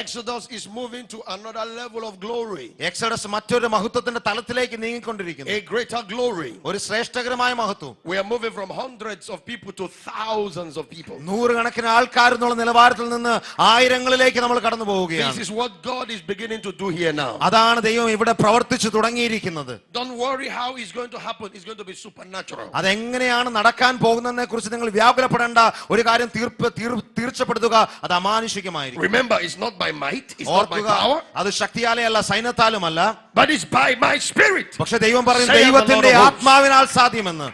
Exodus is moving to another level of glory. Exodus മറ്റൊരു മഹത്വത്തിന്റെ തലത്തിലേക്ക് നീങ്ങിക്കൊണ്ടിരിക്കുന്നു. A greater glory. ഒരു ശ്രേഷ്ഠകരമായ മഹത്വം. We are moving from hundreds of people to thousands of people. നൂറുകണക്കിന് ആൾക്കാർ എന്നുള്ള നിലവാരത്തിൽ നിന്ന് ആയിരങ്ങളിലേക്ക് നമ്മൾ കടന്നു പോവുകയാണ്. This is what God is beginning to do here now. അതാണ് ദൈവം ഇവിടെ പ്രവർത്തിച്ചു തുടങ്ങിയിരിക്കുന്നത്. Don't worry how it's going to happen. It's going to be supernatural. അതെങ്ങനെയാണ് നടക്കാൻ പോകുന്നതിനെ കുറിച്ച് നിങ്ങൾ വ്യാകുലപ്പെടേണ്ട. ഒരു കാര്യം തീർച്ചപ്പെടുത്തുക, അത് അമാനുഷികമായിരിക്കും. Remember, it's not by might, it's not by power. അത് ശക്തിയാലേ അല്ല, സൈന്യത്താലുമല്ല, but it's by my spirit. പക്ഷേ ദൈവം പറയുന്നു ദൈവത്തിന്റെ ആത്മാവിനാൽ സാധ്യമെന്ന്.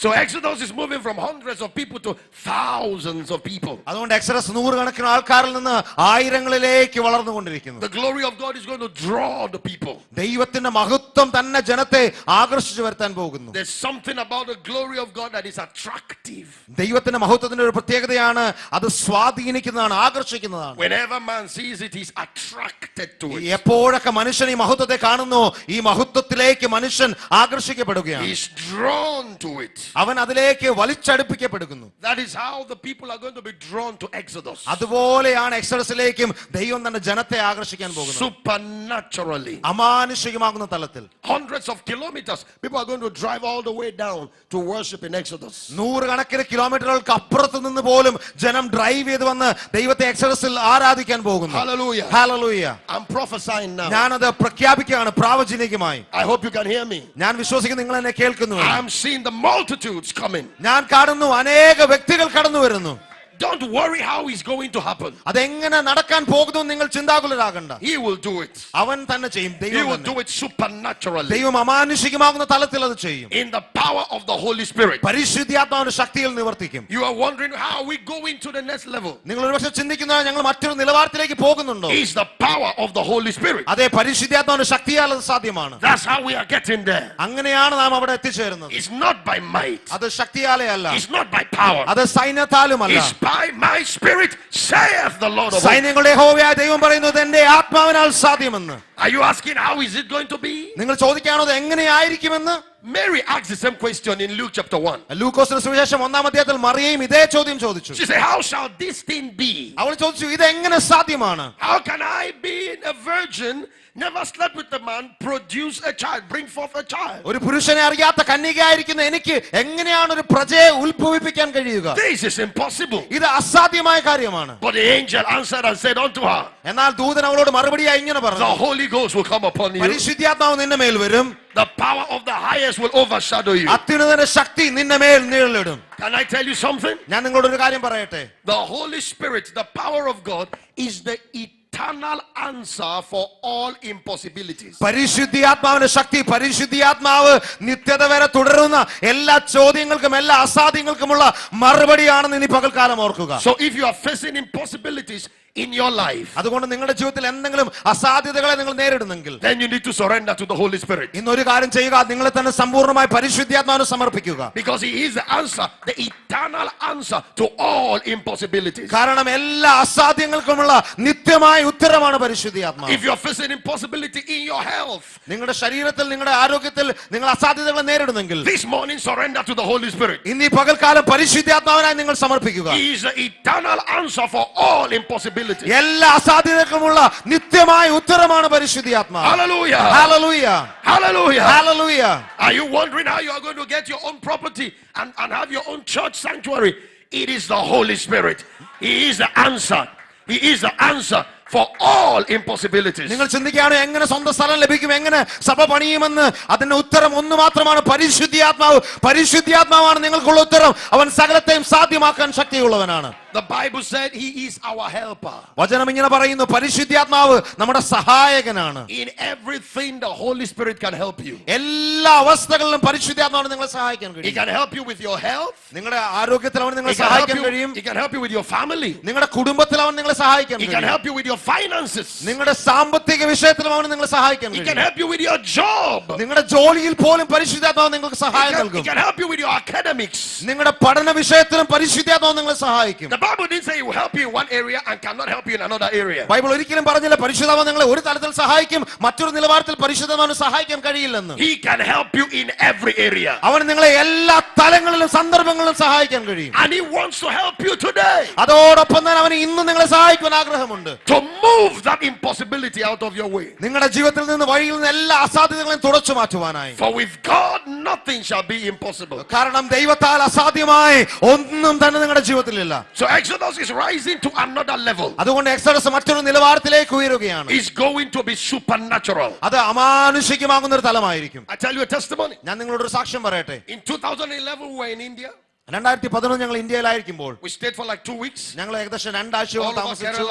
So Exodus is moving from hundreds of people to thousands of people. അതുകൊണ്ട് എക്സോഡസ് നൂറുകണക്കിന് ആൾക്കാരിൽ നിന്ന് ആയിരങ്ങളിലേക്ക് വളർന്നുകൊണ്ടിരിക്കുന്നു. The glory of God is going to draw the people. ദൈവത്തിന്റെ മഹത്വം തന്നെ ജനത്തെ ആകർഷിച്ചു വരുത്താൻ പോകുന്നു. There's something about the glory of God that is attractive. ദൈവത്തിന്റെ മഹത്വത്തിന്റെ ഒരു പ്രത്യേകതയാണ്, അത് സ്വാധീനിക്കുന്നതാണ്, ആകർഷിക്കുന്നതാണ്. Whenever man sees it, he's attracted to it. എപ്പോഴൊക്കെ മനുഷ്യൻ ഈ മഹത്വത്തെ കാണുന്നു, ഈ മഹത്വത്തിലേക്ക് മനുഷ്യൻ ആകർഷിക്കപ്പെടുകയാണ്. He's drawn to it. അവൻ അതിലേക്ക് വലിച്ചടുപ്പിക്കപ്പെടുന്നു. That is how the people are going to be drawn to Exodus. അതുപോലെയാണ് എക്സോഡസിലേക്കും ദൈവം തന്റെ ജനത്തെ ആകർഷിക്കാൻ പോകുന്നത്. Supernaturally. അമാനുഷികമാകുന്ന തലത്തിൽ. Hundreds of kilometers people are going to drive all the way down to worship in Exodus. നൂറുകണക്കിന് കിലോമീറ്ററുകൾക്ക് അപ്പുറത്ത് നിന്ന് പോലും ജനം ഡ്രൈവ് ചെയ്ത് വന്ന് ദൈവത്തെ എക്സോഡസിൽ ആരാധിക്കാൻ പോകുന്നു. Hallelujah. Hallelujah. I'm prophesying now. ഞാനത് പ്രഖ്യാപിക്കുകയാണ് പ്രാവചനികമായി. I hope you can hear me. ഞാൻ വിശ്വസിക്കുന്നു നിങ്ങൾ എന്നെ കേൾക്കുന്നു. I'm seeing the multitudes coming. ഞാൻ കാണുന്നു അനേക വ്യക്തികൾ കടന്നു വരുന്നു. Don't worry how it's going to happen. അതെങ്ങനെ നടക്കാൻ പോകുന്നു നിങ്ങൾ ചിന്താകുലരാകണ്ട. He will do it. അവൻ തന്നെ ചെയ്യും. He will do it supernaturally. ദൈവം അമാനുഷികമാകുന്ന തലത്തിൽ അത് ചെയ്യും. In the power of the Holy Spirit. പരിശുദ്ധാത്മാവിന്റെ ശക്തിയിൽ നിവർത്തിക്കും. You are wondering how we going to the next level. നിങ്ങൾ ഒരുപക്ഷെ ചിന്തിക്കുന്നത് ഞങ്ങൾ മറ്റൊരു നിലവാരത്തിലേക്ക് പോകുന്നുണ്ടോ? It's the power of the Holy Spirit. അതെ, പരിശുദ്ധാത്മാവിന്റെ ശക്തിയാൽ അത് സാധ്യമാണ്. That's how we are getting there. അങ്ങനെയാണ് നാം അവിടെ എത്തിച്ചേരുന്നത്. It's not by might. അത് ശക്തിയാലേ അല്ല. It's not by power. അത് സൈന്യത്താലുമല്ല. It's by my spirit, saith the Lord of hosts. സൈന്യങ്ങളുടെ യഹോവയായ ദൈവം പറയുന്നത് എന്റെ ആത്മാവിനാൽ സാധ്യമെന്ന്. Are you asking how is it going to be? നിങ്ങൾ ചോദിക്കുകയാണോ അത് എങ്ങനെയായിരിക്കുമെന്ന്? Mary asked the same question in Luke chapter 1. ലൂക്കോസിന്റെ സുവിശേഷം 1-ാം അധ്യായത്തിൽ മറിയയും ഇതേ ചോദ്യം ചോദിച്ചു. She said, how shall this thing be? അവൾ ചോദിച്ചു, ഇത് എങ്ങനെ സാധ്യമാണ്? How can I be a virgin, never slept with a man, produce a child, bring forth a child? ഒരു പുരുഷനെ അറിയാത്ത കന്യകയായിരിക്കുന്ന എനിക്ക് എങ്ങനെയാണ് ഒരു പ്രജയെ ഉത്ഭവിപ്പിക്കാൻ കഴിയുക? This is impossible. ഇത് അസാധ്യമായ കാര്യമാണ്. But the angel answered and said unto her, എന്നാൽ ദൂതൻ അവളോട് മറുപടിയായി ഇങ്ങനെ പറഞ്ഞു, the Holy Ghost will come upon you. പരിശുദ്ധാത്മാവ് നിന്റെ മേൽ വരും. The power of the highest will overshadow you. അത്യുന്നതന്റെ ശക്തി നിന്റെ മേൽ നിഴലിടും. Can I tell you something? ഞാൻ നിങ്ങളോട് ഒരു കാര്യം പറയട്ടെ. The Holy Spirit, the power of God, is the eternal answer for all impossibilities. പരിശുദ്ധാത്മാവിന്റെ ശക്തി, പരിശുദ്ധാത്മാവ് നിത്യത വരെ തുടരുന്ന എല്ലാ ചോദ്യങ്ങൾക്കും എല്ലാ അസാധ്യങ്ങൾക്കുമുള്ള മറുപടിയാണെന്ന് ഇനി പകൽക്കാലം ഓർക്കുക. So if you are facing impossibilities in your life, അതുകൊണ്ട് നിങ്ങളുടെ ജീവിതത്തിൽ എന്തെങ്കിലും അസാധ്യതകളെ നിങ്ങൾ നേരിടുന്നെങ്കിൽ, then you need to surrender to the Holy Spirit. ഇന്നൊരു കാര്യം ചെയ്യുക, നിങ്ങളെ തന്നെ സമ്പൂർണ്ണമായി പരിശുദ്ധാത്മാവിന് സമർപ്പിക്കുക. Because he is the answer, the eternal answer to all impossibilities. കാരണം എല്ലാ അസാധ്യങ്ങൾക്കുമുള്ള നിത്യമായ ഉത്തരമാണ് പരിശുദ്ധാത്മാവ്. If you are facing impossibility in your health, നിങ്ങളുടെ ശരീരത്തിൽ നിങ്ങളുടെ ആരോഗ്യത്തിൽ നിങ്ങൾ അസാധ്യതകളെ നേരിടുന്നെങ്കിൽ, this morning surrender to the Holy Spirit. ഇന്ന് ഈ പകൽക്കാലം പരിശുദ്ധാത്മാവിനായി നിങ്ങൾ സമർപ്പിക്കുക. He is the eternal answer for all impossibilities. എല്ലാ അസാധ്യതകൾക്കുമുള്ള നിത്യമായ ഉത്തരമാണ് പരിശുദ്ധാത്മാവ്. Hallelujah. Hallelujah. Hallelujah. Hallelujah. Are you wondering how you are going to get your own property and have your own church sanctuary? It is the Holy Spirit. He is the answer. He is the answer for all impossibilities. നിങ്ങൾ ചിന്തിക്കുകയാണ് എങ്ങനെ സ്വന്തം സ്ഥലം ലഭിക്കും, എങ്ങനെ സഭ പണിയുമെന്ന്. അതിന്റെ ഉത്തരം ഒന്ന് മാത്രമാണ്, പരിശുദ്ധാത്മാവ്. പരിശുദ്ധാത്മാവാണ് നിങ്ങൾക്കുള്ള ഉത്തരം. അവൻ സകലത്തെയും സാധ്യമാക്കാൻ ശക്തിയുള്ളവനാണ്. The Bible said he is our helper. വചനം ഇങ്ങനെ പറയുന്നു, പരിശുദ്ധാത്മാവ് നമ്മുടെ സഹായകനാണ്. In everything the Holy Spirit can help you. എല്ലാ അവസ്ഥകളിലും പരിശുദ്ധാത്മാവിന് നിങ്ങളെ സഹായിക്കാൻ He കഴിയും. can help you with your health. നിങ്ങളുടെ ആരോഗ്യത്തിൽ അവൻ നിങ്ങളെ He can help സഹായിക്കാൻ കഴിയും. you. He can help you with your family. നിങ്ങളുടെ കുടുംബത്തിൽ അവൻ നിങ്ങളെ സഹായിക്കാൻ He can കഴിയും. help you with your finances. നിങ്ങളുടെ സാമ്പത്തിക വിഷയത്തിലും അവൻ നിങ്ങളെ സഹായിക്കാൻ He can കഴിയും. help you with your job. നിങ്ങളുടെ ജോലിയിൽ പോലും പരിശുദ്ധാത്മാവ് നിങ്ങൾക്ക് സഹായം He നൽകും. can help you with your academics. നിങ്ങളുടെ പഠന വിഷയത്തിലും പരിശുദ്ധാത്മാവ് നിങ്ങളെ സഹായിക്കും. The Bible didn't say he will help you in one area and cannot help you in another area. Bible ഒരിക്കലും പറഞ്ഞില്ല പരിശുദ്ധാത്മാവ് നിങ്ങളെ ഒരു തലത്തിൽ സഹായിക്കും മറ്റൊരു നിലവാരത്തിൽ പരിശുദ്ധാത്മാവിനെ സഹായിക്കാൻ കഴിയില്ലെന്ന്. He can help you in every area. അവൻ നിങ്ങളെ എല്ലാ തലങ്ങളിലും സന്ദർഭങ്ങളിലും സഹായിക്കാൻ കഴിയും. And he wants to help you today. അതോടൊപ്പം തന്നെ അവന് ഇന്ന് നിങ്ങളെ സഹായിക്കാൻ ആഗ്രഹമുണ്ട്. To move that impossibility out of your way. നിങ്ങളുടെ ജീവിതത്തിൽ നിന്ന് വഴിയിൽ നിന്ന് എല്ലാ അസാധ്യതകളെയും തുടച്ചു മാറ്റുവാനായി. For with God nothing shall be impossible. കാരണം ദൈവത്താൽ അസാധ്യമായി ഒന്നും തന്നെ നിങ്ങളുടെ ജീവിതത്തിലില്ല. So Exodus is rising to another level. അതുകൊണ്ട് എക്സോഡസ് മറ്റൊരു നിലവാരത്തിലേക്ക് ഉയരുകയാണ്. It's going to be supernatural. അത് അമാനുഷികമാകുന്ന ഒരു തലമായിരിക്കും. I tell you a testimony. ഞാൻ നിങ്ങളോട് ഒരു സാക്ഷ്യം പറയട്ടെ. In 2011 we were in India. 2011 ഞങ്ങൾ ഇന്ത്യയിലായിരിക്കുമ്പോൾ We stayed for like 2 weeks. ഞങ്ങൾ ഏകദേശം 2 ആഴ്ചയോളം താമസിച്ചു.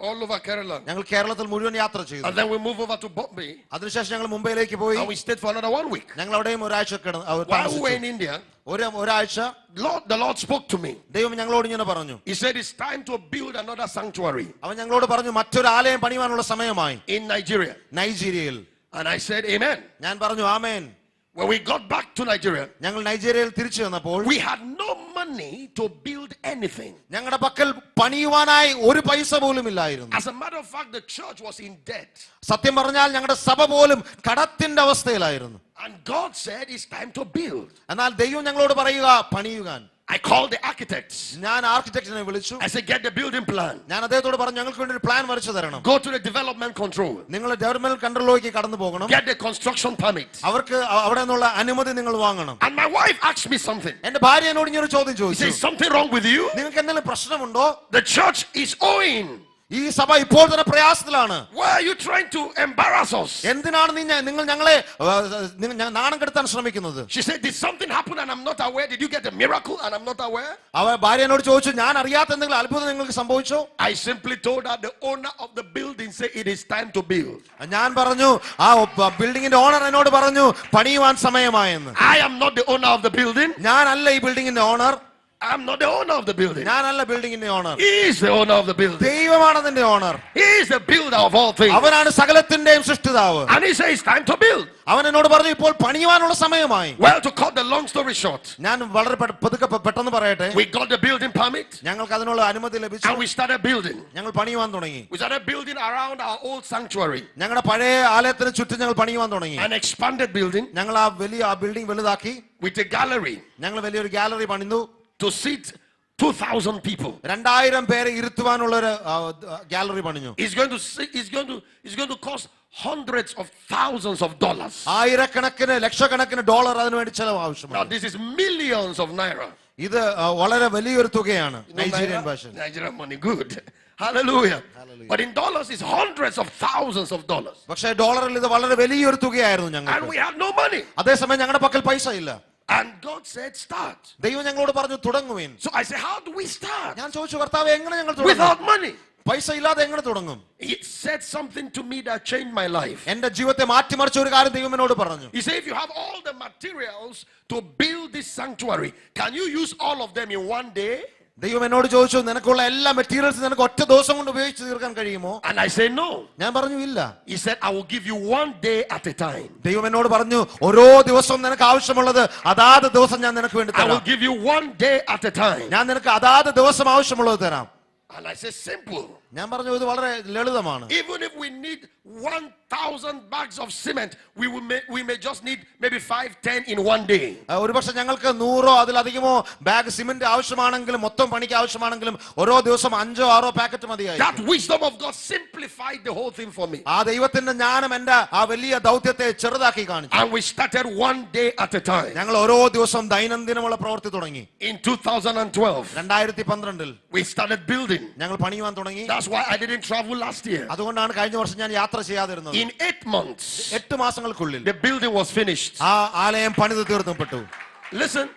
All over Kerala. ഞങ്ങൾ കേരളത്തിൽ മുഴുവൻ യാത്ര ചെയ്തു. And then we move over to Bombay. അതിനുശേഷം ഞങ്ങൾ മുംബൈയിലേക്ക് പോയി. And we stayed for another 1 week. ഞങ്ങൾ അവിടെയും ഒരാഴ്ച While we were in India, ഒരാഴ്ച the Lord spoke to me. ദൈവം ഞങ്ങളോട് ഇങ്ങനെ പറഞ്ഞു. He said it's time to build another sanctuary. അവൻ ഞങ്ങളോട് പറഞ്ഞു മറ്റൊരു ആലയം പണിയാനുള്ള സമയമായി In Nigeria. നൈജീരിയയിൽ. And I said amen. ഞാൻ പറഞ്ഞു ആമേൻ. When we got back to Nigeria, ഞങ്ങൾ നൈജീരിയയിൽ തിരിച്ചു വന്നപ്പോൾ we had no money to build anything. ഞങ്ങളുടെ പക്കൽ പണിയുവാനായി ഒരു പൈസ പോലും ഇല്ലായിരുന്നു. As a matter of fact, the church was in debt. സത്യം പറഞ്ഞാൽ ഞങ്ങളുടെ സഭ പോലും കടത്തിന്റെ അവസ്ഥയിലായിരുന്നു. And God said it's time to build. എന്നാൽ ദൈവം ഞങ്ങളോട് പറയുക പണിയുവാൻ. I called the architects. ഞാൻ ആർക്കിടെക്റ്റിനെ വിളിച്ചു. I said get the building plan. ഞാൻ അദ്ദേഹത്തോട് പറഞ്ഞു ഞങ്ങൾക്ക് വേണ്ടി ഒരു പ്ലാൻ വരച്ചു തരണം. Go to the development control. നിങ്ങൾ ഡെവലപ്മെന്റ് കൺട്രോളിലേക്ക് കടന്നു പോകണം. Get the construction permit. അവർക്ക് അവിടെ നിന്നുള്ള അനുമതി നിങ്ങൾ വാങ്ങണം. And my wife asked me something. എന്റെ ഭാര്യ എന്നോട് ഇങ്ങനെ ഒരു ചോദ്യം She ചോദിച്ചു. said something wrong with you? നിങ്ങൾക്ക് എന്തെങ്കിലും പ്രശ്നമുണ്ടോ? The church is owing. ഈ സഭ ഇപ്പോൾ തന്നെ പ്രയാസത്തിലാണ്. Why are you trying to embarrass us? എന്തിനാണ് നിങ്ങൾ ഞങ്ങളെ നാണം കെടുത്താൻ ശ്രമിക്കുന്നത്? She said, did something happen and I'm not aware? Did you get a miracle and I'm not aware? അവ ഭാര്യ എന്നോട് ചോദിച്ചു ഞാൻ അറിയാത്ത എന്തെങ്കിലും അത്ഭുതം നിങ്ങൾക്ക് സംഭവിച്ചോ? I simply told her the owner of the building said it is time to build. ഞാൻ പറഞ്ഞു ആ ബിൽഡിങ്ങിന്റെ ഓണർ എന്നോട് പറഞ്ഞു പണിയുവാൻ സമയമായെന്ന്. I am not the owner of the building. ഞാനല്ല ഈ ബിൽഡിങ്ങിന്റെ owner. I'm not the owner of the building. ഞാനല്ല ബിൽഡിങ്ങിന്റെ owner. He is the owner of the building. ദൈവമാണ് അതിന്റെ owner. He is the builder of all things. അവനാണ് സകലത്തിന്റെയും സൃഷ്ടിതാവ്. And he says it's time to build. അവൻ എന്നോട് പറഞ്ഞു ഇപ്പോൾ പണിയുവാനുള്ള സമയമായി. Well, to cut the long story short, ഞാൻ വളരെ പെട്ടെന്ന് പറയട്ടെ. we got the building permit. ഞങ്ങൾക്ക് അതിനുള്ള അനുമതി ലഭിച്ചു. And we started building. ഞങ്ങൾ പണിയുവാൻ തുടങ്ങി. We started building around our old sanctuary. ഞങ്ങളുടെ പഴയ ആലയത്തിന് ചുറ്റും ഞങ്ങൾ പണിയുവാൻ തുടങ്ങി. An expanded building. ഞങ്ങൾ ആ ബിൽഡിംഗ് വലുതാക്കി. With a gallery. ഞങ്ങൾ വലിയൊരു ഗാലറി പണിതു. To seat 2,000 people. 2000 പേരെ ഇരുത്തുവാനുള്ള ഒരു ഗാലറി പണിഞ്ഞു. It's going to cost hundreds of thousands of dollars. ആയിരക്കണക്കിന് ലക്ഷക്കണക്കിന് ഡോളർ അതിനു വേണ്ടി ചെലവ് Now ആവശ്യമാണ്. this is millions of naira. ഇത് വളരെ വലിയൊരു തുകയാണ് നൈജീരിയൻ ഭാഷയിൽ. Nigerian money, good. Hallelujah. But in dollars it's hundreds of thousands of dollars. പക്ഷേ ഡോളറിൽ ഇത് വളരെ വലിയൊരു തുകയായിരുന്നു And ഞങ്ങൾക്ക്. we had no money. അതേസമയം ഞങ്ങളുടെ പക്കൽ പൈസ ഇല്ല. And God said start. ദൈവം ഞങ്ങളോട് പറഞ്ഞു തുടങ്ങുവിൻ. So I said how do we start? ഞാൻ ചോദിച്ചു കർത്താവേ എങ്ങനെ ഞങ്ങൾ തുടങ്ങും? Without money. പൈസ ഇല്ലാതെ എങ്ങനെ തുടങ്ങും? He said something to me that changed my life. എന്റെ ജീവിതത്തെ മാറ്റിമറിച്ച ഒരു കാര്യം ദൈവം എന്നോട് പറഞ്ഞു. He said if you have all the materials to build this sanctuary, can you use all of them in one day? ദൈവം എന്നോട് ചോദിച്ചു നിനക്കുള്ള എല്ലാ മെറ്റീരിയൽസും നിനക്ക് ഒറ്റ ദിവസം കൊണ്ട് ഉപയോഗിച്ച് തീർക്കാൻ കഴിയുമോ? And I said no. ഞാൻ പറഞ്ഞു ഇല്ല. He said I will give you 1 day at a time. ദൈവം എന്നോട് പറഞ്ഞു ഓരോ ദിവസവും നിനക്ക് ആവശ്യമുള്ളത് അതാത് ദിവസം ഞാൻ നിനക്ക് വേണ്ടി I will തരാം. give you 1 day at a time. ഞാൻ നിനക്ക് അതാത് ദിവസം ആവശ്യമുള്ളത് തരാം. And I said simple. ഞാൻ പറഞ്ഞു ഇത് വളരെ ലളിതമാണ്. Even if we need 1,000 bags of cement, we may just need maybe 5-10 in 1 day. ഒരുപക്ഷെ ഞങ്ങൾക്ക് 100 അതിലധികമോ ബാഗ് സിമന്റ് ആവശ്യമാണെങ്കിലും മൊത്തം പണിക്ക് ആവശ്യമാണെങ്കിലും ഓരോ ദിവസം 5-6 പാക്കറ്റ് മതിയായി. That wisdom of God simplified the whole thing for me. ആ ദൈവത്തിന്റെ ജ്ഞാനം എന്റെ ആ വലിയ ദൗത്യത്തെ ചെറുതാക്കി കാണിച്ചു. And we started 1 day at a time. ഞങ്ങൾ ഓരോ ദിവസം ദൈനംദിനമുള്ള പ്രവൃത്തി തുടങ്ങി. In 2012, 2012 we started building. ഞങ്ങൾ പണിയുവാൻ തുടങ്ങി. That's why I didn't travel last year. അതുകൊണ്ടാണ് കഴിഞ്ഞ വർഷം ഞാൻ യാത്ര ചെയ്യാതിരുന്നത്. In 8 months, 8 മാസങ്ങൾക്കുള്ളിൽ the building was finished. ആ ആലയം പണിത് തീർന്നപ്പെട്ടു. Listen,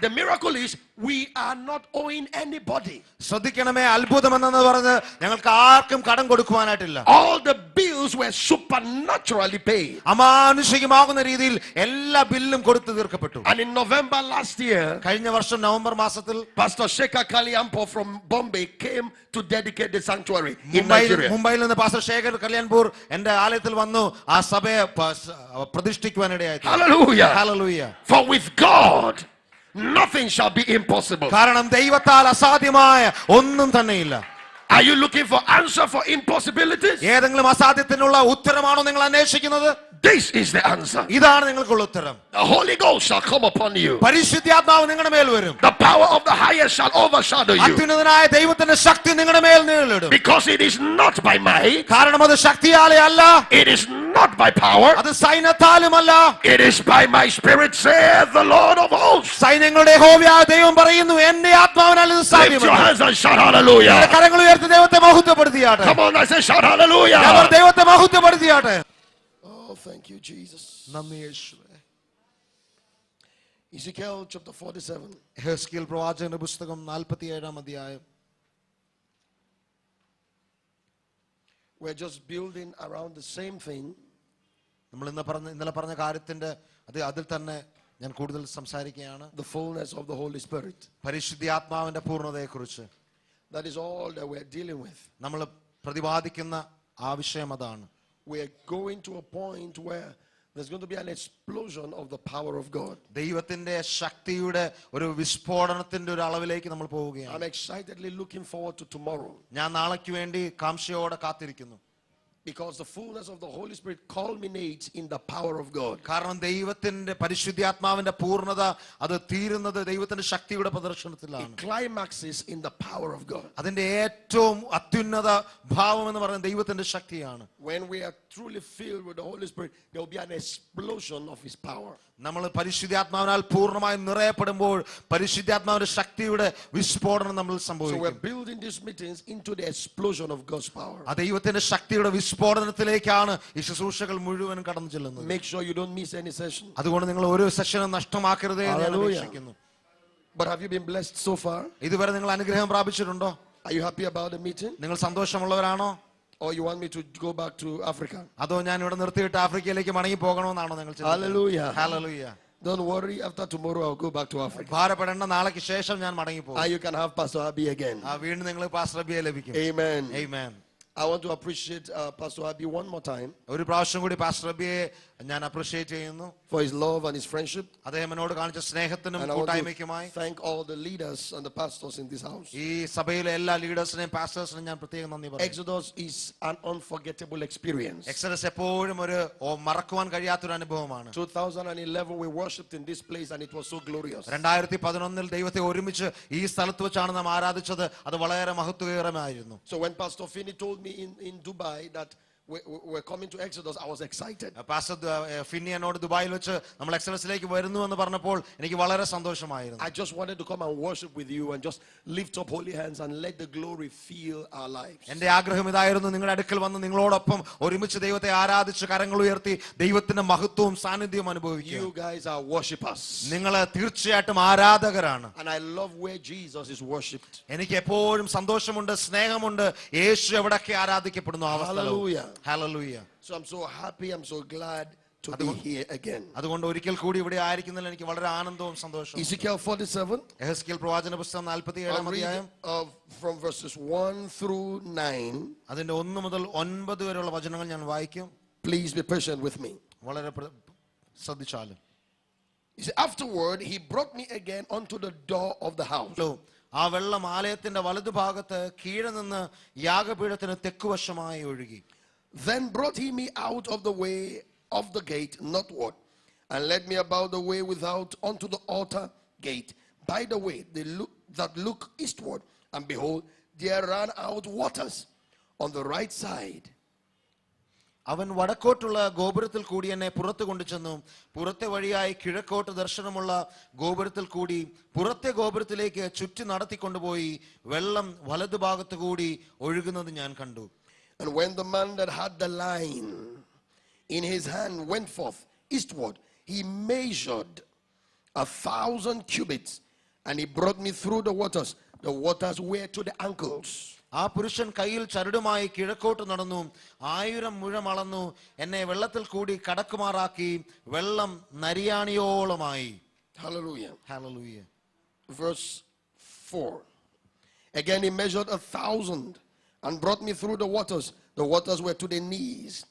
the miracle is we are not owing anybody. ശ്രദ്ധിക്കണമേ അത്ഭുതം എന്നു പറഞ്ഞ് ഞങ്ങൾക്ക് ആർക്കും കടം കൊടുക്കുവാനായിട്ടില്ല. All the bills were supernaturally paid. അമാനുഷികമാകുന്ന രീതിയിൽ എല്ലാ ബില്ലും കൊടുത്തു തീർക്കപ്പെട്ടു. And in November last year, കഴിഞ്ഞ വർഷം നവംബർ മാസത്തിൽ Pastor Shekhar Kalyanpur from Bombay came to dedicate the sanctuary in Nigeria. മുംബൈയിൽ നിന്ന് പാസ്റ്റർ ശേഖർ കല്യാൺപൂർ എന്റെ ആലയത്തിൽ വന്നു ആ സഭയെ പ്രതിഷ്ഠിക്കുവാനിടയായി. Hallelujah. Hallelujah. For with God nothing shall be impossible. കാരണം ദൈവത്താൽ അസാധ്യമായ ഒന്നും തന്നെയില്ല. Are you looking for answer for impossibilities? ഏതെങ്കിലും അസാധ്യത്തിനുള്ള ഉത്തരമാണോ നിങ്ങൾ അന്വേഷിക്കുന്നത്? This is the answer. ഇതാണ് നിങ്ങൾക്കുള്ള ഉത്തരം. The Holy Ghost shall come upon you. പരിശുദ്ധാത്മാവ് നിങ്ങളുടെ മേൽ വരും. The power of the highest shall overshadow you. അത്യുന്നതനായ ദൈവത്തിന്റെ ശക്തി നിങ്ങളുടെ മേൽ നിഴലിടും. Because it is not by might. കാരണം അത് ശക്തിയാലേ അല്ല. It is not by power. അത് സൈന്യത്താലുമല്ല. It is by my spirit, saith the Lord of hosts. സൈന്യങ്ങളുടെ യഹോവയായ ദൈവം പറയുന്നു, എന്റെ ആത്മാവിനാൽ ഇത് Lift your സാധ്യമല്ല. hands and shout hallelujah. കരങ്ങൾ ഉയർത്തി ദൈവത്തെ മഹത്വപ്പെടുത്തിയാട്ടെ. Come on, I say shout hallelujah. അവർ ദൈവത്തെ മഹത്വപ്പെടുത്തിയാട്ടെ. Oh, thank you, Jesus. നന്ദി യേശുവേ. Ezekiel chapter 47. യെഹെസ്കേൽ പ്രവാചകന്റെ പുസ്തകം 47-ാം അധ്യായം. We're just building around the same thing. നമ്മൾ ഇന്നലെ പറഞ്ഞ കാര്യത്തിന്റെ അതിൽ തന്നെ ഞാൻ കൂടുതൽ സംസാരിക്കുകയാണ്. The fullness of the Holy Spirit. പരിശുദ്ധാത്മാവിന്റെ പൂർണ്ണതയെക്കുറിച്ച്. That is all that we're dealing with. നമ്മൾ പ്രതിപാദിക്കുന്ന ആ വിഷയം അതാണ്. We're going to a point where there's going to be an explosion of the power of God. ദൈവത്തിന്റെ ശക്തിയുടെ ഒരു വിസ്ഫോടനത്തിന്റെ ഒരു അളവിലേക്ക് നമ്മൾ പോവുകയാണ്. I'm excitedly looking forward to tomorrow. ഞാൻ നാളേക്ക് വേണ്ടി കാംക്ഷയോടെ കാത്തിരിക്കുന്നു. Because the fullness of the Holy Spirit culminates in the power of God. കാരണം ദൈവത്തിന്റെ പരിശുദ്ധാത്മാവിന്റെ പൂർണ്ണത അത് തീരുന്നത് ദൈവത്തിന്റെ ശക്തിയുടെ പ്രദർശനത്തിലാണ്. It climaxes in the power of God. അതിന്റെ ഏറ്റവും അത്യുന്നത ഭാവം എന്ന് പറയുന്നത് ദൈവത്തിന്റെ ശക്തിയാണ്. When we are truly filled with the Holy Spirit, there will be an explosion of His power. നമ്മൾ പരിശുദ്ധാത്മാവിനാൽ പൂർണ്ണമായും നിറയപ്പെടുമ്പോൾ പരിശുദ്ധാത്മാവിന്റെ ശക്തിയുടെ വിസ്ഫോടനം നമ്മൾ So സംഭവിക്കും. we're building these meetings into the explosion of God's power. ആ ദൈവത്തിന്റെ ശക്തിയുടെ വിസ്ഫോടനത്തിലേക്കാണ് ഈ ശുശ്രൂഷകൾ മുഴുവൻ കടന്നു ചെല്ലുന്നത്. Make sure you don't miss any session. അതുകൊണ്ട് നിങ്ങൾ ഒരു സെഷനും നഷ്ടമാക്കരുതേ എന്ന് ഞാൻ Hallelujah. അപേക്ഷിക്കുന്നു. But have you been blessed so far? ഇതുവരെ നിങ്ങൾ അനുഗ്രഹം പ്രാപിച്ചിട്ടുണ്ടോ? Are you happy about the meeting? നിങ്ങൾ സന്തോഷമുള്ളവരാണോ? Or you want me to go back to Africa? അതോ ഞാൻ ഇവിടെ നിർത്തിയിട്ട് ആഫ്രിക്കയിലേക്ക് മടങ്ങി പോകണമെന്നാണോ നിങ്ങൾ ചിന്തിക്കുന്നത്? Hallelujah. Hallelujah. Don't worry, after tomorrow I'll go back to Africa. ഭാരപ്പെടേണ്ട, നാളേക്ക് ശേഷം ഞാൻ മടങ്ങി പോകും. And you can have Pastor Abi again. വീണ്ടും നിങ്ങൾ പാസ്റ്റർ അബിയെ ലഭിക്കും. Amen. Amen. I want to appreciate Pastor Abi one more time ഒരു പ്രാവശ്യം കൂടി പാസ്റ്റർ അബിയെ ഞാൻ അപ്രീഷിയേറ്റ് ചെയ്യുന്നു. for his love and his friendship. അദ്ദേഹം എന്നോട് കാണിച്ച സ്നേഹത്തിനും And I want കൂട്ടായ്മയ്ക്കുമായി to thank all the leaders and the pastors in this house. ഈ സഭയിലെ എല്ലാ ലീഡേഴ്സിനെയും പാസ്റ്റേഴ്സിനെയും ഞാൻ പ്രത്യേകം നന്ദി പറയുന്നു. Exodus is an unforgettable experience. Exodus എപ്പോഴും ഒരു മറക്കുവാൻ കഴിയാത്തൊരു അനുഭവമാണ്. 2011 we worshipped in this place and it was so glorious. 2011 ദൈവത്തെ ഒരുമിച്ച് ഈ സ്ഥലത്ത് വെച്ചാണ് നാം ആരാധിച്ചത്. അത് വളരെ മഹത്വകരമായിരുന്നു. So when Pastor Finney told me in Dubai that we're coming to Exodus, I was excited. Pastor Finny എന്നോട് ദുബായിൽ വെച്ച് നമ്മൾ എക്സലൻസിലേക്ക് വരുന്നു എന്ന് പറഞ്ഞപ്പോൾ എനിക്ക് വളരെ സന്തോഷമായിരുന്നു. I just wanted to come and worship with you and just lift up holy hands and let the glory fill our lives. എന്റെ ആഗ്രഹം ഇതായിരുന്നു, നിങ്ങളുടെ അടുക്കൽ വന്ന് നിങ്ങളോടൊപ്പം ഒരുമിച്ച് ദൈവത്തെ ആരാധിച്ച് കരങ്ങൾ ഉയർത്തി ദൈവത്തിന്റെ മഹത്വവും സാന്നിധ്യവും അനുഭവിക്കുക. You guys are worshipers. നിങ്ങൾ തീർച്ചയായിട്ടും ആരാധകരാണ്. And I love where Jesus is worshipped. എനിക്ക് എപ്പോഴും സന്തോഷമുണ്ട്, സ്നേഹമുണ്ട് യേശു എവിടൊക്കെ ആരാധിക്കപ്പെടുന്നു. Hallelujah. Hallelujah. So I'm so happy, I'm so glad to be here again. അതുകൊണ്ട് ഒരിക്കൽ കൂടി ഇവിടെ ആയിരിക്കുന്നതിൽ എനിക്ക് വളരെ ആനന്ദവും സന്തോഷവും. Ezekiel 47. യെഹെസ്കേൽ പ്രവാചന പുസ്തകം 47-ാം അധ്യായം From verses 1 through 9. അതിന്റെ 1 മുതൽ 9 വരെയുള്ള വചനങ്ങൾ ഞാൻ വായിക്കും. Please be patient with me. വളരെ ശ്രദ്ധിച്ചാലും. He said, afterward he brought me again unto the door of the house. ആ വെള്ളം ആലയത്തിന്റെ വലതുഭാഗത്ത് കീഴെ നിന്ന് യാഗപീഠത്തിന് തെക്കുവശമായി ഒഴുകി. Then brought he me out of the way of the gate northward, and led me about the way without unto the altar gate by the way that look eastward, and behold, there ran out waters on the right side. അവൻ വടക്കോട്ടുള്ള ഗോപുരത്തിൽ കൂടി എന്നെ പുറത്തു കൊണ്ടുചെന്നു. പുറത്തെ വഴിയായി കിഴക്കോട്ട് ദർശനമുള്ള ഗോപുരത്തിൽ കൂടി പുറത്തെ ഗോപുരത്തിലേക്ക് ചുറ്റി നടത്തിക്കൊണ്ടുപോയി വെള്ളം വലതുഭാഗത്ത് കൂടി ഒഴുകുന്നത് ഞാൻ കണ്ടു. And when the man that had the line in his hand went forth eastward, he measured 1,000 cubits, and he brought me through the waters. The waters were to the ankles. ആ പുരുഷൻ കയ്യിൽ ചരടുമായി കിഴക്കോട്ട് നടന്നു, 1000 മുഴം അളന്നു, എന്നെ വെള്ളത്തിൽ കൂടി കടക്കുമാറാക്കി, വെള്ളം നരിയാണിയോളമായി. Hallelujah. Hallelujah. Verse 4. Again he measured 1,000 and brought me through the waters. The waters were to the knees.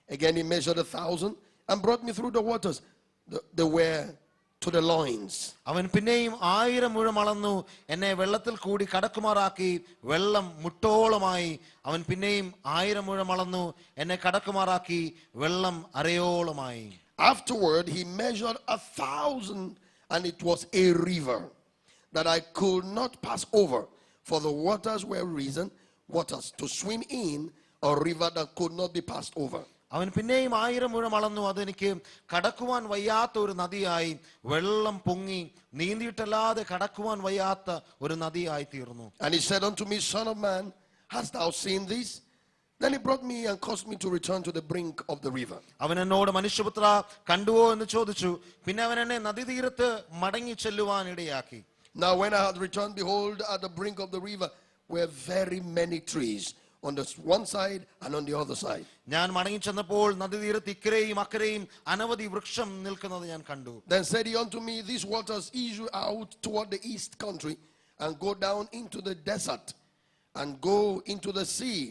Again he measured 1,000 and brought me through the waters. They were to the loins. അവൻ പിന്നെയും 1000 മുഴം അളന്നു എന്നെ വെള്ളത്തിൽ കൂടി കടക്കുമാറാക്കി വെള്ളം മുട്ടോളമായി. അവൻ പിന്നെയും 1000 മുഴം അളന്നു എന്നെ കടക്കുമാറാക്കി വെള്ളം അരയോളമായി. Afterward he measured 1,000, and it was a river that I could not pass over, for the waters were risen waters to swim in, a river that could not be passed over. അവൻ പിന്നെയും 1000 മുഴം അളന്നു, അതെനിക്ക് കടക്കുവാൻ വയ്യാത്ത ഒരു നദിയായി വെള്ളം പൊങ്ങി നീന്തിയിട്ടല്ലാതെ കടക്കുവാൻ വയ്യാത്ത ഒരു നദിയായി തീർന്നു. And he said unto me, Son of man, hast thou seen this? Then he brought me and caused me to return to the brink of the river. അവൻ എന്നോട് മനുഷ്യപുത്ര കണ്ടുവോ എന്ന് ചോദിച്ചു. പിന്നെ അവൻ എന്നെ നദീതീരത്ത് മടങ്ങി ചെല്ലുവാൻ ഇടയാക്കി. Now when I had returned, behold, at the brink of the river were very many trees on the one side and on the other side. ഞാൻ മടങ്ങി ചെന്നപ്പോൾ നദീതീരത്ത് ഇക്കരെയും അക്കരെയും അനവധി വൃക്ഷം നിൽക്കുന്നത് ഞാൻ കണ്ടു. Then said he unto me, these waters issue out toward the east country and go down into the desert and go into the sea,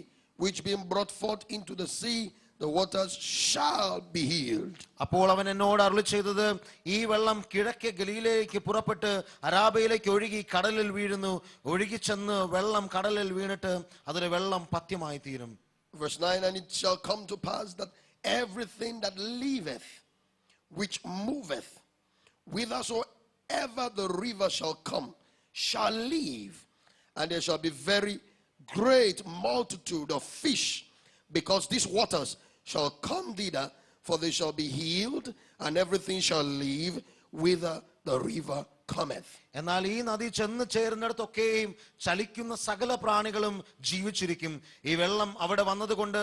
which being brought forth into the sea, the waters shall be healed. അപ്പോൾ അവൻ എന്നോട് അരുളി ചെയ്തത്, ഈ വെള്ളം കിഴക്കേ ഗലീലയിലേക്ക് പുറപ്പെട്ട് അരാബയിലേക്ക് ഒഴുകി കടലിൽ വീഴുന്നു. ഒഴുകി ചെന്ന് വെള്ളം കടലിൽ വീണിട്ട് അതിലെ വെള്ളം പഥ്യമായി തീരും. Verse 9, and it shall come to pass that everything that liveth, which moveth, whithersoever the river shall come, shall live, and there shall be very great multitude of fish, because these waters shall come thither, for they shall be healed, and everything shall live whither the river cometh. എന്നാൽ ഈ നദി ചെന്ന് ചേരുന്നിടത്തൊക്കെയും ചലിക്കുന്ന സകല പ്രാണികളും ജീവിച്ചിരിക്കും. ഈ വെള്ളം അവിടെ വന്നതുകൊണ്ട്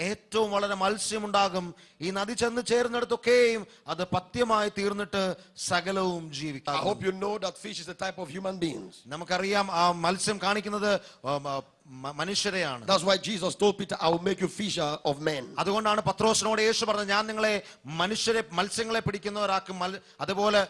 ഏറ്റവും വളരെ മത്സ്യമുണ്ടാകും. ഈ നദി ചെന്ന് ചേരുന്നിടത്തൊക്കെയും അത് പഥ്യമായി തീർന്നിട്ട് സകലവും ജീവിക്കും. I hope you know that fish is a type of human beings. നമുക്കറിയാം ആ മത്സ്യം കാണിക്കുന്നത് മനുഷ്യരെയാണ്. That's why Jesus told Peter, I will make you fisher of men. അതുകൊണ്ടാണ് പത്രോസിനോട് യേശു പറഞ്ഞത്, ഞാൻ നിങ്ങളെ മത്സ്യങ്ങളെ പിടിക്കുന്നവരാക്കും, അതുപോലെ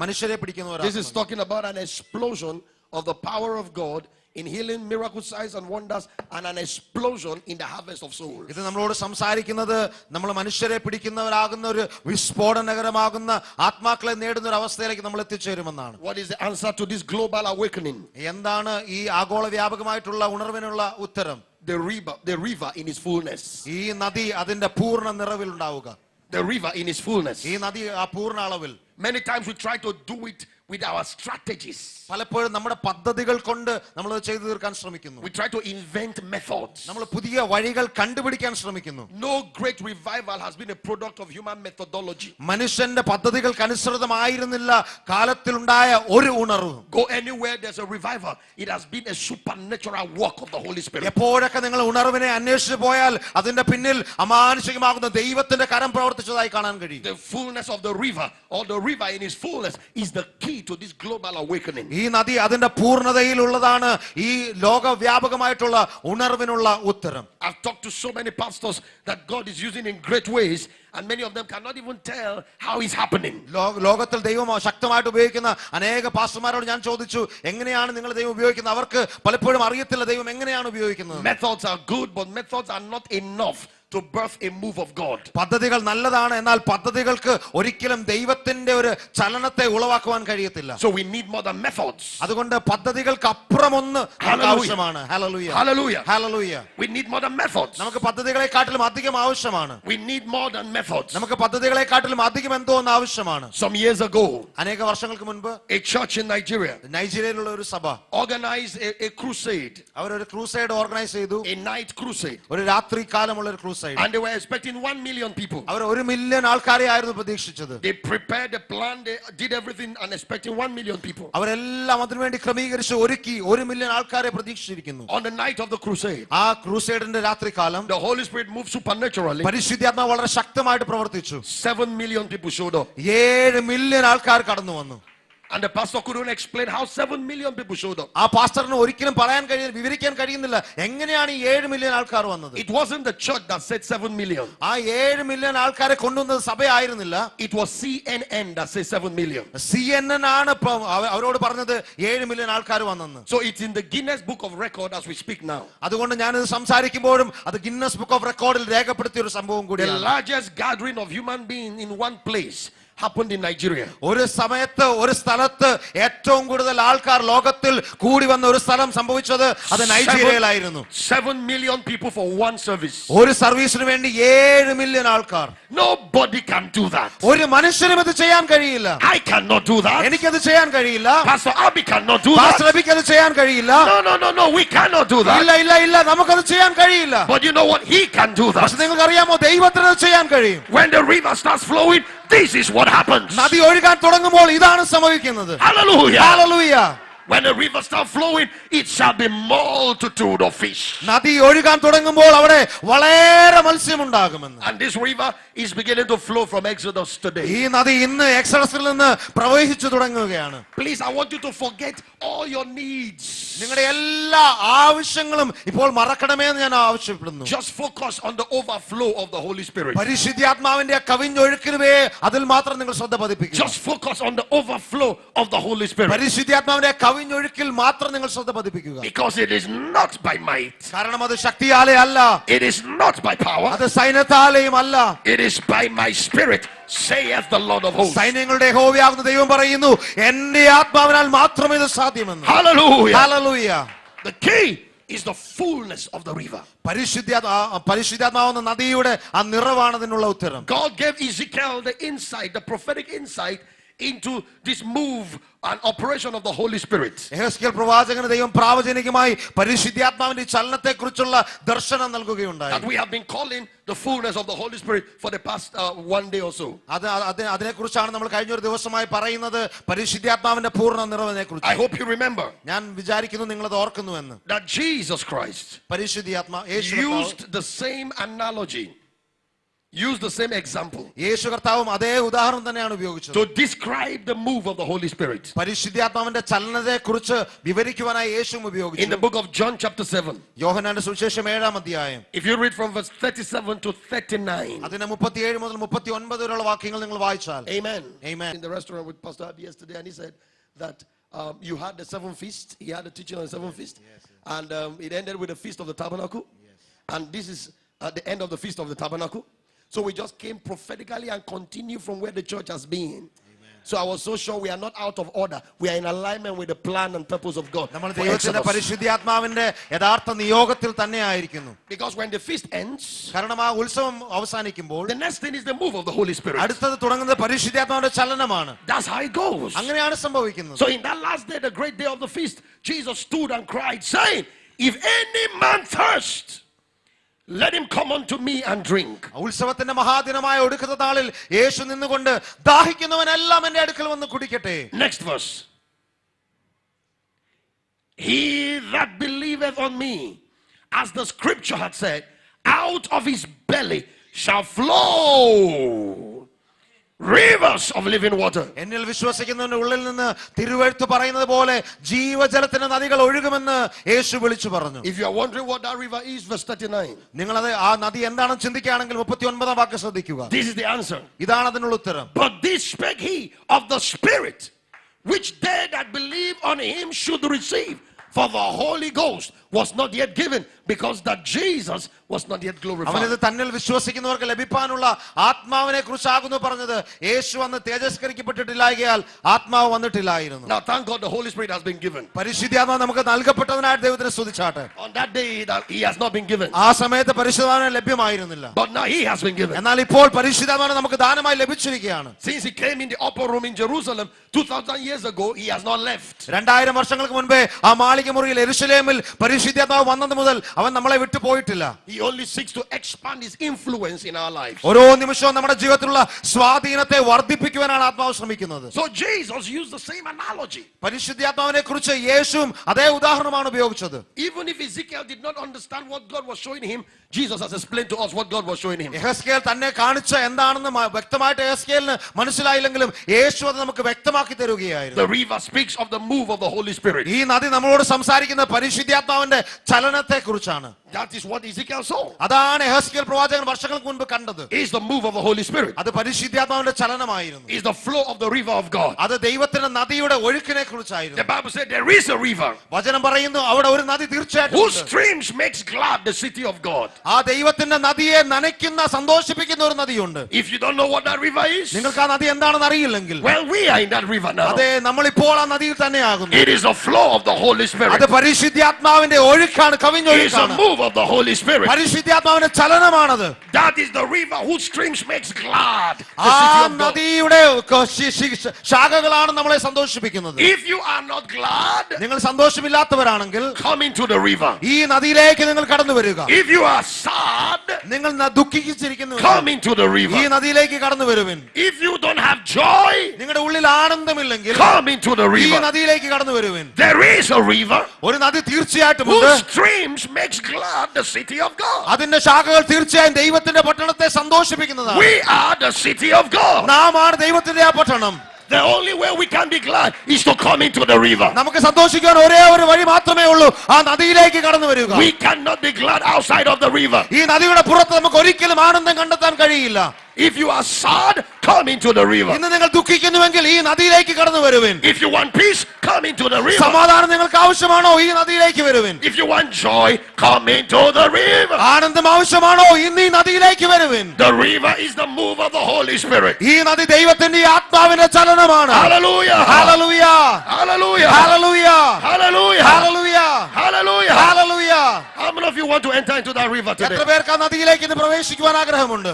മനുഷ്യരെ പിടിക്കുന്നവരാക്കും. This is talking about an explosion of the power of God in healing, miracle signs and wonders, and an explosion in the harvest of souls. ഇത് നമ്മളോട് സംസാരിക്കുന്നത് നമ്മൾ മനുഷ്യരെ പിടിക്കുന്നവരാകുന്ന ഒരു വിസ്ഫോടനകരമാകുന്ന ആത്മാക്കളെ നേടുന്ന ഒരു അവസ്ഥയിലേക്ക് നമ്മൾ എത്തിച്ചേരുമെന്നാണ്. What is the answer to this global awakening? എന്താണ് ഈ ആഗോള വ്യാപകമായിട്ടുള്ള ഉണർവിനുള്ള ഉത്തരം? The river in its fullness. ഈ നദി അതിന്റെ പൂർണ്ണ നിറവിൽ ഉണ്ടാവുക. The river in its fullness. ഈ നദി ആ പൂർണ്ണ അളവിൽ. Many times we try to do it with our strategies. പലപ്പോഴും നമ്മുടെ പദ്ധതികൾ കൊണ്ട് നമ്മൾ അത് ചെയ്തു തീർക്കാൻ ശ്രമിക്കുന്നു. We try to invent methods. നമ്മൾ പുതിയ വഴികൾ കണ്ടുപിടിക്കാൻ ശ്രമിക്കുന്നു. No great revival has been a product of human methodology. മനുഷ്യന്റെ പദ്ധതികൾക്ക് അനുസൃതമായിരുന്നില്ല കാലത്തിലുണ്ടായ ഒരു ഉണർവ്. Go anywhere there's a revival, it has been a supernatural work of the Holy Spirit. എപ്പോഴൊക്കെ നിങ്ങൾ ഉണർവിനെ അന്വേഷിച്ചു പോയാൽ അതിന്റെ പിന്നിൽ അമാനുഷികമാകുന്ന ദൈവത്തിന്റെ കരം പ്രവർത്തിച്ചതായി കാണാൻ കഴിയും. The fullness of the river, or the river in its fullness, is the key to this global awakening. ഈ നദി അതിന്റെ പൂർണ്ണതയിലുള്ളതാണ് ഈ ലോകവ്യാപകമായിട്ടുള്ള ഉണർവിനുള്ള ഉത്തരം. I've talked to so many pastors that God is using in great ways, and many of them cannot even tell how it's happening. ലോകത്തിൽ ദൈവം ശക്തമായിട്ട് ഉപയോഗിക്കുന്ന അനേക പാസ്റ്റർമാരോട് ഞാൻ ചോദിച്ചു, എങ്ങനെയാണ് നിങ്ങൾ ദൈവം ഉപയോഗിക്കുന്നത്? അവർക്ക് പലപ്പോഴും അറിയത്തില്ല ദൈവം എങ്ങനെയാണ് ഉപയോഗിക്കുന്നത്. Methods are good, but methods are not enough to birth a move of God. പദ്ധതികൾ നല്ലതാണ്, എന്നാൽ പദ്ധതികൾക്ക് ഒരിക്കലും ദൈവത്തിന്റെ ഒരു ചലനത്തെ ഉളവാക്കുവാൻ കഴിയത്തില്ല. So we need more than methods. അതുകൊണ്ട് പദ്ധതികൾക്ക് അപ്പുറമൊന്ന് ആവശ്യമാണ്. Hallelujah, Hallelujah. Hallelujah. We need more than methods. നമുക്ക് പദ്ധതികളെക്കാട്ടിലും അധികം ആവശ്യമാണ്. We need more than methods. നമുക്ക് പദ്ധതികളെക്കാട്ടിലും അധികം എന്തോ ഒന്ന് ആവശ്യമാണ്. Some years ago, അനേക വർഷങ്ങൾക്ക് മുൻപ് a church in Nigeria നൈജീരിയയിലുള്ള ഒരു സഭ organized a crusade, അവരൊരു ക്രൂസൈഡ് ഓർഗനൈസ് ചെയ്തു. a night crusade, ഒരു രാത്രി കാലമുള്ള ഒരു crusade. and they were expecting 1 million people. അവർ 1 മില്യൺ ആൾക്കാരെ ആയിരുന്നു പ്രതീക്ഷിച്ചത്. They prepared the plan, they did everything, and expecting 1 million people. അവരെല്ലാം അതിനുവേണ്ടി ക്രമീകരിച്ച് ഒരുക്കി 1 മില്യൺ ആൾക്കാരെ പ്രതീക്ഷിച്ചിരിക്കുന്നു. On the night of the crusade, ആ ക്രൂസൈഡിന്റെ രാത്രി കാലം the Holy Spirit moved supernaturally. പരിശുദ്ധാത്മാവ് വളരെ ശക്തമായിട്ട് പ്രവർത്തിച്ചു. 7 million people showed up. 7 million ആൾക്കാർ കടന്നു വന്നു. And the pastor couldn't explain how 7 million people showed up. ആ പാസ്റ്ററിന് ഒരിക്കലും വിവരിക്കാൻ കഴിയുന്നില്ല എങ്ങനെയാണ് ഈ 7 മില്യൺ ആൾക്കാർ വന്നത്. It wasn't the church that said 7 million. ആ 7 മില്യൺ ആൾക്കാരെ കൊണ്ടുവന്നത് സഭയായിരുന്നില്ല. It was CNN that said 7 million. CNN ആണ് അവരോട് പറഞ്ഞത് 7 മില്യൺ ആൾക്കാർ വന്നെന്ന്. So it's in the Guinness Book of Record as we speak now. അതുകൊണ്ട് ഞാനിത് സംസാരിക്കുമ്പോഴും അത് ഗിന്നസ് ബുക്ക് ഓഫ് റെക്കോർഡിൽ രേഖപ്പെടുത്തിയ ഒരു സംഭവം The കൂടിയാണ്. largest gathering of human beings in one place happened in Nigeria. ഒരു സമയത്ത് ഒരു സ്ഥലത്ത് ഏറ്റവും കൂടുതൽ ആൾക്കാർ ലോകത്തിൽ കൂടി വന്ന ഒരു സ്ഥലം സംഭവിച്ചത് അത് നൈജീരിയയിലായിരുന്നു. 7 million people for one service. ഒരു സർവീസിന് വേണ്ടി 7 മില്യൺ ആൾക്കാർ. Nobody can do that. ഒരു മനുഷ്യനും ഇത് ചെയ്യാൻ കഴിയില്ല. I cannot do that. എനിക്കത് ചെയ്യാൻ കഴിയില്ല. Pastor Abi cannot do that. Pastor അബിക്ക് അത് ചെയ്യാൻ കഴിയില്ല. No, we cannot do that. ഇല്ല ഇല്ല ഇല്ല നമുക്കത് ചെയ്യാൻ കഴിയില്ല. But you know what? He can do that. പക്ഷെ നിങ്ങൾക്ക് അറിയാമോ ദൈവത്തിന് അത് ചെയ്യാൻ കഴിയും. When the river starts flowing, this is what happens. നദി ഒഴുകാൻ തുടങ്ങുമ്പോൾ ഇതാണ് സംഭവിക്കുന്നത്. Hallelujah. Hallelujah. When the river starts flowing, it shall be multitude of fish. നദി ഒഴുകാൻ തുടങ്ങുമ്പോൾ അവിടെ വളരെ മത്സ്യമുണ്ടാകുമെന്ന്. And this river is beginning to flow from Exodus today. ഈ നദി ഇന്ന് എക്സോഡസിൽ നിന്ന് പ്രവഹിച്ചു തുടങ്ങുകയാണ്. Please, I want you to forget all your needs. നിങ്ങളുടെ എല്ലാ ആവശ്യങ്ങളും ഇപ്പോൾ മറക്കണമേ എന്ന് ഞാൻ ആവശ്യപ്പെടുന്നു. Just focus on the overflow of the Holy Spirit. പരിശുദ്ധാത്മാവിന്റെ കവിഞ്ഞൊഴുക്കിനുവേ അതിൽ മാത്രം നിങ്ങൾ ശ്രദ്ധ പതിപ്പിക്കുക. Just focus on the overflow of the Holy Spirit. പരിശുദ്ധാത്മാവിന്റെ കവിഞ്ഞൊഴുക്കിൽ മാത്രം നിങ്ങൾ ശ്രദ്ധ പതിപ്പിക്കുക. Because it is not by might. കാരണം അത് ശക്തിയാലേ അല്ല. It is not by power. അത് സൈന്യത്താലെയും അല്ല. It is by my spirit, saith the Lord of hosts. സൈന്യങ്ങളുടെ യഹോവയാകുന്ന ദൈവം പറയുന്നു എന്റെ ആത്മാവിനാൽ മാത്രമേ ഇത് സാധ്യമെന്ന്. Hallelujah. Hallelujah. The key is the fullness of the river. പരിശുദ്ധാത്മാവുന്ന നദിയുടെ ആ നിറവാണ് അതിനുള്ള ഉത്തരം. God gave Ezekiel the insight, the prophetic insight into this move and operation of the Holy Spirit. യെഹെസ്കേൽ പ്രവാചകന് ദൈവം പ്രാവചനികമായി പരിശുദ്ധാത്മാവിന്റെ ചലനത്തെക്കുറിച്ചുള്ള ദർശനം നൽകുകയുണ്ടായി. That we have been calling the fullness of the Holy Spirit for the past one day or so. അതിനെക്കുറിച്ചാണ് നമ്മൾ കഴിഞ്ഞ ഒരു ദിവസമായി പറയുന്നത് പരിശുദ്ധാത്മാവിന്റെ പൂർണ്ണ നിറവിനെ കുറിച്ച്. I hope you remember. ഞാൻ വിചാരിക്കുന്നു നിങ്ങൾ അത് ഓർക്കുന്നുവെന്ന്. That Jesus Christ used the same analogy. Use the same example യേശു കർത്താവും അതേ ഉദാഹരണം തന്നെയാണ് ഉപയോഗിച്ചത് to describe the move of the Holy Spirit. പരിശുദ്ധാത്മാവിന്റെ ചലനത്തെക്കുറിച്ച് വിവരിക്കുവാനായി യേശുവും ഉപയോഗിച്ചു. In the book of John chapter 7. യോഹന്നാന്റെ സുവിശേഷം 7-ാം അധ്യായം. If you read from verse 37 to 39. അതിനെ 37 മുതൽ 39 വരെയുള്ള വാക്യങ്ങൾ നിങ്ങൾ വായിച്ചാൽ. Amen. Amen. In the restaurant with Pastor Abi yesterday, and he said that you had the 7th feast. He had a teaching on the 7th feast. Yes. And it ended with the feast of the tabernacle. And this is at the end of the feast of the tabernacle. So we just came prophetically and continue from where the church has been. Amen. So I was so sure we are not out of order. We are in alignment with the plan and purpose of God. Because when the feast ends, the next thing is the move of the Holy Spirit. That's how it goes. So in that last day, the great day of the feast, Jesus stood and cried, saying, if any man thirst, let him come unto me and drink. ഉത്സവത്തിന്റെ മഹാദിനമായ ഒടുക്കത്തെ നാളിൽ യേശു നിന്നുകൊണ്ട് ദാഹിക്കുന്നവനെല്ലാം എൻ്റെ അടുക്കൽ വന്ന് കുടിക്കട്ടെ. Next verse. He that believeth on me, as the scripture had said, out of his belly shall flow rivers of living water. എന്നിൽ വിശ്വസിക്കുന്നവന്റെ ഉള്ളിൽ നിന്ന് തിരുവെഴുത്ത് പറയുന്നത് പോലെ ജീവജലത്തിന്റെ നദികൾ ഒഴുകുമെന്ന് യേശു വിളിച്ചു പറഞ്ഞു. If you are wondering what that river is, verse 39. നിങ്ങൾ അത് ആ നദി എന്താണെന്ന് ചിന്തിക്കുകയാണെങ്കിൽ 39-ാം വാക്യം ശ്രദ്ധിക്കുക. This is the answer. ഇതാണ് അതിനുള്ള ഉത്തരം. But this spake he of the Spirit, which they that believe on him should receive. For the Holy Ghost was not yet given, because that Jesus was not yet glorified. അവനത് തന്നിൽ വിശ്വസിക്കുന്നവർക്ക് ലഭിക്കാനുള്ള ആത്മാവിനെ കുറിച്ചാകുന്നു പറഞ്ഞത്. യേശു അന്ന് തേജസ്കരിക്കപ്പെട്ടിട്ടില്ലായകയാൽ ആത്മാവ് വന്നിട്ടില്ലായിരുന്നു. Now thank God the Holy Spirit has been given. പരിശുദ്ധാത്മാവ് നമുക്ക് നൽകപ്പെട്ടതിനായിട്ട് ദൈവത്തിനെ സ്തുതിച്ചാട്ടെ. On that day he has not been given. ആ സമയത്ത് പരിശുദ്ധാത്മാവ് ലഭ്യമായിരുന്നില്ല. But now he has been given. എന്നാൽ ഇപ്പോൾ പരിശുദ്ധാത്മാവ് നമുക്ക് ദാനമായി ലഭിച്ചിരിക്കുകയാണ്. Since he came in the upper room in Jerusalem 2000 years ago, he has not left. 2000 വർഷങ്ങൾക്ക് മുൻപേ ആ മാളികമുറിയിൽ യെരൂശലേമിൽ പരിശുദ്ധാത്മാവ് വന്നത് മുതൽ അവൻ നമ്മളെ വിട്ടു പോയിട്ടില്ല. He only seeks to expand his influence in our lives. ഓരോ നിമിഷവും നമ്മുടെ ജീവിതത്തിലുള്ള സ്വാധീനത്തെ വർദ്ധിപ്പിക്കുവാനാണ് ആത്മാവ് ശ്രമിക്കുന്നത്. So Jesus used the same analogy. പരിശുദ്ധാത്മാവിനെ കുറിച്ച് യേശുവും അതേ ഉദാഹരണമാണ് ഉപയോഗിച്ചത്. Even if Ezekiel did not understand what God was showing him, Jesus has explained to us what God was showing him. യെഹെസ്കേൽ തന്നെ കാണിച്ച എന്താണെന്ന് വ്യക്തമായിട്ട് യെഹെസ്കേലിന് മനസ്സിലായില്ലെങ്കിലും യേശു അത് നമുക്ക് വ്യക്തമാക്കി തരുകയായിരുന്നു. The river speaks of the move of the Holy Spirit. ഈ നദി നമ്മളോട് സംസാരിക്കുന്ന പരിശുദ്ധാത്മാവിന്റെ ചലനത്തെ കുറിച്ചാണ്. That is what Ezekiel saw. അതാണ് യെഹെസ്കേൽ പ്രവാചകൻ വർഷങ്ങൾക്ക് മുൻപ് കണ്ടത്. Is the move of the Holy Spirit. അത് പരിശുദ്ധാത്മാവിന്റെ ചലനമായിരുന്നു. Is the flow of the river of God. അത് ദൈവത്തിന്റെ നദിയുടെ ഒഴുക്കിനെ കുറിച്ചായിരുന്നു. The Bible said there is a river വചനം പറയുന്നു അവിടെ ഒരു നദി തീർച്ചയായിട്ടും whose streams makes glad the city of God. ആ ദൈവത്തിന്റെ നദിയെ നനയ്ക്കുന്ന സന്തോഷിപ്പിക്കുന്ന ഒരു നദിയുണ്ട്. If you don't know what that river is, നിങ്ങൾക്ക് ആ നദി എന്താണെന്ന് അറിയില്ലെങ്കിൽ, well, we are in that river now. അതെ, നമ്മളിപ്പോൾ ആ നദിയിൽ തന്നെയാകുന്നു. It is a flow of the Holy Spirit. അത് പരിശുദ്ധാത്മാവിന്റെ ഒഴുക്കാണ്, It is a കവിഞ്ഞൊഴുക്കാണ്. move of the Holy Spirit. പരിശുദ്ധാത്മാവിന്റെ ചലനമാണത്. That is the river whose streams makes glad the ആ city of God. നദിയുടെ ശാഖകളാണ് നമ്മളെ സന്തോഷിപ്പിക്കുന്നത്. If you are not glad, നിങ്ങൾ സന്തോഷമില്ലാത്തവരാണെങ്കിൽ come into the river. ഈ നദിയിലേക്ക് നിങ്ങൾ കടന്നു വരിക. If you are sad, നിങ്ങൾ ദുഃഖിച്ചിരിക്കുന്നു, come into the ഈ river. നദിയിലേക്ക് കടന്നു വരുവിൻ. If you don't have joy, നിങ്ങളുടെ ഉള്ളിൽ ആനന്ദമില്ലെങ്കിൽ come into the ഈ river. നദിയിലേക്ക് കടന്നു വരുവിൻ. There is a river ഒരു നദി തീർച്ചയായിട്ടും ഉണ്ട്. whose streams makes glad the city of God. അതിന്റെ ശാഖകൾ തീർച്ചയായും ദൈവത്തിന്റെ പട്ടണത്തെ സന്തോഷിപ്പിക്കുന്നതാണ്. We are the city of God. നാം ആണ് ദൈവത്തിന്റെ ആ പട്ടണം. The only way we can be glad is to come into the river. നമുക്ക് സന്തോഷിക്കാൻ ഒരേ ഒരു വഴി മാത്രമേ ഉള്ളൂ, ആ നദിയിലേക്ക് കടന്നു വരിക. We cannot be glad outside of the river. ഈ നദിയുടെ പുറത്ത് നമുക്ക് ഒരിക്കലും ആനന്ദം കണ്ടെത്താൻ കഴിയില്ല. If you are sad, come into the river. ഇന്ന് നിങ്ങൾ ദുഃഖിക്കുന്നുവെങ്കിൽ ഈ നദിയിലേക്ക് കടന്നു വരുവിൻ. If you want peace, come into the river. സമാധാനം നിങ്ങൾക്ക് ആവശ്യമാണോ, ഈ നദിയിലേക്ക് വരുവിൻ. If you want joy, come into the river. ആനന്ദം ആവശ്യമാണോ, ഇന്ന് ഈ നദിയിലേക്ക് വരുവിൻ. The river is the move of the Holy Spirit. ഈ നദി ദൈവത്തിന്റെ ആത്മാവിന്റെ ചലനമാണ്. Hallelujah. Hallelujah, Hallelujah. Hallelujah, Hallelujah. Hallelujah, Hallelujah. Hallelujah. How many of you want to enter into that river today? എത്ര പേർക്ക് ആ നദിയിലേക്ക് ഇന്ന് പ്രവേശിക്കുവാൻ ആഗ്രഹമുണ്ട്?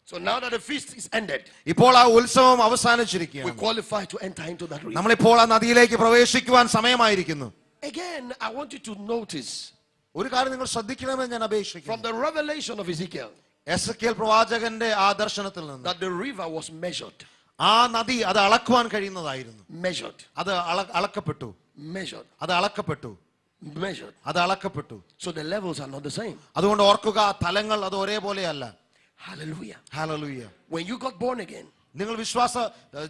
So now that the feast is ended, ഇപ്പോൾ ആ ഉത്സവം we അവസാനിച്ചിരിക്കുകയാണ്. qualify to enter into that river. നമ്മളിപ്പോൾ ആ നദിയിലേക്ക് പ്രവേശിക്കുവാൻ സമയമായിരിക്കുന്നു. Again, I want you to notice ഒരു കാര്യം നിങ്ങൾ ശ്രദ്ധിക്കണമെന്ന് ഞാൻ from അപേക്ഷിക്കുന്നു. the revelation of Ezekiel Ezekiel പ്രവാചകന്റെ ആ ദർശനത്തിൽ നിന്ന് that the river was measured. ആ നദി അത് അളക്കുവാൻ കഴിയുന്നതായിരുന്നു. Measured. അത് അളക്കപ്പെട്ടു, Measured. അത് അളക്കപ്പെട്ടു, Measured. അത് അളക്കപ്പെട്ടു. So the levels are not the same. അതുകൊണ്ട് ഓർക്കുക, തലങ്ങൾ അത് ഒരേപോലെയല്ല. Hallelujah. Hallelujah. When you got born again, നിങ്ങൾ വിശ്വാസ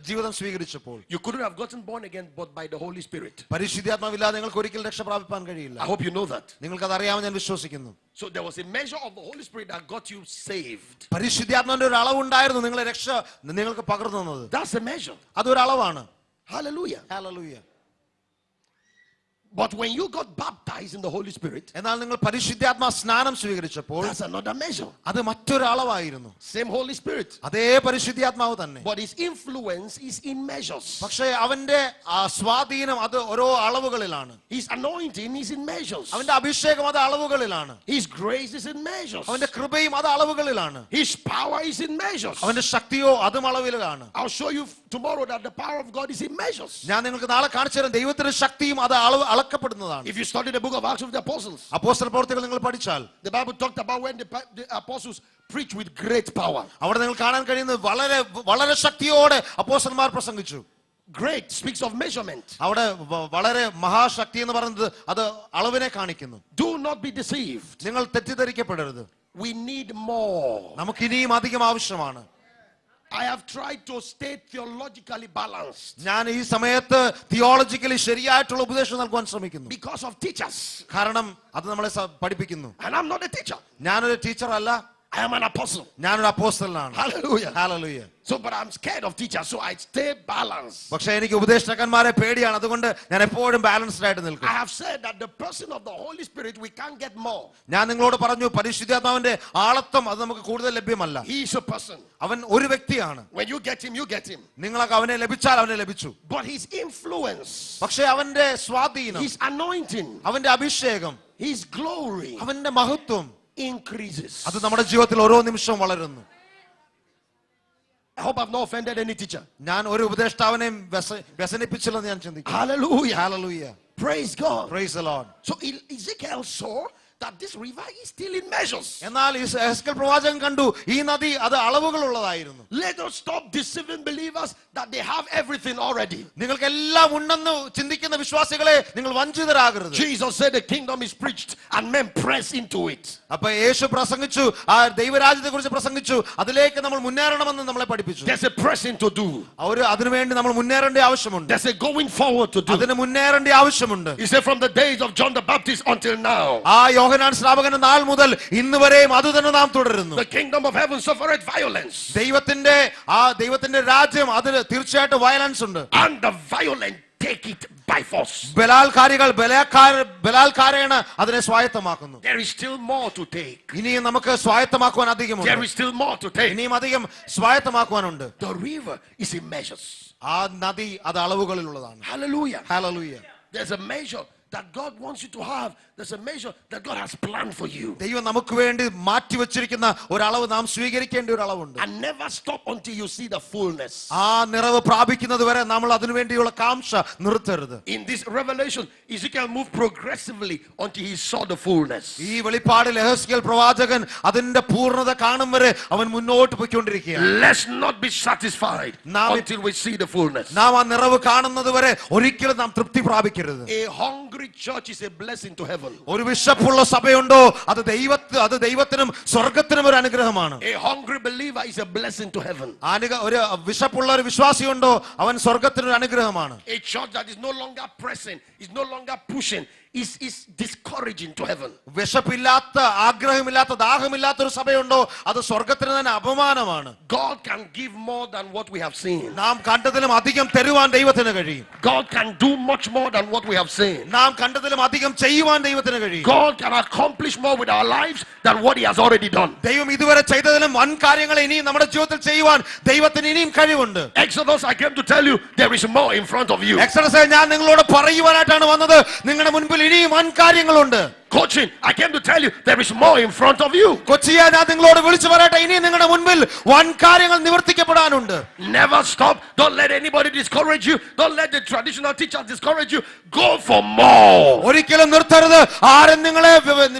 ജീവിതം സ്വീകരിച്ചപ്പോൾ you couldn't have gotten born again but by the Holy Spirit. പരിശുദ്ധാത്മാവില്ലാതെ നിങ്ങൾക്ക് ഒരിക്കലും രക്ഷ പ്രാപിപ്പാൻ കഴിയില്ല. I hope you know that. നിങ്ങൾക്കത് അറിയാമെന്ന് ഞാൻ വിശ്വസിക്കുന്നു. So there was a measure of the Holy Spirit that got you saved. പരിശുദ്ധാത്മാവിന്റെ ഒരു അളവുണ്ടായിരുന്നു നിങ്ങളെ രക്ഷ നിങ്ങൾക്ക് പകർന്നു തന്നത്. That's a measure. അതൊരു അളവാണ്. Hallelujah. Hallelujah. But when you got baptized in the Holy Spirit, എന്നാൽ നിങ്ങൾ പരിശുദ്ധാത്മാ സ്നാനം സ്വീകരിച്ചപ്പോൾ that's another measure. അത് മറ്റൊരു അളവായിരുന്നു. Same Holy Spirit. അതേ പരിശുദ്ധാത്മാവ് തന്നെ. But his influence is in measures. പക്ഷേ അവന്റെ ആ സ്വാധീനം അത് ഓരോ അളവുകളിലാണ്. His anointing is in measures. അവന്റെ അഭിഷേകം അത് അളവുകളിലാണ്. His grace is in measures. അവന്റെ കൃപയും അത് അളവുകളിലാണ്. His power is in measures. അവന്റെ ശക്തിയോ അതും അളവിലാണ്. I'll show you tomorrow that the power of God is in measures. ഞാൻ നിങ്ങൾക്ക് നാളെ കാണിച്ചു തരാം, ദൈവത്തിന്റെ ശക്തിയും അത് അളക്കപ്പെടുന്നതാണ്. If you study the book of Acts of the Apostles, അപ്പോസ്തല പ്രവൃത്തികൾ നിങ്ങൾ പഠിച്ചാൽ the Bible talked about when the apostles preached with great power. അവിടെ നിങ്ങൾ കാണാൻ കഴിയുന്നത് വളരെ വളരെ ശക്തിയോടെ അപ്പോസ്തലന്മാർ പ്രസംഗിച്ചു. Great speaks of measurement. അവിടെ വളരെ മഹാശക്തി എന്ന് പറയുന്നത് അത് അളവിനെ കാണിക്കുന്നു. Do not be deceived. നിങ്ങൾ തെറ്റിദ്ധരിക്കപ്പെടരുത്. We need more. നമുക്ക് ഇനിയും അധികം ആവശ്യമാണ്. I have tried to stay theologically balanced ഞാൻ ഈ സമയത്ത് തിയോളജിക്കലി ശരിയായിട്ടുള്ള ഉപദേശം നൽകുവാൻ ശ്രമിക്കുന്നു. because of teachers. കാരണം അത് നമ്മളെ പഠിപ്പിക്കുന്നു. And I'm not a teacher. ഞാനൊരു ടീച്ചർ അല്ല, I am an apostle. ഞാനൊരു അപ്പോസ്തലനാണ്. Hallelujah. Hallelujah. So, but I'm scared of teachers, so I stay balanced. പക്ഷേ എനിക്ക് ഉപദേഷ്ടാക്കന്മാരെ പേടിയാണ്, അതുകൊണ്ട് ഞാൻ എപ്പോഴും ബാലൻസ്ഡ് ആയിട്ട് നിൽക്കും. I have said that the person of the Holy Spirit, we can't get more. ഞാൻ നിങ്ങളോട് പറഞ്ഞു, പരിശുദ്ധാത്മാവിന്റെ ആളത്വം അത് നമുക്ക് കൂടുതൽ ലഭ്യമല്ല. He is a person. അവൻ ഒരു വ്യക്തിയാണ്. When you get him, you get him. നിങ്ങൾക്ക് അവനെ ലഭിച്ചാൽ അവനെ ലഭിച്ചു. But his influence, പക്ഷേ അവന്റെ സ്വാധീനം, his anointing, അവന്റെ അഭിഷേകം, his glory അവന്റെ മഹത്വം increases. അത് നമ്മുടെ ജീവിതത്തിൽ ഓരോ നിമിഷവും വളരുന്നു. I hope I've not offended any teacher. ഞാൻ ഒരു ഉപദേഷ്ടാവിനെയും വ്യസനിപ്പിച്ചില്ലെന്ന് ഞാൻ ചിന്തിക്കുന്നു. Hallelujah. Hallelujah. Praise God. Praise the Lord. So Ezekiel saw that this river is still in measures. എന്നാൽ എഹെസ്കേൽ പ്രവാചകൻ കണ്ടു ഈ നദി അത് അളവുകളുള്ളതായിരുന്നു. Let us stop deceiving believers that they have everything already. നിങ്ങൾക്ക് എല്ലാം ഉണ്ടെന്ന് ചിന്തിക്കുന്ന വിശ്വാസികളെ നിങ്ങൾ വഞ്ചിതരാകരുത്. Jesus said the kingdom is preached and men press into it. അപ്പൊ യേശു പ്രസംഗിച്ചു, ആ ദൈവരാജ്യത്തെ കുറിച്ച് പ്രസംഗിച്ചു, അതിലേക്ക് നമ്മൾ മുന്നേറണമെന്ന് നമ്മളെ പഠിപ്പിച്ചു. There's a pressing to do. അതിനുവേണ്ടി നമ്മൾ മുന്നേറേണ്ട ആവശ്യമുണ്ട്. There's a going forward to do. അതിന് മുന്നേറേണ്ട ആവശ്യമുണ്ട്. He said from the days of John the Baptist until now, ആ യോഹന്നാൻ സ്നാപകന്റെ നാൾ മുതൽ ഇന്ന് വരെയും അത് തന്നെ നാം തുടരുന്നു. the kingdom of heaven suffereth violence, ദൈവത്തിന്റെ രാജ്യം അതിൽ തീർച്ചയായിട്ടും വയലൻസ് ഉണ്ട്. and the violent take it by force. ബലാൽക്കാരേണ അതിനെ സ്വായത്തമാക്കുന്നു. There is still more to take. ഇനിയും നമുക്ക് സ്വായത്തമാക്കുവാൻ അധികമുണ്ട്. There is still more to take. ഇനിയും അധികം സ്വായത്തമാക്കുവാനുണ്ട്. The river is in measures. ആ നദി അത് അളവുകളിലുള്ളതാണ്. Hallelujah. Hallelujah. There's a measure that God wants you to have. There's a measure that God has planned for you. ദൈവം നമുക്ക് വേണ്ടി മാറ്റി വെച്ചിരിക്കുന്ന ഒരു അളവ് നാം സ്വീകരിക്കേണ്ട ഒരു അളവുണ്ട്. And never stop until you see the fullness. ആ നിറവ് പ്രാപിക്കുന്നത് വരെ നമ്മൾ അതിനു വേണ്ടിയുള്ള കാംക്ഷ നിർത്തരുത്. In this revelation, Ezekiel moved progressively until he saw the fullness. ഈ വെളിപ്പാടിൽ യെഹെസ്കേൽ പ്രവാചകൻ അതിന്റെ പൂർണ്ണത കാണും വരെ അവൻ മുന്നോട്ട് പോയിക്കൊണ്ടിരിക്കുകയാണ്. Let's not be satisfied until we see the fullness. നാം ആ നിറവ് കാണുന്നത് വരെ ഒരിക്കലും നാം തൃപ്തി പ്രാപിക്കരുത്. A hungry church is a blessing to heaven. ഒരു വിശപ്പുള്ള സഭയുണ്ടോ അത് ദൈവത്തിനും സ്വർഗ്ഗത്തിനും ഒരു അനുഗ്രഹമാണ്. A hungry believer is a blessing to heaven. ഒരു വിശപ്പുള്ള ഒരു വിശ്വാസിയുണ്ടോ അവൻ സ്വർഗ്ഗത്തിനൊരു അനുഗ്രഹമാണ്. A church that is no longer pressing, is no longer pushing, is discouraging to heaven. വിശപ്പില്ലാത്ത ആഗ്രഹമില്ലാത്ത ദാഹമില്ലാത്ത ഒരു സഭയുണ്ടോ അത് സ്വർഗ്ഗത്തിന് തന്നെ അപമാനമാണ്. God can give more than what we have seen. നാം കണ്ടതിലും അധികം തരുവാൻ ദൈവത്തിന് കഴിയും. God can do much more than what we have seen. നാം കണ്ടതിലും അധികം ചെയ്യുവാൻ ദൈവത്തിന് കഴിയും. God can accomplish more with our lives than what he has already done. ദൈവം ഇതുവരെ ചെയ്തതിലും വൻ കാര്യങ്ങൾ ഇനിയും നമ്മുടെ ജീവിതത്തിൽ ചെയ്യുവാൻ ദൈവത്തിന് ഇനിയും കഴിവുണ്ട്. Exodus, I came to tell you there is more in front of you. Exodus ഞാൻ നിങ്ങളോട് പറയുവാനായിട്ടാണ് വന്നത് നിങ്ങളുടെ മുൻപിൽ ഇനിയും വൻ കാര്യങ്ങളുണ്ട്. Coaching, I came to tell you there is more in front of you. കൊച്ചിയെ ഞാൻ നിങ്ങളോട് വിളിച്ചു പറയട്ടെ ഇനി നിങ്ങളുടെ മുൻപിൽ വൻ കാര്യങ്ങൾ നിവർത്തിക്കപ്പെടാനുണ്ട്. Never stop. Don't let anybody discourage you. Don't let the traditional teachers discourage you. Go for more. ഒരിക്കലും നിർത്തരുത്. ആരും നിങ്ങളെ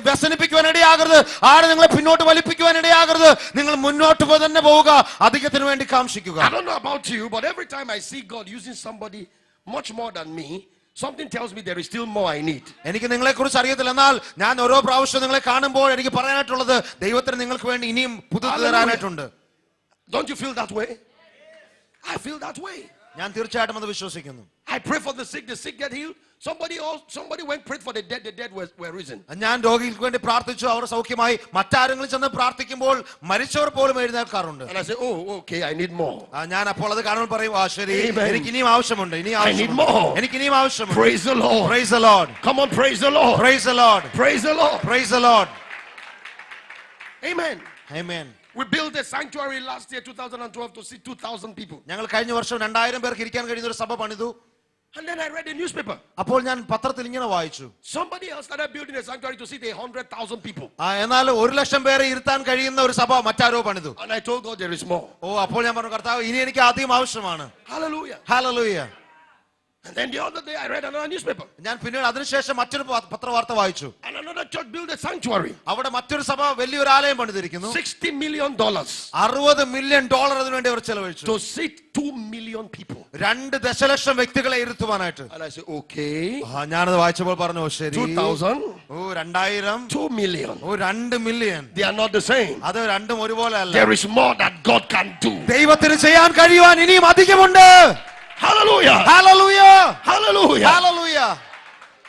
വ്യസനിപ്പിക്കുവാൻ ഇടയാകരുത്. ആരും നിങ്ങളെ പിന്നോട്ട് വലിപ്പിക്കുവാൻ ഇടയാകരുത്. നിങ്ങൾ മുന്നോട്ട് തന്നെ പോവുക. അധികത്തിന് വേണ്ടി കാംക്ഷിക്കുക. I don't know about you, but every time I see God using somebody much more than me, something tells me there is still more I need. എനിക്ക് നിങ്ങളെ കുറിച്ച് അറിയത്തില്ല. എന്നാൽ ഞാൻ ഓരോ പ്രാവശ്യം നിങ്ങളെ കാണുമ്പോൾ എനിക്ക് പറയാനായിട്ടുള്ളത് ദൈവത്തിന് നിങ്ങൾക്ക് വേണ്ടി ഇനിയും പുതുത് തരാനായിട്ടുണ്ട്. Don't you feel that way? I feel that way. ഞാൻ തീർച്ചയായിട്ടും അത് വിശ്വസിക്കുന്നു. I pray for the sick get healed. Somebody went prayed for the dead were risen. ഞാൻ രോഗികൾക്ക് വേണ്ടി പ്രാർത്ഥിച്ചു, അവർ സൗഖ്യമായി. മറ്റാരെങ്കിലും ചെന്ന് പ്രാർത്ഥിക്കുമ്പോൾ മരിച്ചവർ പോലും എഴുന്നേൽക്കാറുണ്ട്. And I say, oh, okay, I need more. ഞാൻ അപ്പോൾ അത് കാണുമ്പോൾ പറയും ശരി എനിക്ക് ഇനിയും ആവശ്യമുണ്ട്, I need more. എനിക്ക് ഇനിയും ആവശ്യമുണ്ട്. Praise the Lord. Praise the Lord. Come on, praise the Lord. Praise the Lord. Praise the Lord. Praise the Lord. Amen. Amen. We built a sanctuary last year 2012 to see 2000 people. ഞങ്ങൾ കഴിഞ്ഞ വർഷം 2000 പേർക്ക് ഇരിക്കാൻ കഴിയുന്ന ഒരു സഭ പണിതു. And then I read a newspaper. അപ്പോൾ ഞാൻ പത്രത്തിൽ ഇങ്ങനെ വായിച്ചു, somebody else started building a sanctuary to seat 100,000 people. എന്നാൽ 100,000 പേരെ ഇരുത്താൻ കഴിയുന്ന ഒരു സഭ മറ്റാരോ പണിതു. And I told God there is more. അപ്പോൾ ഞാൻ പറഞ്ഞു കർത്താവ് ഇനി എനിക്ക് അധികം ആവശ്യമാണ്. Hallelujah. Hallelujah. And then the other day I read another newspaper. ഞാൻ പിന്നീട് അതിനുശേഷം മറ്റൊരു പത്രവാർത്ത വായിച്ചു. And another church built a sanctuary. അവിടെ മറ്റൊരു സഭ വലിയൊരു ആലയം പണിതിരിക്കുന്നു. $60 million. $60 million അതിനുവേണ്ടി അവർ ചെലവഴിച്ചു. To seat 2 million people. 2 ദശലക്ഷം വ്യക്തികളെ ഇരുത്തുവാനായിട്ട്. And I said, okay. ഞാനത് വായിച്ചപ്പോൾ പറഞ്ഞു ശരി. 2000. 2000. 2 million. 2 million. They are not the same. അത് രണ്ടും ഒരുപോലെ അല്ല. There is more that God can do. ദൈവത്തിന് ചെയ്യാൻ കഴിയുവാൻ ഇനിയും അധികമുണ്ട്. Hallelujah. Hallelujah. Hallelujah. Hallelujah.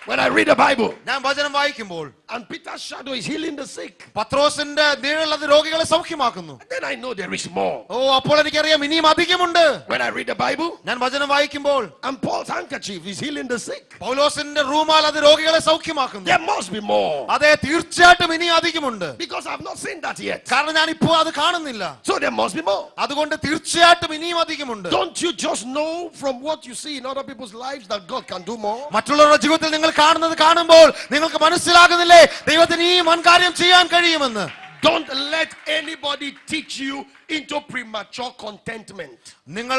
When I read the Bible, ഞാൻ വചനം വായിക്കുമ്പോൾ and Peter's shadow is healing the sick, പത്രോസിന്റെ നിഴൽ അത് രോഗികളെ സൗഖ്യമാക്കുന്നു. then I know there is more. അപ്പോൾ എനിക്കറിയാം ഇനിയും അധികമുണ്ട്. When I read the Bible, ഞാൻ വചനം വായിക്കുമ്പോൾ and Paul's handkerchief is healing the sick, പൗലോസിന്റെ റൂമാൽ അത് രോഗികളെ സൗഖ്യമാക്കുന്നു. there must be more. അതെ തീർച്ചയായിട്ടും ഇനി അധികമുണ്ട്. Because I have not seen that yet. കാരണം ഞാൻ ഇപ്പോൾ അത് കാണുന്നില്ല. So there must be more. അതുകൊണ്ട് തീർച്ചയായിട്ടും ഇനിയും അധികമുണ്ട്. Don't you just know from what you see in other people's lives that God can do more? മറ്റുള്ളവരുടെ ജീവിതത്തിൽ നിങ്ങൾ കാണുന്നത് കാണുമ്പോൾ നിങ്ങൾക്ക് മനസ്സിലാകുന്നില്ലേ ദൈവത്തിന് ഈ വൻകാര്യം ചെയ്യാൻ കഴിയുമെന്ന്. Don't let anybody teach you into premature contentment. നിങ്ങൾ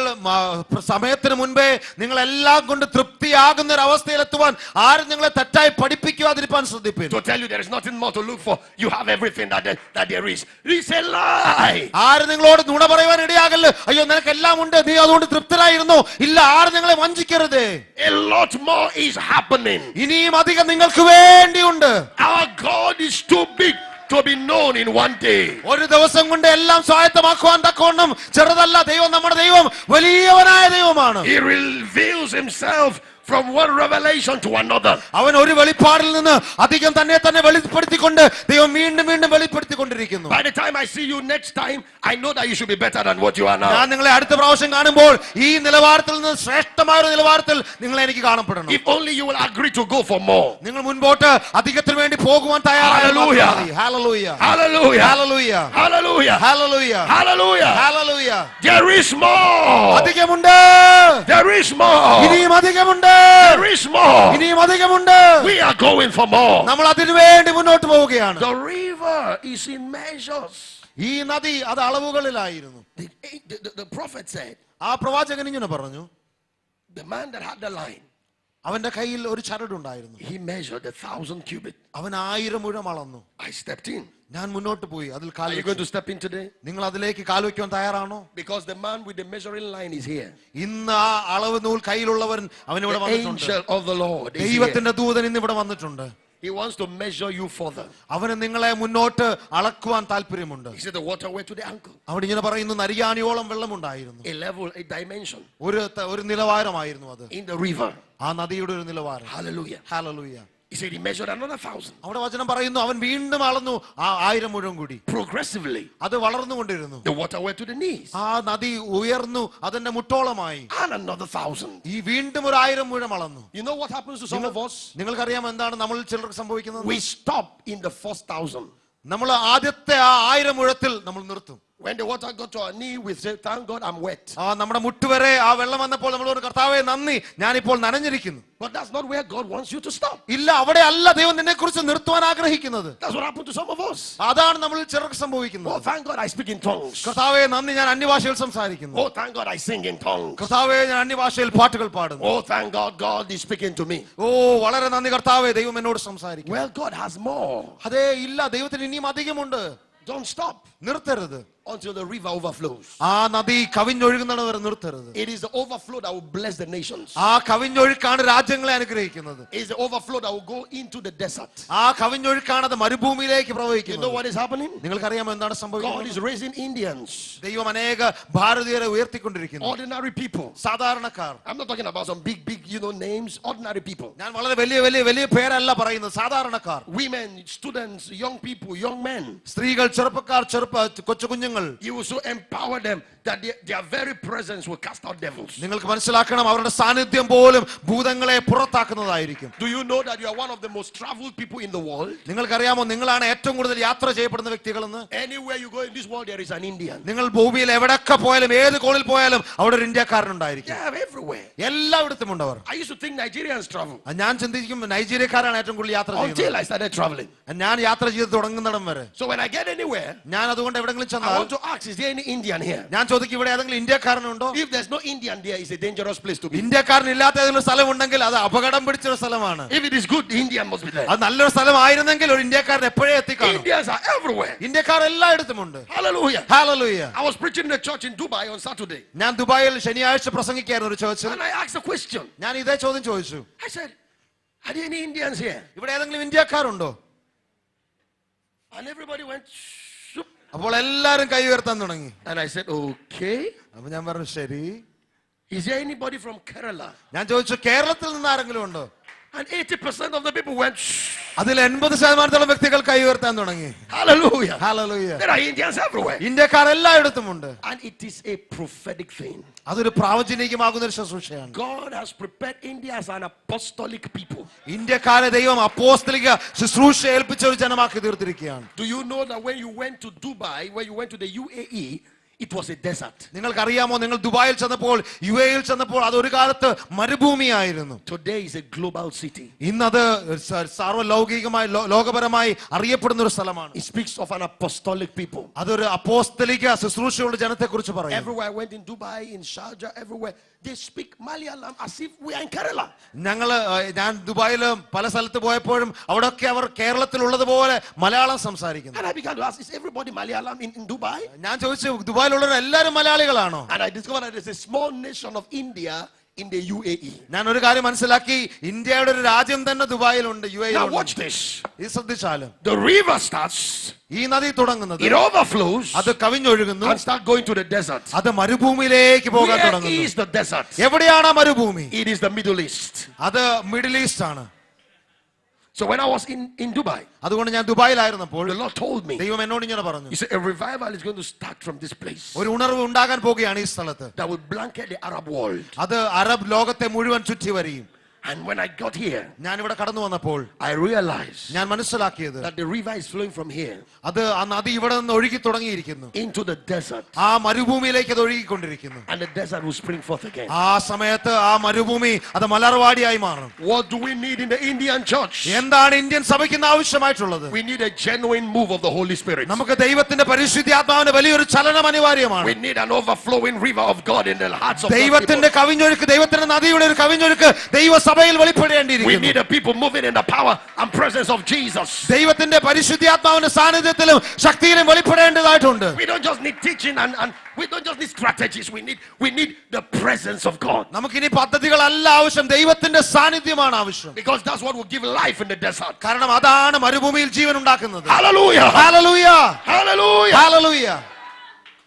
സമയത്തിന് മുൻപേ നിങ്ങൾ എല്ലാം കൊണ്ട് തൃപ്തിയാകുന്ന ഒരു അവസ്ഥയിലെത്തുവാൻ ആരും നിങ്ങളെ തെറ്റായി പഠിപ്പിക്കാതിരിക്കാൻ ശ്രദ്ധിപ്പിൻ. To tell you there is nothing more to look for, you have everything that there is. It's a lie. ആരും നിങ്ങളോട് നുണ പറയുവാൻ ഇടയാകല്ലേ അയ്യോ നിനക്ക് എല്ലാം ഉണ്ട് നീ അതുകൊണ്ട് തൃപ്തരായിരുന്നു. ഇല്ല, ആരും നിങ്ങളെ വഞ്ചിക്കരുത്. A lot more is happening. ഇനിയും അധികം നിങ്ങൾക്ക് വേണ്ടിയുണ്ട്. Our God is too big to be known in one day. ഒരു ദിവസം കൊണ്ട് എല്ലാം സ്വായത്തമാക്കുവാൻ തക്കവണ്ണം ചെറുതല്ല ദൈവം. നമ്മുടെ ദൈവം വലിയവനായ ദൈവമാണ്. He reveals himself from one revelation to another. അവൻ ഒരു വെളിപ്പാടിൽ നിന്ന് അധികം തന്നെ വെളിപ്പെടുത്തിക്കൊണ്ട് ദൈവം വീണ്ടും വീണ്ടും വെളിപ്പെടുത്തിക്കൊണ്ടിരിക്കുന്നു. By the time I see you next time, I know that you should be better than what you are now. ഞാൻ നിങ്ങളെ അടുത്ത പ്രാവശ്യം കാണുമ്പോൾ ഈ നിലവാരത്തിൽ നിന്ന് ശ്രേഷ്ഠമായ ഒരു നിലവാരത്തിൽ നിങ്ങളെ എനിക്ക് കാണപ്പെടണം. If only you will agree to go for more. നിങ്ങൾ മുൻപോട്ട് അധികത്തിന് വേണ്ടി പോകുവാൻ തയ്യാറായാൽ Hallelujah. Hallelujah Hallelujah. Hallelujah Hallelujah. Hallelujah Hallelujah. Hallelujah. There is more. അധികമുണ്ട്. There is more. ഇനിയും അധികമുണ്ട്. There is more. ഇനിയും അധികമുണ്ട്. We are going for more. നമ്മൾ അതിനു വേണ്ടി മുന്നോട്ട് പോവുകയാണ്. The river is in measures. ഈ നദി അത് അളവുകളിലായിരുന്നു. The prophet said, ആ പ്രവാചകൻ ഇങ്ങനെ പറഞ്ഞു, the man that had the line, അവന്റെ കയ്യിൽ ഒരു ചരടുണ്ടായിരുന്നു. he measured 1,000 cubits. അവൻ 1000 മുഴം അളന്നു. I stepped in. ഞാൻ മുന്നോട്ട് പോയി. അതിൽ Are you going to കാൽ step in today? നിങ്ങൾ അതിലേക്ക് കാൽവെക്കാൻ തയ്യാറാണോ? Because the man with the measuring line is here. ഇന്ന് ആ അളവ് നൂൽ കയ്യിലുള്ളവൻ അവൻ ഇവിടെ The വന്നിട്ടുണ്ട്. angel of the Lord is here. ദൈവത്തിന്റെ ദൂതൻ ഇന്ന് ഇവിടെ വന്നിട്ടുണ്ട്. He wants to measure you further. അവന് നിങ്ങളെ മുന്നോട്ട് അളക്കുവാൻ താല്പര്യമുണ്ട്. He said the water went to the ankle. അവിടെ ഇങ്ങനെ പറയുന്നു, നരിയാണിയോളം വെള്ളമുണ്ടായിരുന്നു. A level, a dimension ഒരു നിലവാരമായിരുന്നു അത്, in the river. ആ നദിയുടെ ഒരു നിലവാരം. Hallelujah. Hallelujah. He said he measured another 1,000. അവിടെ വചനം പറയുന്നു, അവൻ വീണ്ടും അളന്നു ആ 1000 മുഴം കൂടി. Progressively, അത് വളർന്നുകൊണ്ടിരുന്നു. the water went to the knees. ആ നദി ഉയർന്നു അതിന്റെ മുട്ടോളമായി. And another 1,000. ഈ വീണ്ടും ഒരു 1000 മുഴം അളന്നു. You know what happens to some of us? നിങ്ങൾക്കറിയാം എന്താണ് നമ്മളിൽ ചിലർക്ക് സംഭവിക്കുന്നത്? We stop in the first 1,000. നമ്മൾ ആദ്യത്തെ ആ 1000 മുഴത്തിൽ നമ്മൾ നിർത്തും. When the water got to our knee, we say, thank God I'm wet. ആ നമ്മുടെ മുട്ടുവരെ ആ വെള്ളം വന്നപ്പോൾ നമ്മൾ ഒരു കർത്താവേ നന്ദി, ഞാനിപ്പോൾ നനഞ്ഞിരിക്കുന്നു. But that's not where God wants you to stop. ഇല്ല, അവിടെ അല്ല ദൈവം നിന്നെ കുറിച്ച് നിർത്തുവാൻ ആഗ്രഹിക്കുന്നത്. That's what happened to some of us. അതാണ് നമ്മളിൽ ചിലർക്ക് Oh, സംഭവിക്കുന്നത്. thank God I speak in tongues. കർത്താവേ നന്ദി, ഞാൻ അന്യഭാഷയിൽ സംസാരിക്കുന്നു. Oh, thank God I sing in tongues. കർത്താവേ ഞാൻ അന്യഭാഷയിൽ പാട്ടുകൾ പാടുന്നു. Oh, thank God God is speaking to me. ഓ വളരെ നന്ദി കർത്താവേ, ദൈവം എന്നോട് സംസാരിക്കും. Well, God has more. അതേ ഇല്ല, ദൈവത്തിന് ഇനിയും അധികമുണ്ട്. Don't stop നിർത്തരുത്. until the river overflows. ആ നദി കവിഞ്ഞൊഴുകുന്നത് വരെ നിർത്തരുത്. It is the overflow that will bless the nations. ആ കവിഞ്ഞൊഴുക്കാണ് രാജ്യങ്ങളെ അനുഗ്രഹിക്കുന്നത്. It is the overflow that will go into the desert. ആ കവിഞ്ഞൊഴുക്കാണ് അത് മരുഭൂമിയിലേക്ക് You know പ്രവഹിക്കുന്നത്. what is happening? നിങ്ങൾക്കറിയാമോ എന്താണ് God സംഭവിക്കുന്നത്? is raising Indians, ദൈവം അനേക ഭാരതീയരെ ഉയർത്തിക്കൊണ്ടിരിക്കുന്നു. ordinary people. സാധാരണക്കാർ. I'm not talking about some big names, ordinary people. ഞാൻ വളരെ വലിയ പേരല്ല പറയുന്നത്, സാധാരണക്കാർ. Women, students, young people, young men. സ്ത്രീകൾ, ചെറുപ്പക്കാർ, കൊച്ചു കുഞ്ഞുങ്ങൾ. You will so empower them that their very presence will cast out devils. നിങ്ങൾക്ക് മനസ്സിലാക്കണം, അവരുടെ സാന്നിധ്യം പോലും ഭൂതങ്ങളെ പുറത്താക്കുന്നതായിരിക്കും. Do you know that you are one of the most traveled people in the world? നിങ്ങൾക്കറിയാമോ നിങ്ങളാണ് ഏറ്റവും കൂടുതൽ യാത്ര ചെയ്യപ്പെടുന്ന വ്യക്തികളെന്ന്? Anywhere you go in this world, there is an Indian. നിങ്ങൾ ഭൂമിയിൽ എവിടെയൊക്കെ പോയാലും ഏത് കോണിൽ പോയാലും അവിടെ ഒരു ഇന്ത്യക്കാരനുണ്ടായിരിക്കും. Yeah, everywhere. എല്ലായിടത്തും ഉണ്ടവർ. I used to think Nigerians travel ഞാൻ ചിന്തിക്കും നൈജീരിയക്കാരാണ് ഏറ്റവും കൂടുതൽ യാത്ര until ചെയ്യുന്നത്. I started traveling. ഞാൻ യാത്ര ചെയ്ത് തുടങ്ങുന്നിടം വരെ. So when I get anywhere, ഞാൻ അതുകൊണ്ട് എവിടെങ്കിലും I ചെന്നാൽ want to ask, is there any Indian here? ഞാൻ ചോദിക്കും, ഇവിടെ ഏതെങ്കിലും ഇന്ത്യക്കാരനുണ്ടോ? If there's no Indian there, it's a dangerous place to be. ഇന്ത്യക്കാരനില്ലാത്ത ഏതെങ്കിലും സ്ഥലം ഉണ്ടെങ്കിൽ അത് അപകടം പിടിച്ചൊരു സ്ഥലമാണ്. If it is good, the Indian must be there. അത് നല്ലൊരു സ്ഥലമായിരുന്നെങ്കിൽ ഒരു ഇന്ത്യക്കാരൻ എപ്പോഴേ എത്തിക്കാണും. Indians are everywhere. ഇന്ത്യക്കാർ എല്ലായിടത്തുമുണ്ട്. Hallelujah. Hallelujah. I was preaching in a church in Dubai on Saturday. ഞാൻ ദുബായിൽ ശനിയാഴ്ച പ്രസംഗിക്കായിരുന്നു ഒരു ചേർച്ചിൽ. And I asked a question. ഞാൻ ഇതേ ചോദ്യം ചോദിച്ചു. I said, are there any Indians here? ഇവിടെ ഏതെങ്കിലും ഇന്ത്യക്കാരുണ്ടോ? And everybody went, shoop. അപ്പോൾ എല്ലാരും കൈ ഉയർത്താൻ തുടങ്ങി. And I said, okay. അപ്പൊ ഞാൻ പറഞ്ഞു ശരി. Is there anybody from Kerala? ഞാൻ ചോദിച്ചു, കേരളത്തിൽ നിന്ന് ആരെങ്കിലും ഉണ്ടോ? And 80% of the people went, shh. അതിൽ 80% വ്യക്തികൾ കൈ ഉയർത്താൻ തുടങ്ങി. Hallelujah. Hallelujah. There are Indians everywhere. ഇന്ത്യക്കാർ എല്ലായിടത്തുമുണ്ട്. And it is a prophetic thing. അതൊരു പ്രാവചനികമാകുന്ന ഒരു ശുശ്രൂഷയാണ്. God has prepared India as an apostolic people. ഇന്ത്യക്കാരെ ദൈവം അപ്പോസ്തലിക ശുശ്രൂഷ ഏൽപ്പിച്ച ഒരു ജനമാക്കി തീർത്തിരിക്കുകയാണ്. Do you know that when you went to Dubai, when you went to the UAE, it was a desert? നിങ്ങൾക്കറിയാമോ, നിങ്ങൾ ദുബായിൽ ചെന്നപ്പോൾ, UAE ചെന്നപ്പോൾ അതൊരു കാലത്ത് മരുഭൂമിയായിരുന്നു. Today is a global city. ഇന്നത് സാർവലൗകികമായി ലോകപരമായി അറിയപ്പെടുന്ന ഒരു സ്ഥലമാണ്. It speaks of an apostolic people. അതൊരു അപ്പോസ്തലിക ശുശ്രൂഷയുള്ള ജനത്തെ കുറിച്ച് പറയും. Everywhere I went in Dubai, in Sharjah, everywhere they speak Malayalam as if we are in Kerala. ഞാൻ ദുബായിലും പല സ്ഥലത്ത് പോയപ്പോഴും അവിടെയൊക്കെ അവർ കേരളത്തിലുള്ളതുപോലെ മലയാളം സംസാരിക്കുന്നു. And I began to ask, is everybody Malayalam in Dubai? ഞാൻ ചോദിച്ചു, ദുബായിലുള്ളവർ എല്ലാവരും മലയാളികളാണോ? And I discovered that there's a small nation of India in the UAE. ഞാൻ ഒരു കാര്യം മനസ്സിലാക്കി, ഇന്ത്യയുടെ ഒരു രാജ്യം തന്നെ ദുബായിലുണ്ട്, Now watch this. ഈ ശ്രദ്ധിച്ചാലും The river starts, ഈ നദി തുടങ്ങുന്നത്, it overflows, അത് കവിഞ്ഞൊഴുകുന്നു, and start going to the desert. അത് മരുഭൂമിയിലേക്ക് പോകാൻ Where തുടങ്ങുന്നു. is the desert? എവിടെയാണ് ആ മരുഭൂമി? It is the Middle East. അത് മിഡിൽ ഈസ്റ്റ് ആണ്. So when I was in Dubai, അതുകൊണ്ട് ഞാൻ ദുബായിലായിരുന്നപ്പോൾ the Lord told me, ദൈവം എന്നോട് ഇങ്ങനെ പറഞ്ഞു, He said, a revival is going to start from this place ഒരു ഉണർവ് ഉണ്ടാകാൻ പോകുകയാണ് ഈ സ്ഥലത്ത്. that will blanket the Arab world. അത് അറബ് ലോകത്തെ മുഴുവൻ ചുറ്റി വരികയും. And when I got here, ഞാൻ ഇവിടെ കടന്നു വന്നപ്പോൾ I realized ഞാൻ മനസ്സിലാക്കിയത്, that the river is flowing from here അത് ആ നദി ഇവിടെ നിന്ന് ഒഴുകി തുടങ്ങിയിരിക്കുന്നു, into the desert, ആ മരുഭൂമിയിലേക്ക് അത് ഒഴുകിക്കൊണ്ടിരിക്കുന്നു. and the desert will spring forth again. ആ സമയത്ത് ആ മരുഭൂമി അത് മലർവാടിയായി മാറും. What do we need in the Indian church? എന്താണ് ഇന്ത്യൻ സഭയ്ക്ക് ഇന്ന് ആവശ്യമായിട്ടുള്ളത്? We need a genuine move of the Holy Spirit. നമുക്ക് ദൈവത്തിന്റെ പരിശുദ്ധാത്മാവിന്റെ വലിയൊരു ചലനം അനിവാര്യമാണ്. We need an overflowing river of God in the hearts of God's ദൈവത്തിന്റെ people. കവിഞ്ഞൊഴുക്ക്, ദൈവത്തിന്റെ നദിയുടെ ഒരു കവിഞ്ഞൊഴുക്ക് ദൈവസഭയിൽ We വെളിപ്പെടേണ്ടിയിരിക്കുന്നു. need a people moving in the power and presence of Jesus. ദൈവത്തിന്റെ പരിശുദ്ധാത്മാവിന്റെ സാന്നിധ്യത്തിലും ശക്തിയിലും വെളിപ്പെടേണ്ടതായിട്ടുണ്ട്. We don't just need teaching and we don't just need strategies. We need the presence of God. നമുക്കിനി പദ്ധതികളല്ല ആവശ്യം, ദൈവത്തിന്റെ സാന്നിധ്യമാണ് ആവശ്യം. Because that's what will give life in the desert. കാരണം അതാണ് മരുഭൂമിയിൽ ജീവൻ ഉണ്ടാക്കുന്നത്. Hallelujah. Hallelujah, Hallelujah. Hallelujah.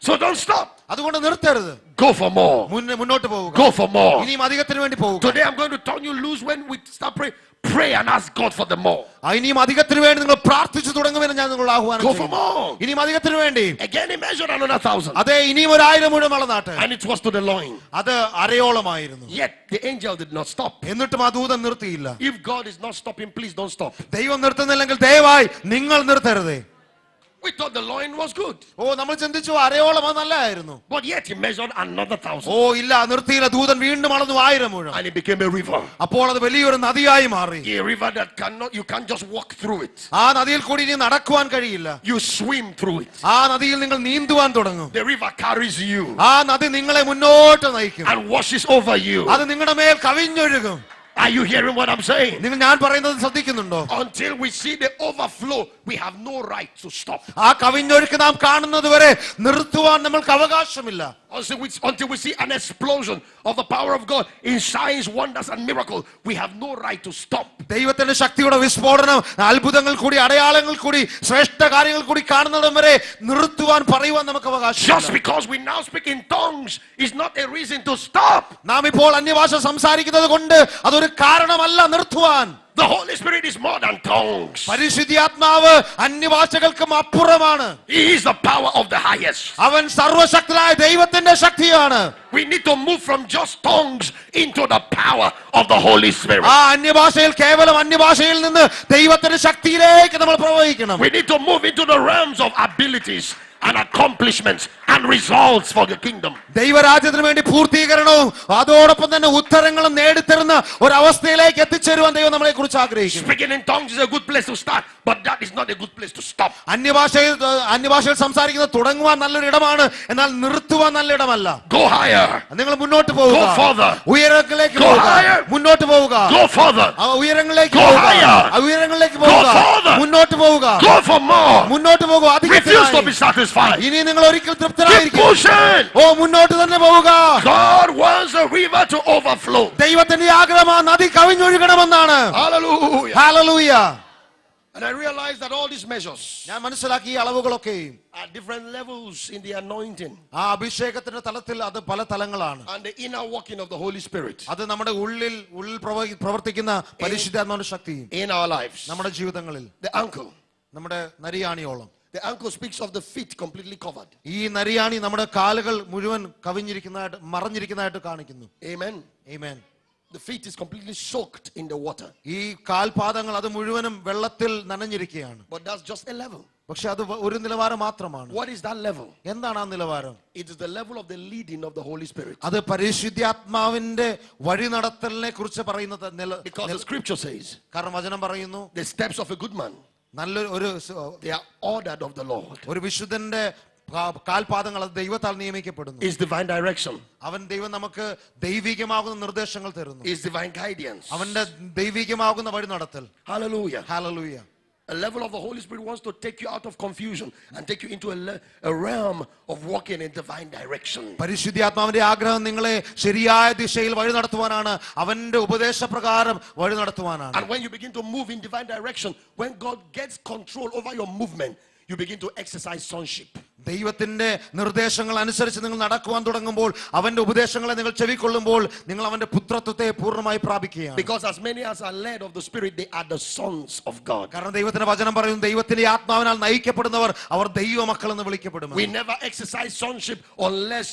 So don't stop. അതുകൊണ്ട് നിർത്തരുത്, Go for more. മുന്നോട്ട് പോവുക. Go for more. ഇനിയും അധികത്തിന് വേണ്ടി പോവുക. Today I'm going to turn you loose when we start praying. Pray and ask God for the more. ഇനിയും അധികത്തിന് വേണ്ടി നിങ്ങൾ പ്രാർത്ഥിച്ചു തുടങ്ങുമെന്ന് ഞാൻ നിങ്ങളോട് ആഹ്വാനം Go for ചെയ്യുന്നു. more. ഇനിയും അധികത്തിന് വേണ്ടി. Again he measured another 1,000. അതെ, ഇനിയും 1000 മുഴം അളന്നാട്ടെ. And it was to the loin. അത് അരയോളമായിരുന്നു. Yet the angel did not stop. എന്നിട്ടും ആ ദൂതൻ നിർത്തിയില്ല. If God is not stopping, please don't stop. ദൈവം നിർത്തുന്നില്ലെങ്കിൽ ദയവായി നിങ്ങൾ നിർത്തരുതേ. We thought the loin was good. നമ്മൾ ചിന്തിച്ചു അരയോളം അത് നല്ലതായിരുന്നു. But yet he measured another 1,000. ഇല്ല, നിർത്തിയില്ല. ദൂതൻ വീണ്ടും അളന്നു 1000 മുഴം. And it became a river. അപ്പോൾ അത് വലിയൊരു നദിയായി മാറി. A river that you can't just walk through it. ആ നദിയിൽ കൂടി ഇനി നടക്കുവാൻ കഴിയില്ല. You swim through it. ആ നദിയിൽ നിങ്ങൾ നീന്തുവാൻ തുടങ്ങും. The river carries you ആ നദി നിങ്ങളെ മുന്നോട്ട് നയിക്കും. and washes over you. അത് നിങ്ങളുടെ മേൽ കവിഞ്ഞൊഴുകും. Are you hearing what I'm saying? നിങ്ങൾ ഞാൻ പറയുന്നത് ശ്രദ്ധിക്കുന്നുണ്ടോ? Until we see the overflow, we have no right to stop. ആ കവിഞ്ഞൊഴുക്ക് നാം കാണുന്നത് വരെ നിർത്തുവാൻ നമ്മൾക്ക് അവകാശമില്ല. Until we see an explosion of the power of God in signs, wonders and miracles, we have no right to stop. ദൈവത്തിന്റെ ശക്തിയുടെ വിസ്ഫോടനം, അത്ഭുതങ്ങൾ കൂടി അടയാളങ്ങൾ കൂടി ശ്രേഷ്ഠ കാര്യങ്ങൾ കൂടി കാണുന്നിടം വരെ നിർത്തുവാൻ പറയുവാൻ നമുക്ക് അവകാശം. Just because we now speak in tongues is not a reason to stop. നാം ഇപ്പോൾ അന്യഭാഷ സംസാരിക്കുന്നത് കൊണ്ട് അതൊരു കാരണമല്ല നിർത്തുവാൻ. The Holy Spirit is more than tongues. പരിശുദ്ധാത്മാവ് അന്യഭാഷകൾക്കും അപ്പുറമാണ്. He is the power of the highest. അവൻ സർവശക്തനായ ദൈവത്തിന്റെ ശക്തിയാണ്. We need to move from just tongues into the power of the Holy Spirit. ആ അന്യഭാഷയിൽ കേവലം അന്യഭാഷയിൽ നിന്ന് ദൈവത്തിന്റെ ശക്തിയിലേക്ക് നമ്മൾ പ്രവഹിക്കണം. We need to move into the realms of abilities and accomplishments and results for the kingdom. ദൈവരാജ്യത്തിന് വേണ്ടി പൂർത്തീകരണവും അതോടൊപ്പം തന്നെ ഉത്തരങ്ങളും നേടിത്തരുന്ന ഒരു അവസ്ഥയിലേക്ക് എത്തിച്ചേരുവാൻ ദൈവം നമ്മളെ കുറിച്ച് ആഗ്രഹിക്കുന്നു. Speaking in tongues is a good place to start, but that is not a good place to stop. അന്യഭാഷയിൽ സംസാരിക്കുന്നത് തുടങ്ങുവാൻ നല്ലൊരു ഇടമാണ്, എന്നാൽ നിർത്തുവാൻ നല്ല ഇടമല്ല. Go higher. നിങ്ങൾ മുന്നോട്ട് പോവുക. Go further. ഉയരങ്ങളിലേക്ക് Go പോവുക. higher. മുന്നോട്ട് പോവുക. Go further. ഉയരങ്ങളിലേക്ക് Go പോവുക. higher. ഉയരങ്ങളിലേക്ക് Go പോവുക. further. മുന്നോട്ട് പോവുക. Go for more. മുന്നോട്ട് പോകുക. Refuse to be satisfied. ഇനി നിങ്ങൾ ഒരിക്കൽ Keep തൃപ്തരായിരിക്കും. pushing. മുന്നോട്ട് തന്നെ പോവുക. God wants a river to overflow. ദൈവത്തിന്റെ ആഗ്രഹം ആ നദി കവിഞ്ഞൊഴുകണമെന്നാണ്. Hallelujah. Hallelujah. And I realized that all these measures ഞാൻ മനസ്സിലാക്കി ഈ അളവുകളൊക്കെ are different levels in the anointing ആ അഭിഷേകത്തിന്റെ തലത്തിൽ അത് പല തലങ്ങളാണ്. and the inner working of the Holy Spirit അത് നമ്മുടെ ഉള്ളിൽ പ്രവർത്തിക്കുന്ന പരിശുദ്ധാത്മാവിന്റെ ശക്തി in our lives. നമ്മുടെ ജീവിതങ്ങളിൽ. The ankle. നമ്മുടെ നരിയാണിയോളം. The ankle speaks of the feet completely covered. ഈ നരിയാണി നമ്മുടെ കാലുകൾ മുഴുവൻ കവിഞ്ഞിരിക്കുന്നതായിട്ട് മറഞ്ഞിരിക്കുന്നതായിട്ട് കാണിക്കുന്നു. Amen. Amen. The feet is completely soaked in the water. ഈ കാൽപാദങ്ങൾ അത് മുഴുവനും വെള്ളത്തിൽ നനഞ്ഞിരിക്കുകയാണ്. But that's just a level. പക്ഷെ അത് ഒരു നിലവാരം മാത്രമാണ്. What is that level? എന്താണ് ആ നിലവാരം? It is the level of the leading of the Holy Spirit. അത് പരിശുദ്ധാത്മാവിന്റെ വഴി നടത്തലിനെ കുറിച്ച് പറയുന്നത്. Because the scripture says കാരണം വചനം പറയുന്നു, the steps of a good man, they are ordered of the Lord. ഒരു വിശുദ്ധന്റെ കാൽപാദങ്ങൾ അത് ദൈവത്താൽ നിയമിക്കപ്പെടുന്നു. Is divine direction. ദൈവം നമുക്ക് ദൈവികമാകുന്ന നിർദ്ദേശങ്ങൾ തരുന്നു. Is divine guidance. അവന്റെ ദൈവികമാകുന്ന വഴി നടത്തൽ. Hallelujah. Hallelujah. A level of the Holy Spirit wants to take you out of confusion and take you into a realm of walking in divine direction. പരിശുദ്ധാത്മാവിന്റെ ആഗ്രഹം നിങ്ങളെ ശരിയായ ദിശയിൽ വഴി നടത്തുവാനാണ്. അവന്റെ ഉപദേശപ്രകാരം വഴി നടത്തുവാനാണ്. And when you begin to move in divine direction, when God gets control over your movement, you begin to exercise sonship. ദൈവത്തിന്റെ നിർദ്ദേശങ്ങൾ അനുസരിച്ച് നിങ്ങൾ നടക്കുവാൻ തുടങ്ങുമ്പോൾ, അവന്റെ ഉപദേശങ്ങളെ നിങ്ങൾ ചെവിക്കൊള്ളുമ്പോൾ, നിങ്ങൾ അവന്റെ പുത്രത്വത്തെ പൂർണ്ണമായി പ്രാപിക്കുകയാണ്. Because as many as are led of the Spirit, they are the sons of God. കാരണം ദൈവത്തിന്റെ വചനം പറയുന്നു, ദൈവത്തിന്റെ ആത്മാവിനാൽ നയിക്കപ്പെടുന്നവർ അവർ ദൈവമക്കൾ എന്ന് വിളിക്കപ്പെടും. We never exercise sonship unless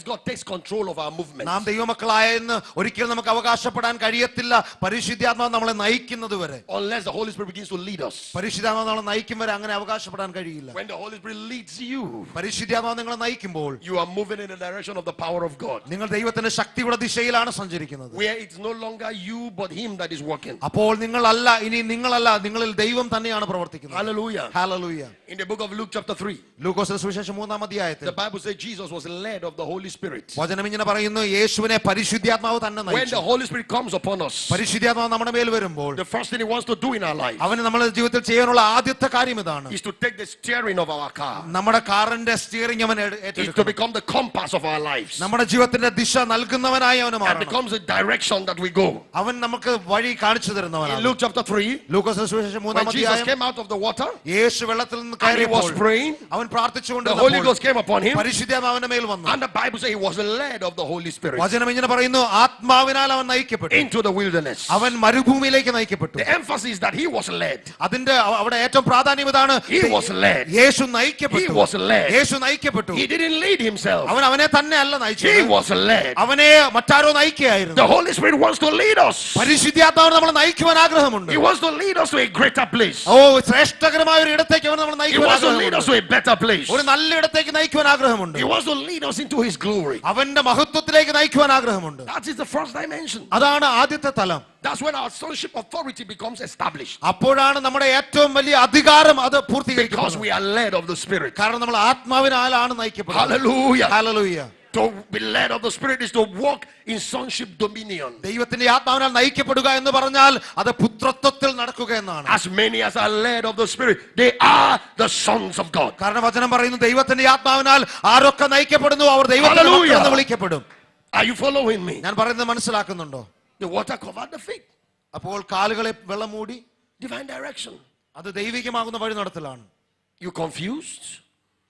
God takes control of our movements. നാം ദൈവമക്കളായെന്ന് ഒരിക്കലും നമുക്ക് അവകാശപ്പെടാൻ കഴിയത്തില്ല, പരിശുദ്ധാത്മാവ് നമ്മളെ നയിക്കുന്നത് വരെ. Unless the Holy Spirit begins to lead us. പരിശുദ്ധാത്മാവ് നമ്മളെ നയിക്കും വരെ അങ്ങനെ അവകാശപ്പെടാൻ കഴിയില്ല. When the Holy Spirit leads you, പരിശുദ്ധാത്മാവ് നിങ്ങളെ നയിക്കുമ്പോൾ, you are moving in the direction of the power of God. നിങ്ങൾ ദൈവത്തിന്റെ ശക്തിയുടെ ദിശയിലാണ് സഞ്ചരിക്കുന്നത്. Where it's no longer you but him that is working. അപ്പോൾ നിങ്ങളല്ല, ഇനി നിങ്ങളല്ല, നിങ്ങളിൽ ദൈവം തന്നെയാണ് പ്രവർത്തിക്കുന്നത്. Hallelujah. Hallelujah. In the book of Luke chapter 3, ലൂക്കോസിന്റെ സുവിശേഷം 3-ാം അധ്യായത്തിൽ the Bible says Jesus was led of the Holy Spirit. വചനം ഇങ്ങനെ പറയുന്നു, യേശുവിനെ പരിശുദ്ധാത്മാവ് തന്നെ When നയിച്ചു. the Holy Spirit comes upon us, പരിശുദ്ധാത്മാവ് നമ്മുടെ മേൽ വരുമ്പോൾ, the first thing he wants to do in our life അവന് നമ്മുടെ ജീവിതത്തിൽ ചെയ്യാനുള്ള ആദ്യത്തെ കാര്യം ഇതാണ്. is to take the steering of our car. നമ്മുടെ കാറിന്റെ സ്റ്റിയറിംഗ് അവൻ Is to ഏറ്റെടുക്കും. become the compass of our lives. നമ്മുടെ ജീവിതത്തിന്റെ ദിശ നൽകുന്നവനായി അവന് And മാറണം. becomes the direction that we go. അവൻ നമുക്ക് വഴി കാണിച്ചു In തരുന്നവനാണ്. Luke chapter 3, ലൂക്കോസിന്റെ സുവിശേഷം 3-ാം when Jesus അധ്യായം, came out of the water യേശു വെള്ളത്തിൽ നിന്ന് and he was കയറിയപ്പോൾ praying, അവൻ പ്രാർത്ഥിച്ചുകൊണ്ട് the Holy Ghost came upon him, പരിശുദ്ധാത്മാവ് അവന്റെ മേൽ വന്നു. and the Bible says he was led of the Holy Spirit വചനം ഇങ്ങനെ പറയുന്നു, ആത്മാവിനാൽ അവൻ നയിക്കപ്പെട്ടു. into the wilderness. അവൻ മരുഭൂമിയിലേക്ക് നയിക്കപ്പെട്ടു. The emphasis that he was led. അതിന്റെ അവിടെ ഏറ്റവും പ്രാധാന്യം ഇതാണ്, He was led. Yeshu He നയിക്കപ്പെട്ടു. was led. Yeshu നയിക്കപ്പെട്ടു. He didn't lead himself. അവൻ അവനെ തന്നെ അല്ല He നയിച്ചത്, was led. അവനെ മറ്റാരോ നയിക്കുകയായിരുന്നു. The Holy Spirit wants to lead us. പരിശുദ്ധാത്മാവ് നമ്മളെ നയിക്കുവാൻ ആഗ്രഹമുണ്ട്. He wants to lead us to a greater place. ഓ, ശ്രേഷ്ഠകരമായ ഒരു ഇടത്തേക്ക് അവൻ നമ്മളെ He നയിക്കുവാൻ wants to lead us ആഗ്രഹമുണ്ട്. to a better place. ഒരു നല്ല ഇടത്തേക്ക് നയിക്കുവാൻ ആഗ്രഹമുണ്ട്. He wants to lead us into his glory. അവന്റെ മഹത്വത്തിലേക്ക് നയിക്കുവാൻ ആഗ്രഹമുണ്ട്. That is the first dimension. അതാണ് ആദ്യത്തെ തലം. That's when our sonship authority becomes established. അപ്പോഴാണ് നമ്മുടെ ഏറ്റവും വലിയ അധികാരം അത് Because പൂർത്തീകരിക്കുന്നത്. we are led of the Spirit. കാരണം നമ്മൾ ആത്മാവിനാലാണ് നയിക്കപ്പെടുന്നത്. Hallelujah. Hallelujah. To be led of the Spirit is to walk in sonship dominion. ദൈവത്തിന്റെ ആത്മാവിനാൽ നയിക്കപ്പെടുക എന്ന് പറഞ്ഞാൽ അത് പുത്രത്വത്തിൽ നടക്കുക എന്നാണ്. As many as are led of the Spirit, they are the sons of God. കാരണം വചനം പറയുന്നു, ദൈവത്തിന്റെ ആത്മാവിനാൽ ആരൊക്കെ നയിക്കപ്പെടുന്നു അവർ ദൈവത്തിന്റെ Hallelujah. മക്കൾ എന്ന് വിളിക്കപ്പെടും. Are you following me? ഞാൻ പറയുന്നത് മനസ്സിലാക്കുന്നുണ്ടോ? The water covered the feet. അപ്പോൾ കാലുകളെ വെള്ളം മൂടി. Divine direction. അത് ദൈവികമാകുന്ന വഴി നടത്തലാണ്. You confused?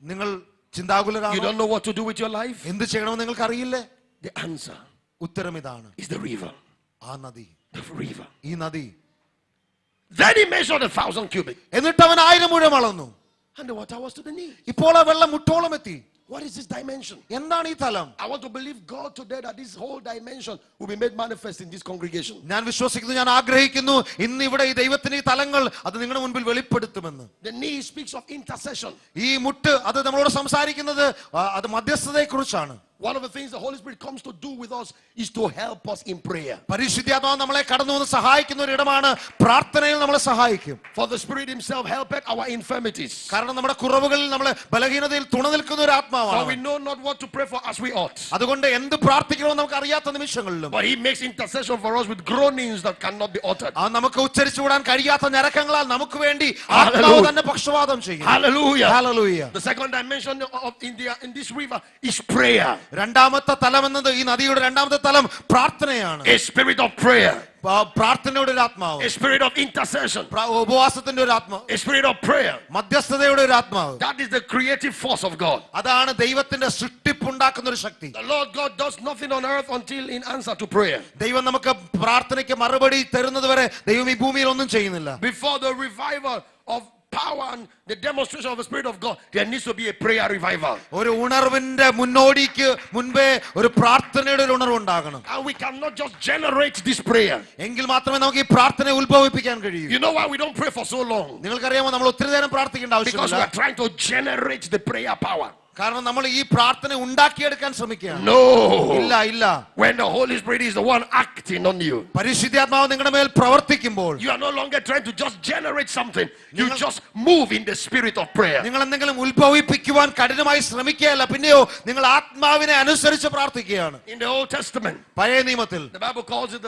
നിങ്ങൾ You ചിന്താകുലരാണോ? don't know what to do with your life? എന്ത് ചെയ്യണമെന്ന് നിങ്ങൾക്ക് അറിയില്ലേ? The answer ഉത്തരം ഇതാണ്, is the river. ആ നദി, The river. ഈ നദി. Then he measured 1,000 cubits. എന്നിട്ട് അവൻ 1000 മുഴം അളന്നു. And the water was to the knee. ഇപ്പോൾ ആ വെള്ളം മുട്ടോളം എത്തി. What is this dimension? എന്താണ് ഈ തലം? I want to believe God today that this whole dimension will be made manifest in this congregation. ഞാൻ വിശ്വസിക്കുന്നു, ഞാൻ ആഗ്രഹിക്കുന്നു, ഇന്ന് ഇവിടെ ഈ ദൈവത്തിന് ഈ തലങ്ങൾ അത് നിങ്ങളുടെ മുൻപിൽ വെളിപ്പെടുത്തുമെന്ന്. The knee speaks of intercession. ഈ മുട്ട് അത് നമ്മളോട് സംസാരിക്കുന്നത് അത് മധ്യസ്ഥതയെ കുറിച്ചാണ്. One of the things the Holy Spirit comes to do with us is to help us in prayer. പരിശുദ്ധാത്മാവ് നമ്മളെ കടന്നു വന്ന് സഹായിക്കുന്ന ഒരു ഇടമാണ്, പ്രാർത്ഥനയിൽ നമ്മളെ സഹായിക്കും. For the Spirit himself helpeth our infirmities. കാരണം നമ്മുടെ കുറവുകളിൽ നമ്മളെ ബലഹീനതയിൽ തുണ നിൽക്കുന്ന ഒരു For we ആത്മാവാണ്. know not what to pray for as we ought. അതുകൊണ്ട് എന്ത് പ്രാർത്ഥിക്കണമെന്ന് നമുക്ക് അറിയാത്ത നിമിഷങ്ങളിലും But he makes intercession for us with groanings that cannot be uttered. അത് നമുക്ക് ഉച്ചരിച്ചുകൂടാൻ കഴിയാത്ത ഞരക്കങ്ങളാൽ നമുക്ക് വേണ്ടി Hallelujah. ആത്മാവ് തന്നെ പക്ഷവാദം ചെയ്യും. Hallelujah. Hallelujah. The second dimension in this river is prayer. രണ്ടാമത്തെ തലം എന്നത്, ഈ നദിയുടെ രണ്ടാമത്തെ തലം പ്രാർത്ഥനയാണ്. A spirit of prayer. പ്രാർത്ഥനയുടെ ഒരു ആത്മാവ്, A spirit of intercession. ഉപവാസത്തിന്റെ ഒരു ആത്മാവ്, A spirit of prayer. മധ്യസ്ഥതയുടെ ഒരു ആത്മാവ്. That is the creative force of God. അതാണ് ദൈവത്തിന്റെ സൃഷ്ടിപ്പുണ്ടാക്കുന്ന ഒരു ശക്തി. The Lord God does nothing on earth until in answer to prayer. ദൈവം നമുക്ക് പ്രാർത്ഥനയ്ക്ക് മറുപടി തരുന്നത് വരെ ദൈവം ഈ ഭൂമിയിൽ ഒന്നും ചെയ്യുന്നില്ല. Before the revival of power and the demonstration of the Spirit of God, there needs to be a prayer revival. ഒരു ഉണർവിന്റെ മുന്നോടിക്ക് മുൻപേ ഒരു പ്രാർത്ഥനയുടെ ഒരു ഉണർവ് ഉണ്ടാകണം. And we cannot just generate this prayer. എങ്കിൽ മാത്രമേ നമുക്ക് ഈ പ്രാർത്ഥന ഉത്ഭവിപ്പിക്കാൻ കഴിയൂ. You know why we don't pray for so long? നിങ്ങൾക്കറിയാമോ, നമ്മൾ ഒത്തിരി നേരം പ്രാർത്ഥിക്കേണ്ട Because we ആവശ്യമില്ല. are trying to generate the prayer power. കാരണം നമ്മൾ ഈ പ്രാർത്ഥന ഉണ്ടാക്കിയെടുക്കാൻ ശ്രമിക്കുകയാണ്. No. ഇല്ല. When the Holy Spirit is the one acting on you, പരിശുദ്ധാത്മാവ് നിങ്ങളുടെ മേൽ പ്രവർത്തിക്കുമ്പോൾ you are no longer trying to just generate something. You just move in the spirit of prayer. നിങ്ങൾ എന്തെങ്കിലും ഉത്ഭവിപ്പിക്കുവാൻ കഠിനമായി ശ്രമിക്കുകയല്ല, പിന്നെയോ നിങ്ങൾ ആത്മാവിനെ അനുസരിച്ച് പ്രാർത്ഥിക്കുകയാണ്. In the Old Testament, പഴയ നിയമത്തിൽ the Bible calls it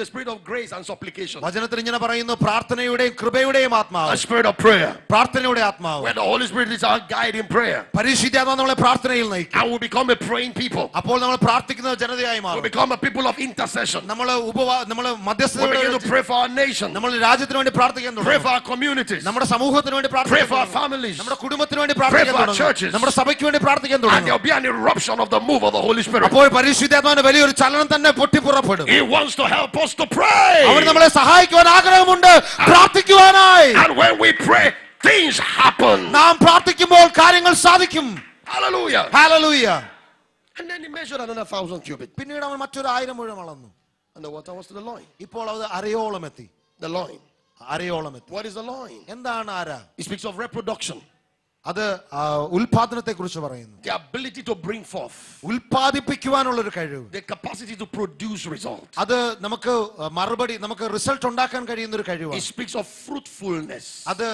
the spirit of grace and supplication. വചനത്തിൽ ഇങ്ങനെ പറയുന്നു, പ്രാർത്ഥനയുടെയും കൃപയുടെയും ആത്മാവ്, A spirit of prayer. പ്രാർത്ഥനയുടെ ആത്മാവ്. Where the Holy Spirit is our guide in prayer. പരിശുദ്ധാത്മാവ് നമ്മളെ പ്രാർത്ഥനയിൽ നയിക്കും. And we become a praying people. അപ്പോൾ നമ്മൾ പ്രാർത്ഥിക്കുന്ന ജനതയായി We മാറും. become a people of intercession. നമ്മൾ We മധ്യസ്ഥതയോടെ begin to pray for our nation. നമ്മൾ രാജ്യത്തിന് വേണ്ടി പ്രാർത്ഥിക്കാൻ Pray തുടങ്ങും. for our communities. നമ്മുടെ സമൂഹത്തിന് വേണ്ടി Pray പ്രാർത്ഥിക്കാൻ for our തുടങ്ങും. families. നമ്മുടെ കുടുംബത്തിന് വേണ്ടി Pray പ്രാർത്ഥിക്കാൻ for our തുടങ്ങും. churches. നമ്മുടെ സഭയ്ക്ക് വേണ്ടി പ്രാർത്ഥിക്കാൻ And തുടങ്ങും. there will be an eruption of the move of the Holy Spirit. അപ്പോൾ പരിശുദ്ധാത്മാവിന്റെ വലിയൊരു ചലനം തന്നെ പൊട്ടിപ്പുറപ്പെടും. He wants to help us to pray. അവർ നമ്മളെ സഹായിക്കുവാൻ ആഗ്രഹമുണ്ട് പ്രാർത്ഥിക്കുവാനായി. And when we pray, things happen. നാം പ്രാർത്ഥിക്കുമ്പോൾ കാര്യങ്ങൾ സാധിക്കും. Hallelujah. Hallelujah. And then he measured another 1,000 cubits. പിന്നീട് അവൻ മറ്റൊരു 1000 മുഴം അളന്നു. And the water was to the loin. ഇപ്പോൾ അത് അരയോളം എത്തി. The loin. അരയോളം എത്തി. What is the loin? എന്താണ് അര? It speaks of reproduction. അത് ഉൽപാദനത്തെ കുറിച്ച് പറയുന്നു. The ability to bring forth. ഉൽപാദിപ്പിക്കുവാനുള്ള ഒരു കഴിവ്. The capacity to produce results. അത് നമുക്ക് മറുപടി നമുക്ക് റിസൾട്ട് ഉണ്ടാക്കാൻ കഴിയുന്ന ഒരു It കഴിവാണ്. speaks of fruitfulness. അത്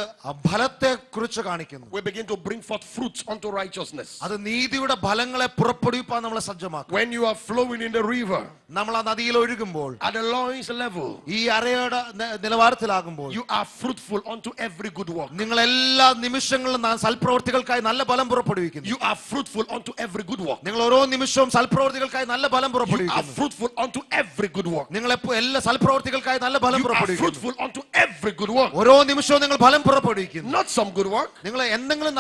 ഫലത്തെ കുറിച്ച് കാണിക്കുന്നു. We begin to bring forth fruits unto righteousness. അത് നീതിയുടെ ഫലങ്ങളെ പുറപ്പെടുവിപ്പാൻ നമ്മളെ സജ്ജമാക്കും. When you are flowing in the river, നമ്മൾ ആ നദിയിൽ ഒഴുകുമ്പോൾ, at the loins level, ഈ അരയുടെ നിലവാരത്തിലാകുമ്പോൾ, you are fruitful unto every good work. നിങ്ങൾ എല്ലാ നിമിഷങ്ങളിലും സൽപ്രവർത്തികൾക്കായി നല്ല ഫലം പുറപ്പെടുവിക്കുന്നു. You are fruitful unto every good work. നിങ്ങൾ ഓരോ നിമിഷവും സൽപ്രവർത്തികൾക്കായി നല്ല ഫലം You are പുറപ്പെടുവിക്കുന്നു. fruitful unto every good work. നിങ്ങൾ എല്ലാ സൽപ്രവർത്തികൾക്കായി നല്ല ഫലം You are പുറപ്പെടുവിക്കുന്നു. fruitful unto every good work. ഓരോ നിമിഷവും നിങ്ങൾ ഫലം പുറപ്പെടുവിക്കുന്നു. Not some good work, നിങ്ങൾ എന്തെങ്കിലും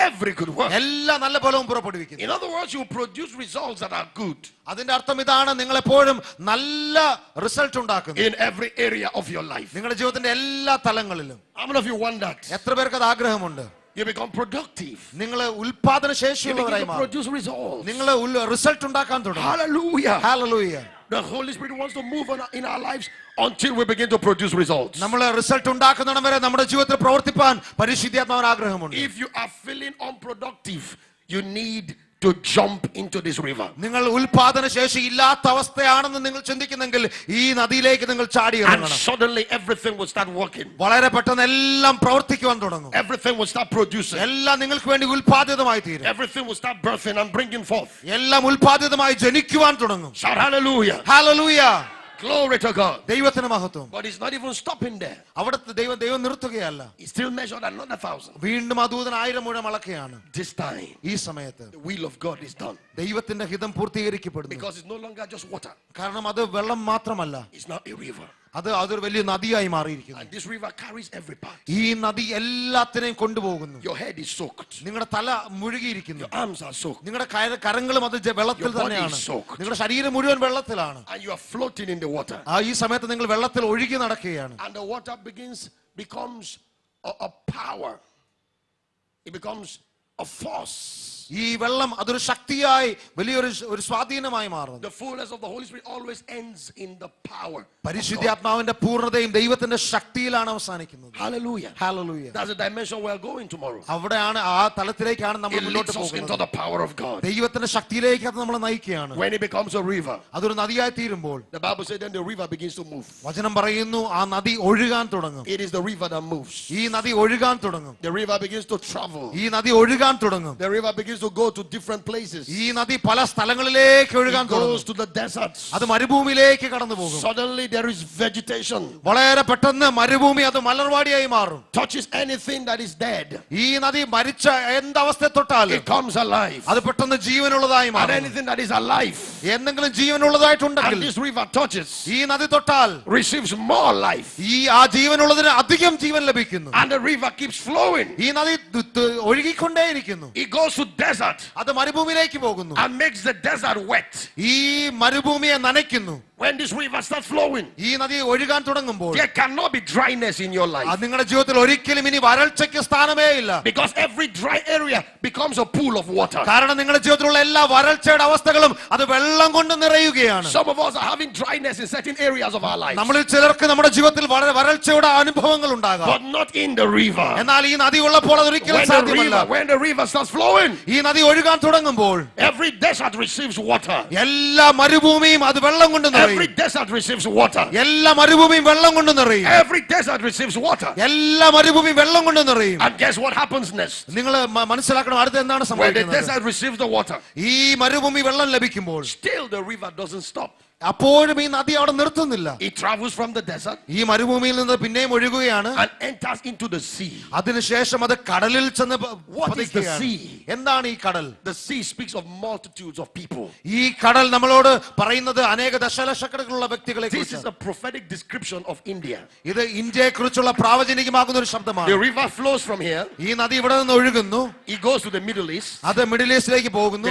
every good work. എല്ലാ നല്ല ഫലവും പുറപ്പെടുവിക്കുന്നു. In other words, you produce results that are good അതിന്റെ അർത്ഥം ഇതാണ്, നിങ്ങൾ എപ്പോഴും നല്ല റിസൾട്ട് ഉണ്ടാക്കുന്നു in every area of your life. നിങ്ങളുടെ ജീവിതത്തിന്റെ എല്ലാ തലങ്ങളിലും. How many of you want that? എത്ര പേർക്ക് അത് ആഗ്രഹമുണ്ട്? You become productive. നിങ്ങൾ ഉൽപാദന You ശേഷിയുള്ളവരായി begin to മാറും. produce results. നിങ്ങൾ റിസൾട്ട് ഉണ്ടാക്കാൻ തുടങ്ങും. Hallelujah. Hallelujah. The Holy Spirit wants to move in our lives until we begin to produce results. നമ്മൾ റിസൾട്ട് ഉണ്ടാക്കുന്നിടം വരെ നമ്മുടെ ജീവിതത്തിൽ പ്രവർത്തിപ്പാൻ പരിശുദ്ധാത്മാവിന് ആഗ്രഹമുണ്ട്. If you are feeling unproductive, you need to jump into this river. നിങ്ങൾ ഉൽപാദന ശേഷി ഇല്ലാത്ത അവസ്ഥയാണെന്ന് നിങ്ങൾ ചിന്തിക്കുന്നെങ്കിൽ ഈ നദിയിലേക്ക് നിങ്ങൾ ചാടി And ഇറങ്ങണം. suddenly everything will start working. വളരെ പെട്ടെന്ന് എല്ലാം പ്രവർത്തിക്കുവാൻ തുടങ്ങും. Everything will start producing. എല്ലാം നിങ്ങൾക്ക് വേണ്ടി ഉൽപാദിതമായി തീരും. Everything will start birthing and bringing forth. എല്ലാം ഉൽപാദിതമായി ജനിക്കുവാൻ തുടങ്ങും. Shout hallelujah. Hallelujah. Glory to God. ദൈവത്തിന് മഹത്വം. But it's not even stopping there. അവിടുത്തെ ദൈവം നിർത്തുകയല്ല. He still measured another 1,000. വീണ്ടും ആ ദൂതൻ 1000 മുഴം അളക്കുകയാണ്. This time, ഈ സമയത്ത് the will of God is done. ദൈവത്തിന്റെ ഹിതം പൂർത്തീകരിക്കപ്പെടുന്നു. Because it's no longer just water. കാരണം അത് വെള്ളം മാത്രമല്ല, It's not a river. അതൊരു വലിയ നദിയായി മാറിയിരിക്കുന്നു. And this river carries every part. ഈ നദി എല്ലാത്തിനെയും കൊണ്ടുപോകുന്നു. Your head is soaked. നിങ്ങളുടെ തല മുഴുകിയിരിക്കുന്നു. Your arms are soaked. നിങ്ങളുടെ കരങ്ങളും അത് വെള്ളത്തിൽ Your body തന്നെയാണ്. is soaked. നിങ്ങളുടെ ശരീരം മുഴുവൻ വെള്ളത്തിലാണ്. And you are floating in the water. ഈ സമയത്ത് നിങ്ങൾ വെള്ളത്തിൽ ഒഴുകി നടക്കുകയാണ്. And the water becomes a power. It becomes a force. ഈ വെള്ളം അതൊരു ശക്തിയായി വലിയൊരു സ്വാധീനമായി മാറുന്നു. The fullness of the Holy Spirit always ends in the power. പരിശുദ്ധാത്മാവിന്റെ പൂർണ്ണതയും ദൈവത്തിന്റെ ശക്തിയിലാണ് അവസാനിക്കുന്നത്. Hallelujah. Hallelujah. That's the dimension we are going tomorrow. അവിടെയാണ് ആ തലത്തിലേക്കാണ് നമ്മൾ It മുന്നോട്ട് leads us into പോകുന്നത്. the power of God. ദൈവത്തിന്റെ ശക്തിയിലേക്ക് അത് നമ്മളെ നയിക്കുകയാണ്. When it becomes a river, അതൊരു നദിയായി തീരുമ്പോൾ the Bible said then the river begins to move. വചനം പറയുന്നു ആ നദി ഒഴുകാൻ തുടങ്ങും. It is the river that moves. ഈ നദി ഒഴുകാൻ തുടങ്ങും. The river begins to travel. ഈ നദി ഒഴുകാൻ തുടങ്ങും. The river begins to go to different places. ഈ നദി പല സ്ഥലങ്ങളിലേക്ക് ഒഴുകാൻ It goes തുടങ്ങും. to the deserts. അത് മരുഭൂമിയിലേക്ക് കടന്നു പോകും. Suddenly there is vegetation. വളരെ പെട്ടെന്ന് മരുഭൂമി അത് മലർവാടിയായി മാറും. Touches anything that is dead. ഈ നദി മരിച്ച എന്തവസ്ഥ തൊട്ടാലും It comes alive. അത് പെട്ടെന്ന് ജീവനുള്ളതായി And മാറും. anything that is alive, എന്തെങ്കിലും ജീവനുള്ളതായിട്ടുണ്ടെങ്കിൽ and this river touches, ഈ നദി തൊട്ടാൽ receives more life. ഈ ആ ജീവനുള്ളതിന് അധികം ജീവൻ ലഭിക്കുന്നു. And the river keeps flowing. ഈ നദി ഒഴുകിക്കൊണ്ടേയിരിക്കുന്നു. It goes to desert അത് മരുഭൂമിയിലേക്ക് പോകുന്നു. and makes the desert wet. ഈ മരുഭൂമിയെ നനയ്ക്കുന്നു. when this river starts flowing, ഈ നദി ഒഴുകാൻ തുടങ്ങുമ്പോൾ there cannot be dryness in your life. അത് നിങ്ങളുടെ ജീവിതത്തിൽ ഒരിക്കലും ഇനി വരൾച്ചയ്ക്ക് സ്ഥാനമേ ഇല്ല. Because every dry area becomes a pool of water. കാരണം നിങ്ങളുടെ ജീവിതത്തിലുള്ള എല്ലാ വരൾച്ചയുടെ അവസ്ഥകളും അത് വെള്ളം കൊണ്ട് നിറയുകയാണ്. Some of us are having dryness in certain areas of our lives, നമ്മളിൽ ചിലർക്ക് നമ്മുടെ ജീവിതത്തിൽ വളരെ വരൾച്ചയുടെ അനുഭവങ്ങൾ ഉണ്ടാകാം. but not in the river. എന്നാൽ ഈ നദി ഉള്ളപ്പോൾ അത് ഒരിക്കലും സാധ്യമല്ല. When the river starts flowing, ഈ നദി ഒഴുകാൻ തുടങ്ങുമ്പോൾ every desert receives water. എല്ലാ മരുഭൂമിയും അത് വെള്ളം കൊണ്ട് നിറയും. Every desert receives water. എല്ലാ മരുഭൂമിയും വെള്ളം കൊണ്ട് നിറയും. Every desert receives water. എല്ലാ മരുഭൂമിയും വെള്ളം കൊണ്ട് നിറയും. And guess what happens next? നിങ്ങൾ മനസ്സിലാക്കണം അടുത്ത എന്താണ് When the സംഭവിക്കുന്നത്. desert receives the water, ഈ മരുഭൂമി വെള്ളം ലഭിക്കുമ്പോൾ still the river doesn't stop. അപ്പോഴും ഈ നദി അവിടെ നിർത്തുന്നില്ല. It travels from the desert ഈ മരുഭൂമിയിൽ നിന്ന് പിന്നെയും ഒഴുകുകയാണ്. and enters into the sea. അതിനുശേഷം അത് കടലിൽ ചെന്ന് What is the പതിക്കുകയാണ്. sea? എന്താണ് ഈ കടൽ? The sea speaks of multitudes of people. ഈ കടൽ നമ്മളോട് പറയുന്നത് അനേക ദശലക്ഷക്കണക്കിനുള്ള വ്യക്തികളെ This is കുറിച്ച്. a prophetic description of India. ഇത് ഇന്ത്യയെ കുറിച്ചുള്ള പ്രാവചനികമാകുന്ന ഒരു The ശബ്ദമാണ്. river flows from here. ഈ നദി ഇവിടെ നിന്ന് ഒഴുകുന്നു. It goes to the Middle East. അത് മിഡിൽ ഈസ്റ്റിലേക്ക് പോകുന്നു.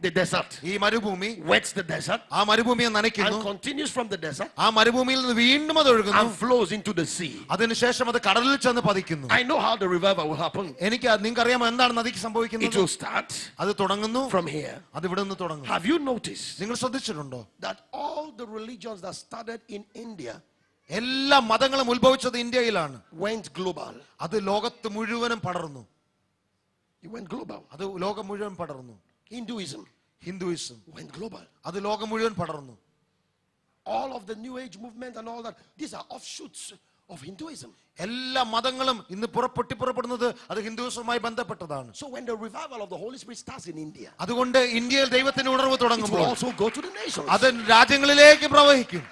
The desert ഈ മരുഭൂമി wets the desert ആ മരുഭൂമിയെ and നനയ്ക്കുന്നു. continues from the desert ആ മരുഭൂമിയിൽ നിന്ന് വീണ്ടും അത് ഒഴുകുന്നു. and flows into the sea. അതിനുശേഷം അത് കടലിൽ ചെന്ന് പതിക്കുന്നു. I know how the revival will happen. നിങ്ങൾക്ക് അറിയാമോ എന്താണ് നദിക്ക് It സംഭവിക്കുന്നത്? will start അത് തുടങ്ങുന്നു. from here. അത് ഇവിടെ നിന്ന് തുടങ്ങും. Have you noticed നിങ്ങൾ ശ്രദ്ധിച്ചിട്ടുണ്ടോ? that all the religions that started in India എല്ലാ മതങ്ങളും ഉത്ഭവിച്ചത് ഇന്ത്യയിലാണ്. went global? അത് ലോകത്ത് മുഴുവനും പടർന്നു. It went global. അത് ലോകം മുഴുവൻ പടർന്നു. Hinduism Hinduism went global. അത് ലോകം മുഴുവൻ പടർന്നു. All of the New Age movement and all that, these are offshoots of Hinduism. എല്ലാ മതങ്ങളും ഇന്ന് പൊട്ടിപ്പുറപ്പെടുന്നത് അത് ഹിന്ദുയിസവുമായി ബന്ധപ്പെട്ടതാണ്. So when the revival of the Holy Spirit starts in India, അതുകൊണ്ട് ഇന്ത്യയിൽ ദൈവത്തിന്റെ ഉണർവ് it will തുടങ്ങുമ്പോൾ also go to the nations. അത് രാജ്യങ്ങളിലേക്ക് പ്രവഹിക്കും.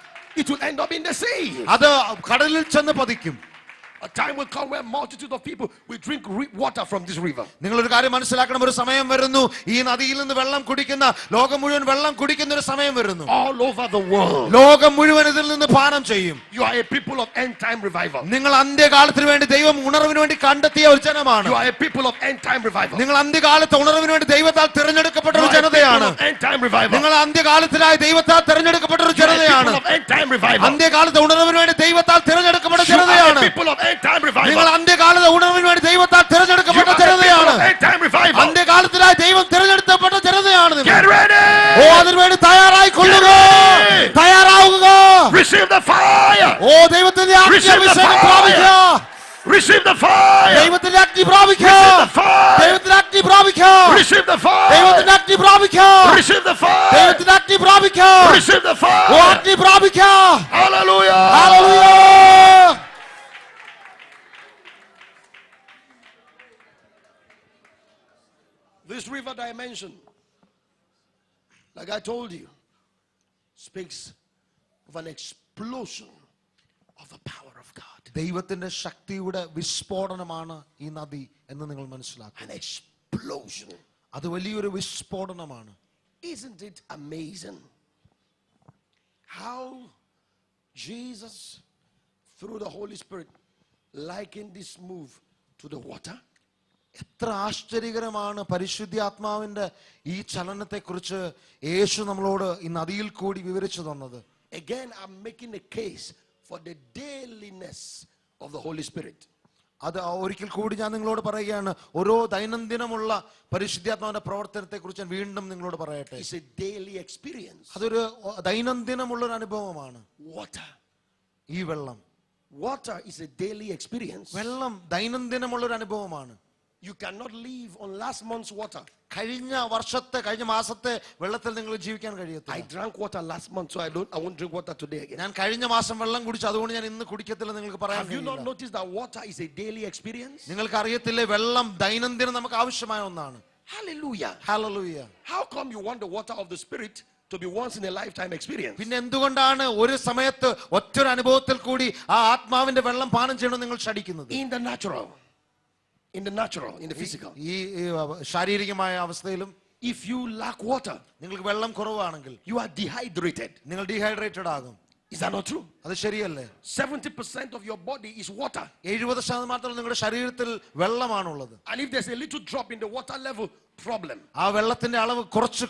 It will end up in the sea. അത് കടലിൽ ചെന്ന് പതിക്കും. A time will come where multitude of people will drink water from this river. നിങ്ങളൊരു കാര്യം മനസ്സിലാക്കണം, ഒരു സമയം വരുന്നു ഈ നദിയിൽ നിന്ന് വെള്ളം കുടിക്കുന്ന ലോകം മുഴുവൻ വെള്ളം കുടിക്കുന്ന ഒരു സമയം വരുന്നു. All over the world. ലോകം മുഴുവൻ ഇതിൽ നിന്ന് പാനം ചെയ്യും. You are a people of end time revival. നിങ്ങൾ അന്ത്യകാലത്തിന് വേണ്ടി ദൈവം ഉണർവിന് വേണ്ടി കണ്ടെത്തിയ ഒരു ജനമാണ്. You are a people of end time revival. നിങ്ങൾ അന്ത്യകാലത്ത് ഉണർവിന് വേണ്ടി ദൈവത്താൽ തിരഞ്ഞെടുക്കപ്പെട്ട ഒരു You are a ജനതയാണ്. people of end time revival. നിങ്ങൾ അന്ത്യകാലത്തിനായി ദൈവത്താൽ തിരഞ്ഞെടുക്കപ്പെട്ട ഒരു You are a ജനതയാണ്. people of end time revival. അന്ത്യകാലത്ത് ഉണർവിന് വേണ്ടി ദൈവത്താൽ തിരഞ്ഞെടുക്കപ്പെട്ട You are a ജനതയാണ്. people of end time revival. നിങ്ങൾ അന്ത്യകാലത്ത് ഉണർവിന് വേണ്ടി ദൈവത്താൽ You തിരഞ്ഞെടുക്കപ്പെട്ട are a people ജനതയാണ്. of end time revival. അന്ത്യകാലത്തിനായി ദൈവം തിരഞ്ഞെടുക്കപ്പെട്ട ജനതയാണ്. Get ready. ഓ അതിനുവേണ്ടി തയ്യാറായി കൊള്ളുക, തയ്യാറാവുക. Receive the fire. ഓ ദൈവത്തിന്റെ Receive the അഗ്നിഅഭിഷേകം fire. പ്രാപിക്കുക. Receive the fire. ദൈവത്തിന്റെ അഗ്നി പ്രാപിക്കുക. Receive the fire. ദൈവത്തിന്റെ അഗ്നി പ്രാപിക്കുക. Receive the fire. ദൈവത്തിന്റെ അഗ്നി പ്രാപിക്കുക. Receive the fire. ദൈവത്തിന്റെ അഗ്നി പ്രാപിക്കുക. Receive the oh fire. അഗ്നി പ്രാപിക്കുക. Hallelujah. Hallelujah. This river dimension, like I told you, speaks of an explosion of the power of God. ദൈവത്തിന്റെ ശക്തിയുടെ വിസ്ഫോടനമാണ് ഈ നദി എന്ന് നിങ്ങൾ മനസ്സിലാക്കുക. An explosion. അത് വലിയൊരു വിസ്ഫോടനമാണ്. Isn't it amazing how Jesus, through the Holy Spirit, likened this move to the water? എത്ര ആശ്ചര്യകരമാണ് പരിശുദ്ധാത്മാവിന്റെ ഈ ചലനത്തെക്കുറിച്ച് യേശു നമ്മളോട് ഈ നദിയിൽ കൂടി വിവരിച്ചു തന്നത്. Again, I'm making a case for the dailiness of the Holy Spirit. അത് ഒരിക്കൽ കൂടി ഞാൻ നിങ്ങളോട് പറയുകയാണ്, ഓരോ ദൈനംദിനമുള്ള പരിശുദ്ധാത്മാവിന്റെ പ്രവർത്തനത്തെ കുറിച്ച് ഞാൻ വീണ്ടും നിങ്ങളോട് പറയട്ടെ. It's a daily experience. അതൊരു ദൈനംദിനമുള്ള ഒരു അനുഭവമാണ്. Water. ഈ വെള്ളം, Water is a daily experience. വെള്ളം ദൈനംദിനമുള്ള ഒരു അനുഭവമാണ്. You cannot live on last month's water. കഴിഞ്ഞ മാസത്തെ വെള്ളത്തിൽ നിങ്ങൾ ജീവിക്കാൻ I കഴിയത്തില്ല. drank water last month, so I won't drink water today again. ഞാൻ കഴിഞ്ഞ മാസം വെള്ളം കുടിച്ചു, അതുകൊണ്ട് ഞാൻ ഇന്ന് കുടിക്കത്തില്ല നിങ്ങൾക്ക് പറയാൻ Have you not കഴിയില്ല. noticed that water is a daily experience? നിങ്ങൾക്ക് അറിയത്തില്ലേ, വെള്ളം ദൈനംദിനം നമുക്ക് ആവശ്യമായ ഒന്നാണ്. Hallelujah. Hallelujah. How come you want the water of the Spirit to be once in a lifetime experience? പിന്നെ എന്തുകൊണ്ടാണ് ഒരു സമയത്ത് ഒറ്റൊരു അനുഭവത്തിൽ കൂടി ആ ആത്മാവിന്റെ വെള്ളം പാനം ചെയ്യണം നിങ്ങൾ ശഠിക്കുന്നത്? In the natural, in the physical. ഈ ശാരീരികമായ അവസ്ഥയിലും If you lack water, നിങ്ങൾക്ക് വെള്ളം കുറവാണെങ്കിൽ you are dehydrated. നിങ്ങൾ ഡീഹൈഡ്രേറ്റഡ് ആകും. Is that not true? അത് ശരിയല്ലേ? 70% of your body is water. 70% നിങ്ങളുടെ ശരീരത്തിൽ വെള്ളമാണുള്ളത്. And if there's a little drop in the water level, problem. ആ വെള്ളത്തിന്റെ അളവ്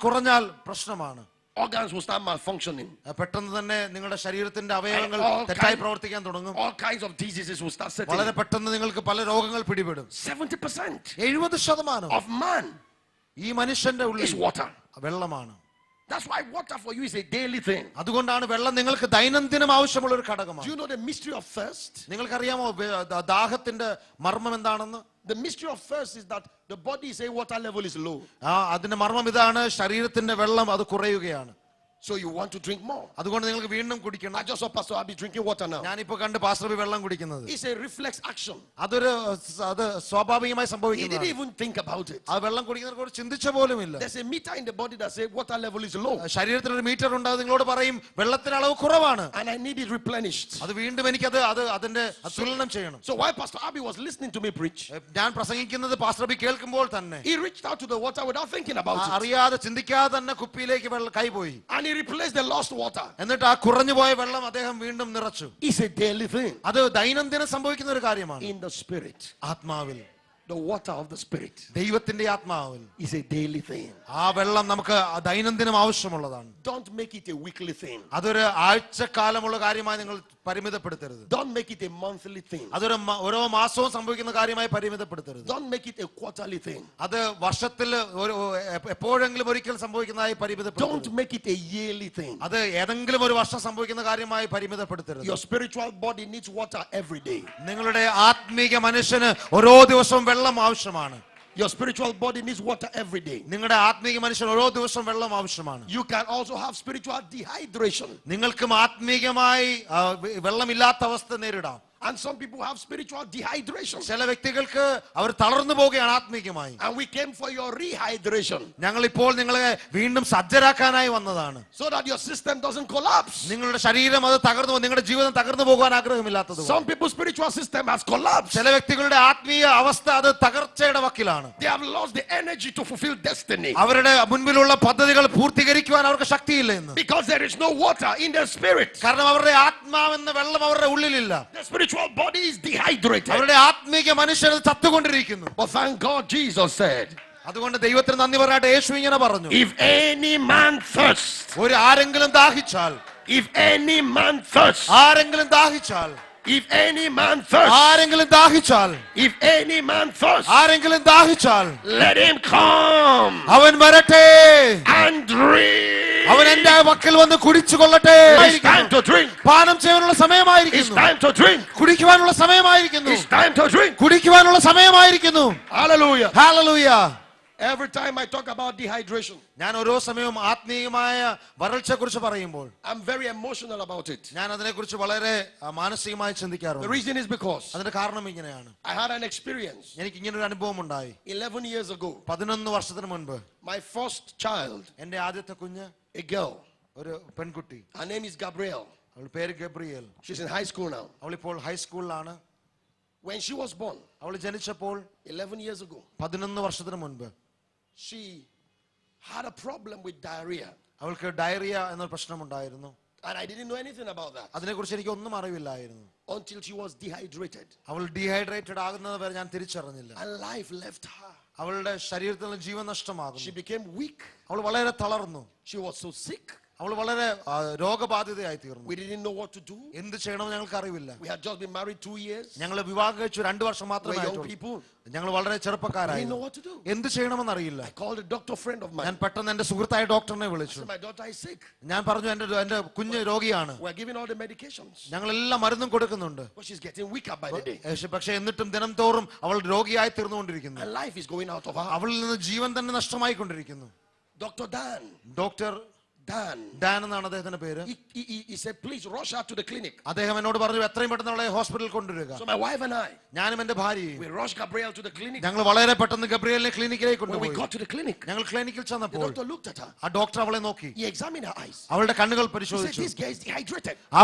കുറഞ്ഞാൽ പ്രശ്നമാണ്. organs will start malfunctioning. പെട്ടെന്ന് തന്നെ നിങ്ങളുടെ ശരീരത്തിന്റെ അവയവങ്ങൾ all തെറ്റായി kind- പ്രവർത്തിക്കാൻ തുടങ്ങും. All kinds of diseases will start setting. വളരെ പെട്ടെന്ന് നിങ്ങൾക്ക് പല രോഗങ്ങൾ പിടിപെടും. 70% 70% of man ഈ മനുഷ്യന്റെ ഉള്ളിൽ is water. വെള്ളമാണ്. That's why water for you is a daily thing. അതുകൊണ്ടാണ് വെള്ളം നിങ്ങൾക്ക് ദൈനംദിനം ആവശ്യമുള്ള ഒരു Do ഘടകമാണ്. you know the mystery of thirst? നിങ്ങൾക്കറിയാമോ ദാഹത്തിന്റെ മർമ്മം എന്താണെന്ന്? The mystery of thirst is that the body's water level is low. അതിന്റെ മർമ്മം ഇതാണ്, ശരീരത്തിന്റെ വെള്ളം അത് കുറയുകയാണ്. So you want to drink more. അതുകൊണ്ട് നിങ്ങൾക്ക് വീണ്ടും കുടിക്കണം. I just saw Pastor Abi drinking water now. ഞാനിപ്പോ കണ്ട് പാസ്റ്റർ ബി വെള്ളം കുടിക്കുന്നത്. It's a reflex action. അത് സ്വാഭാവികമായി He didn't സംഭവിക്കുന്നതാണ്. even think about it. ആ വെള്ളം കുടിക്കുന്നവരെ കുറിച്ച് ചിന്തിച്ച പോലുമില്ല. There's a meter in the body that says water level is low. ശരീരത്തിൽ ഒരു മീറ്റർ ഉണ്ട്, അത് നിങ്ങളോട് പറയും വെള്ളത്തിന്റെ അളവ് കുറവാണ്, And I need it replenished. അത് വീണ്ടും എനിക്കത് അതിന്റെ തുലനം ചെയ്യണം. So while Pastor Abi was listening to me preach, ഞാൻ പ്രസംഗിക്കുന്നത് പാസ്റ്റർ ബി കേൾക്കുമ്പോൾ തന്നെ he reached out to the water without thinking about it. അറിയാതെ ചിന്തിക്കാതെ തന്നെ കുപ്പിയിലേക്ക് കൈപോയി. And he replaced the lost water. എന്നിട്ട് ആ കുറഞ്ഞു പോയ വെള്ളം അദ്ദേഹം വീണ്ടും നിറച്ചു. It's a daily thing. അത് ദൈനംദിനം സംഭവിക്കുന്ന ഒരു കാര്യമാണ്. In the spirit, ആത്മാവിൽ, the water of the spirit ദൈവത്തിന്റെ ആത്മാവിൽ is a daily thing. ആ വെള്ളം നമുക്ക് ദൈനംദിനം ആവശ്യമുള്ളതാണ്. Don't make it a weekly thing. അതൊരു ആഴ്ചക്കാലമുള്ള കാര്യമായി നിങ്ങൾ പരിമിതപ്പെടുത്തരുത്. Don't make it a monthly thing. അതൊരു ഓരോ മാസവും സംഭവിക്കുന്ന കാര്യമായി പരിമിതപ്പെടുത്തരുത്. Don't make it a quarterly thing. അത് വർഷത്തിൽ എപ്പോഴെങ്കിലും ഒരിക്കൽ സംഭവിക്കുന്നതായി Don't പരിമിതപ്പെടുത്തരുത്. make it a yearly thing. അത് ഏതെങ്കിലും ഒരു വർഷം സംഭവിക്കുന്ന കാര്യമായി പരിമിതപ്പെടുത്തരുത്. Your spiritual body needs water every day. നിങ്ങളുടെ ആത്മീക മനുഷ്യന് ഓരോ ദിവസവും വെള്ളം ആവശ്യമാണ്. Your spiritual body needs water every day. നിങ്ങളുടെ ആത്മീക മനുഷ്യന് ഓരോ ദിവസവും വെള്ളം ആവശ്യമാണ്. You can also have spiritual dehydration. നിങ്ങൾക്കും ആത്മീകമായി വെള്ളമില്ലാത്ത അവസ്ഥ നേരിടാം. And some people have spiritual dehydration. ചില വ്യക്തികൾക്ക് അവർ തളർന്നു പോവുകയാണ് ആത്മീകമായി. And we came for your rehydration. ഞങ്ങൾ ഇപ്പോൾ നിങ്ങളെ വീണ്ടും സജ്ജരാക്കാനായി വന്നതാണ്. So that your system doesn't collapse. നിങ്ങളുടെ ശരീരം അത് തകർന്നു, നിങ്ങളുടെ ജീവിതം തകർന്നു പോകാൻ ആഗ്രഹമില്ലാത്തത്. Some people's spiritual system has collapsed. ചില വ്യക്തികളുടെ ആത്മീയ അവസ്ഥ അത് തകർച്ചയുടെ വക്കിലാണ്. They have lost the energy to fulfill destiny. അവരുടെ മുൻപിലുള്ള പദ്ധതികൾ പൂർത്തീകരിക്കുവാൻ അവർക്ക് ശക്തിയില്ല എന്ന്. Because there is no water in their spirit. കാരണം അവരുടെ ആത്മാവെന്ന വെള്ളം അവരുടെ ഉള്ളിലില്ല. The spiritual body is dehydrated. അവരുടെ ആത്മീക മനുഷ്യൻ ചത്തുകൊണ്ടിരിക്കുന്നു. But thank God Jesus said, അതുകൊണ്ട് ദൈവത്തിന് നന്ദി പറയട്ടെ, യേശു ഇങ്ങനെ പറഞ്ഞു, if any man thirst, ഒരു ആരെങ്കിലും ദാഹിച്ചാൽ, if any man thirst, ആരെങ്കിലും ദാഹിച്ചാൽ, if any man thirst, ആരെങ്കിലും ദാഹിച്ചാൽ, if any man thirst, ആരെങ്കിലും ദാഹിച്ചാൽ, let him come അവൻ വരട്ടെ, and drink. അവൻ എന്റെ പക്കൽ വന്ന് കുടിച്ചു കൊള്ളട്ടെ. It's time to drink. പാനം ചെയ്യാനുള്ള It's സമയമായിരിക്കുന്നു. time to drink. കുടിക്കുവാനുള്ള സമയമായിരിക്കുന്നു. It's time to drink. കുടിക്കുവാനുള്ള സമയമായിരിക്കുന്നു. Hallelujah. Hallelujah. Every time I talk about dehydration, ഞാൻ ഓരോ സമയവും ആത്മീയമായ വരൾച്ചയെ കുറിച്ച് പറയുമ്പോൾ I'm very emotional about it. ഞാൻ അതിനെക്കുറിച്ച് വളരെ മാനസികമായി The ചിന്തിക്കാറുണ്ട്. reason is because അതിന്റെ കാരണം ഇങ്ങനെയാണ്. I had an experience എനിക്ക് ഇങ്ങനെ ഒരു അനുഭവം ഉണ്ടായി. 11 years ago. 11 വർഷത്തിന് മുൻപ് My first child, എന്റെ ആദ്യത്തെ കുഞ്ഞ് a girl, ഒരു പെൺകുട്ടി, her name is Gabrielle. അവളുടെ പേര് Gabriel. She's in high school now. അവളിപ്പോൾ ഹൈസ്കൂളിലാണ്. When she was born, അവൾ ജനിച്ചപ്പോൾ 11 years ago, 11 വർഷത്തിന് മുൻപ് she had a problem with diarrhea. അവൾക്ക് ഡയറിയ എന്നൊരു പ്രശ്നമുണ്ടായിരുന്നു. And I didn't know anything about that അതിനെക്കുറിച്ച് എനിക്ക് ഒന്നും അറിവില്ലായിരുന്നു. until she was dehydrated. അവൾ ഡീഹൈഡ്രേറ്റഡ് ആകുന്നത് വരെ ഞാൻ തിരിച്ചറിഞ്ഞില്ല. And life left her. അവളുടെ ശരീരത്തിൽ നിന്ന് ജീവൻ She നഷ്ടമാകുന്നു. became weak. അവൾ വളരെ തളർന്നു. She was so sick. അവൾ വളരെ രോഗബാധിതയായി തീർന്നു. We didn't know what to do. എന്ത് ചെയ്യണമെന്ന് ഞങ്ങൾക്ക് അറിവില്ല. We had just been married 2 years. ഞങ്ങൾ വിവാഹം കഴിച്ചു 2 വർഷം We മാത്രമേ were young ആയിട്ടുള്ളൂ. people. ഞങ്ങൾ വളരെ We didn't ചെറുപ്പക്കാരായി. know what to do. എന്ത് ചെയ്യണമെന്ന് അറിയില്ല. I called a doctor friend of ഞാൻ mine. പെട്ടെന്ന് എന്റെ സുഹൃത്തായ ഡോക്ടറിനെ വിളിച്ചു. My daughter is sick. ഞാൻ പറഞ്ഞു എന്റെ കുഞ്ഞ് രോഗിയാണ്. We're giving all the medications. ഞങ്ങൾ എല്ലാ മരുന്നും കൊടുക്കുന്നുണ്ട്. But she's getting weaker by the day. പക്ഷെ എന്നിട്ടും ദിനം തോറും അവൾ രോഗിയായി തീർന്നുകൊണ്ടിരിക്കുന്നു. And life is going out of her. അവളിൽ നിന്ന് ജീവൻ തന്നെ നഷ്ടമായിക്കൊണ്ടിരിക്കുന്നു. Dr. Dan. ഡോക്ടർ ഡാൻ എന്നാണ് അദ്ദേഹത്തിന്റെ പേര്. He said, please rush her to the clinic. അദ്ദേഹം എന്നോട് പറഞ്ഞു എത്രയും പെട്ടെന്ന് അവളെ ഹോസ്പിറ്റലിൽ കൊണ്ടുവരിക. So my wife and I, ഞാനും എന്റെ ഭാര്യയും we rushed Gabrielle to the clinic. ഞങ്ങൾ വളരെ പെട്ടെന്ന് ഗബ്രിയേലിനെ ക്ലിനിക്കിലേക്ക് When we കൊണ്ടുപോയി. got to the clinic, ഞങ്ങൾ ക്ലിനിക്കിൽ the ചെന്നപ്പോൾ doctor looked at her. ആ ഡോക്ടർ അവളെ നോക്കി. He examined her eyes. അവളുടെ കണ്ണുകൾ He said, പരിശോധിച്ചു. this girl is dehydrated. ആ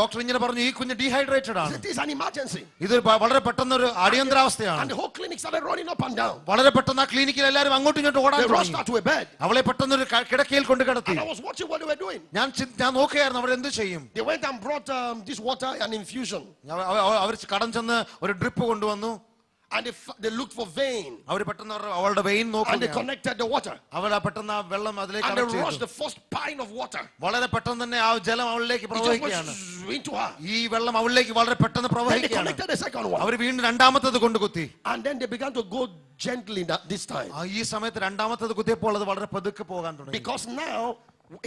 ഡോക്ടർ ഇങ്ങനെ പറഞ്ഞു ഈ കുഞ്ഞ് ഡീഹൈഡ്രേറ്റഡ് He ആണ്. said, this is an emergency. ഇത് വളരെ പെട്ടെന്നൊരു അടിയന്തരാവസ്ഥയാണ്. And the whole clinic started running up and down. വളരെ പെട്ടെന്ന് ആ ക്ലിനിക്കിൽ എല്ലാവരും അങ്ങോട്ടും ഇങ്ങോട്ടും ഓടാൻ They rushed തുടങ്ങി. her to a bed. അവളെ പെട്ടെന്ന് ഒരു കിടക്കയിൽ കൊണ്ട് കിടത്തി. And I was watching what they were doing. ഞാൻ നോക്കുകയായിരുന്നു അവർ എന്ത് ചെയ്യും. They went and brought this water and infusion. അവർ കടം ചെന്ന് ഒരു ഡ്രിപ്പ് കൊണ്ടുവന്നു. And they looked for vein. അവർ പെട്ടെന്ന് അവളുടെ വെയിൻ And they നോക്കുകയാണ്. connected the water. അവർ പെട്ടെന്ന് ആ വെള്ളം അതിലേക്ക് And they കണക്ട് rushed ചെയ്തു. the first pint of water. വളരെ പെട്ടെന്ന് തന്നെ ആ ജലം അവളിലേക്ക് It just പ്രവഹിക്കുകയാണ്. went into her. ഈ വെള്ളം അവളിലേക്ക് വളരെ പെട്ടെന്ന് Then they പ്രവഹിക്കുകയാണ്. connected the second one. അവർ വീണ്ടും രണ്ടാമത്തത് കൊണ്ട് കുത്തി. And then they began to go gently this time. ഈ സമയത്ത് രണ്ടാമത്തത് കുത്തിയപ്പോൾ അത് വളരെ പതുക്കെ പോകാൻ തുടങ്ങി. Because now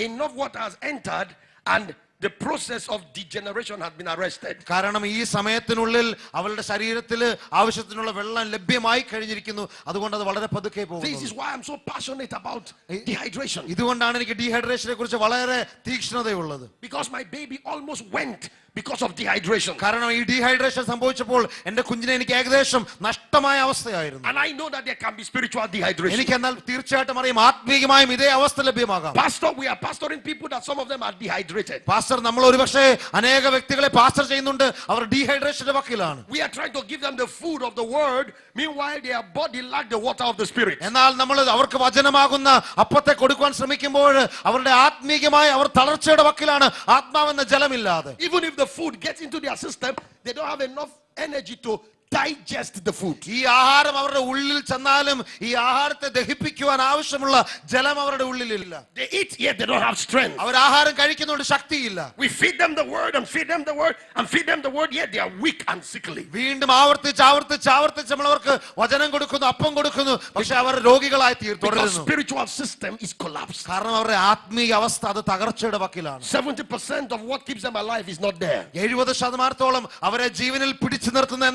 enough water has entered and the process of degeneration had been arrested. കാരണം ഈ സമയത്തിനുള്ളിൽ അവളുടെ ശരീരത്തിൽ ആവശ്യത്തിനുള്ള വെള്ളം ലഭ്യമായി കഴിഞ്ഞിരിക്കുന്നു. അതുകൊണ്ട് അത് വളരെ പതുക്കെ പോകുന്നു. This is why I'm so passionate about dehydration. ഇതുകൊണ്ടാണ് എനിക്ക് ഡീഹൈഡ്രേഷനെ കുറിച്ച് വളരെ തീക്ഷ്ണതയുള്ളത്. Because my baby almost went because of dehydration. കാരണം ഈ ഡീഹൈഡ്രേഷൻ സംഭവിച്ചപ്പോൾ എന്റെ കുഞ്ഞിനെ എനിക്ക് ഏകദേശം നഷ്ടമായ അവസ്ഥയായിരുന്നു. And I know that there can be spiritual dehydration. എനിക്ക് എന്നാൽ തീർച്ചയായിട്ടും അറിയാം ആത്മീയമായും ഇതേ അവസ്ഥ ലഭ്യമാകാം. Pastor, we are pastoring people that some of them are dehydrated. Pastor നമ്മൾ ഒരുപക്ഷെ അനേക വ്യക്തികളെ പാസ്റ്റർ ചെയ്യുന്നുണ്ട്, അവർ ഡീഹൈഡ്രേഷന്റെ വക്കിലാണ്. We are trying to give them the food of the word, meanwhile their body lack the water of the spirit. എന്നാൽ നമ്മൾ അവർക്ക് വചനമാകുന്ന അപ്പത്തെ കൊടുക്കുവാൻ ശ്രമിക്കുമ്പോൾ അവരുടെ ആത്മീയമായി അവർ തളർച്ചയുടെ വക്കിലാണ്, ആത്മാവെന്ന ജലമില്ലാതെ. Even if the food gets into their system, they don't have enough energy to digest the food. ഈ ആഹാരം അവരുടെ ഉള്ളിൽ ചെന്നാലും ഈ ആഹാരത്തെ ദഹിപ്പിക്കുവാൻ ആവശ്യമുള്ള ജലം അവരുടെ ഉള്ളിലില്ല. They eat yet they don't have strength. അവർ ആഹാരം കഴിക്കുന്നതുകൊണ്ട് ശക്തിയില്ല. We feed them the word and feed them the word and feed them the word, yet they are weak and sickly. വീണ്ടും ആവർത്തിച്ച് നമ്മൾ അവർക്ക് വചനം കൊടുക്കുന്നു, അപ്പം കൊടുക്കുന്നു, പക്ഷെ അവർ രോഗികളായി Because തുടരുന്നു. spiritual system is collapsed. കാരണം അവരുടെ ആത്മീയ അവസ്ഥ അത് തകർച്ചയുടെ വക്കിലാണ്. 70% of what keeps them alive is not there. 70% അവരെ ജീവനിൽ പിടിച്ചു നിർത്തുന്ന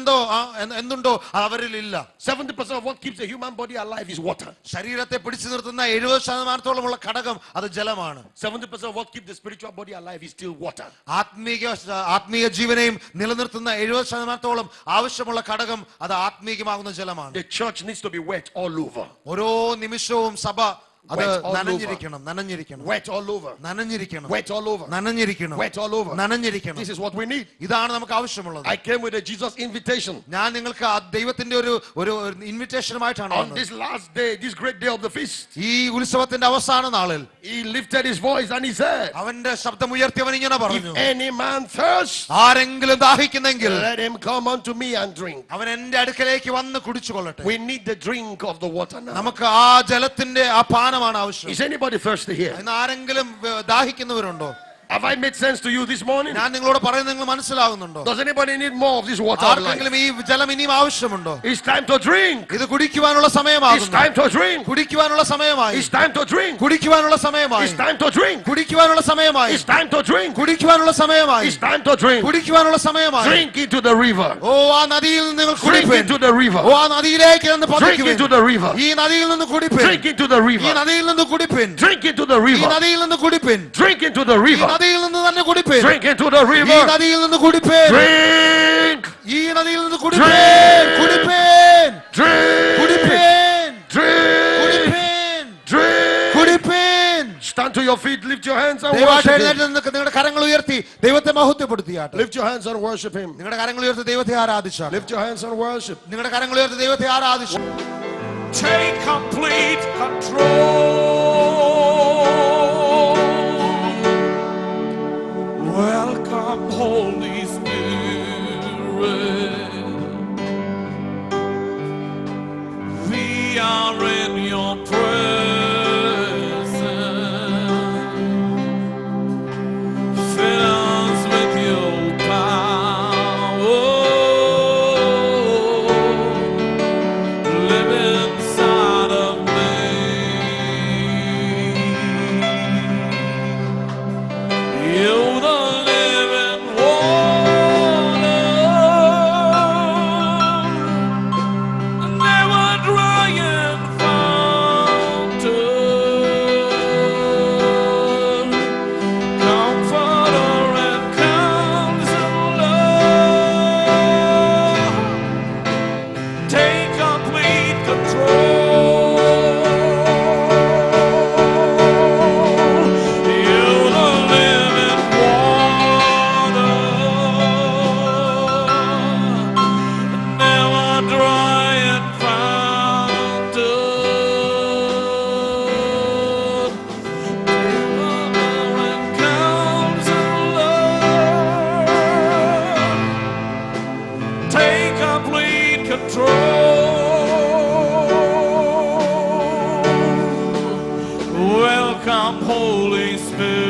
എന്തുണ്ടോ അവരിൽ ഇല്ല. 70% of what keeps the human body alive is water. ശരീരത്തെ പിടിച്ചു നിർത്തുന്ന 70% ഉള്ള ഘടകം അത് ജലമാണ്. 70% of what keeps the spiritual body alive is still water. ആത്മീയ ജീവനെയും നിലനിർത്തുന്ന 70% ആവശ്യമുള്ള ഘടകം അത് ആത്മീയമാകുന്ന ജലമാണ്. The church needs to be wet all over. ഓരോ നിമിഷവും സഭ അത് Wet all നനഞ്ഞിരിക്കണം. Wet all over. നനഞ്ഞിരിക്കണം. Wet all over. നനഞ്ഞിരിക്കണം. Wet all over. നനഞ്ഞിരിക്കണം. This is what we need. ഇതാണ് നമുക്ക് ആവശ്യമുള്ളത്. I came with a Jesus invitation. ഞാൻ നിങ്ങൾക്ക് ദൈവത്തിന്റെ ഒരു ഇൻവിറ്റേഷനുമായിട്ടാണ് On വന്നത്. this last day, this great day of the feast, ഈ ഉത്സവത്തിന്റെ അവസാന നാളിൽ he lifted his voice and he said, അവന്റെ ശബ്ദം ഉയർത്തിയവൻ ഇങ്ങനെ പറഞ്ഞു, if any man thirst, ആരെങ്കിലും ദാഹിക്കുന്നെങ്കിൽ let him come unto me and drink. അവൻ എന്റെ അടുക്കലേക്ക് വന്ന് കുടിച്ചു കൊള്ളട്ടെ. We need the drink of the water now. നമുക്ക് ആ ജലത്തിന്റെ ആ പാനമാണ് ആവശ്യം. Is anybody thirsty here? ഇന്ന് ആരെങ്കിലും ദാഹിക്കുന്നവരുണ്ടോ? Have I made sense to you this morning? ഞാൻ നിങ്ങളോട് പറയുന്നത് നിങ്ങൾ മനസ്സിലാകുന്നുണ്ടോ? Does anybody need more of this water of life? ആർക്കെങ്കിലും ഈ ജലം ഇനിയും ആവശ്യമുണ്ടോ? It's time to drink. ഇത് കുടിക്കുവാനുള്ള It's സമയമാകുന്നു. time to drink. കുടിക്കുവാനുള്ള സമയമായി. It's time to drink. കുടിക്കുവാനുള്ള സമയമായി. It's time to drink. കുടിക്കുവാനുള്ള സമയമായി. It's time to drink. കുടിക്കുവാനുള്ള സമയമായി. It's time to drink. കുടിക്കുവാനുള്ള സമയമായി. Drink into the river. ഓ ആ നദിയിൽ നിന്ന് നിങ്ങൾ Drink കുടിപ്പിൻ. into the river. ഓ ആ നദിയിലേക്ക് നിന്ന് Drink പതിക്കുവിൻ. into the river. ഈ നദിയിൽ നിന്ന് കുടിപ്പിൻ. Drink into the ഈ river. നദിയിൽ നിന്ന് കുടിപ്പിൻ. Drink into the ഈ river. നദിയിൽ നിന്ന് കുടിപ്പിൻ. Drink into the ഈ river. നദിയിൽ നിന്ന് തന്നെ കുടിപ്പിൻ. Drink into the ഈ river. നദിയിൽ നിന്ന് കുടിപ്പിൻ. Drink. ഈ നദിയിൽ നിന്ന് കുടിപ്പിൻ. കുടിപ്പിൻ. Drink. കുടിപ്പിൻ. Drink. കുടിപ്പിൻ. Drink. കുടിപ്പിൻ. Stand to your feet. Lift your hands and ദയവായിട്ട് worship എഴുന്നേറ്റ് him. നിന്ന് നിങ്ങളുടെ കരങ്ങൾ ഉയർത്തി ദൈവത്തെ മഹത്വപ്പെടുത്തിയാട്ടെ. Lift your hands and worship him. നിങ്ങളുടെ കരങ്ങൾ ഉയർത്തി ദൈവത്തെ ആരാധിച്ചാട്ടെ. Lift your hands and worship. നിങ്ങളുടെ കരങ്ങൾ ഉയർത്തി ദൈവത്തെ ആരാധിച്ചു. Take complete control. Welcome, Holy Spirit. We are in your presence. Fill us with your power. Live inside of me. Spirit.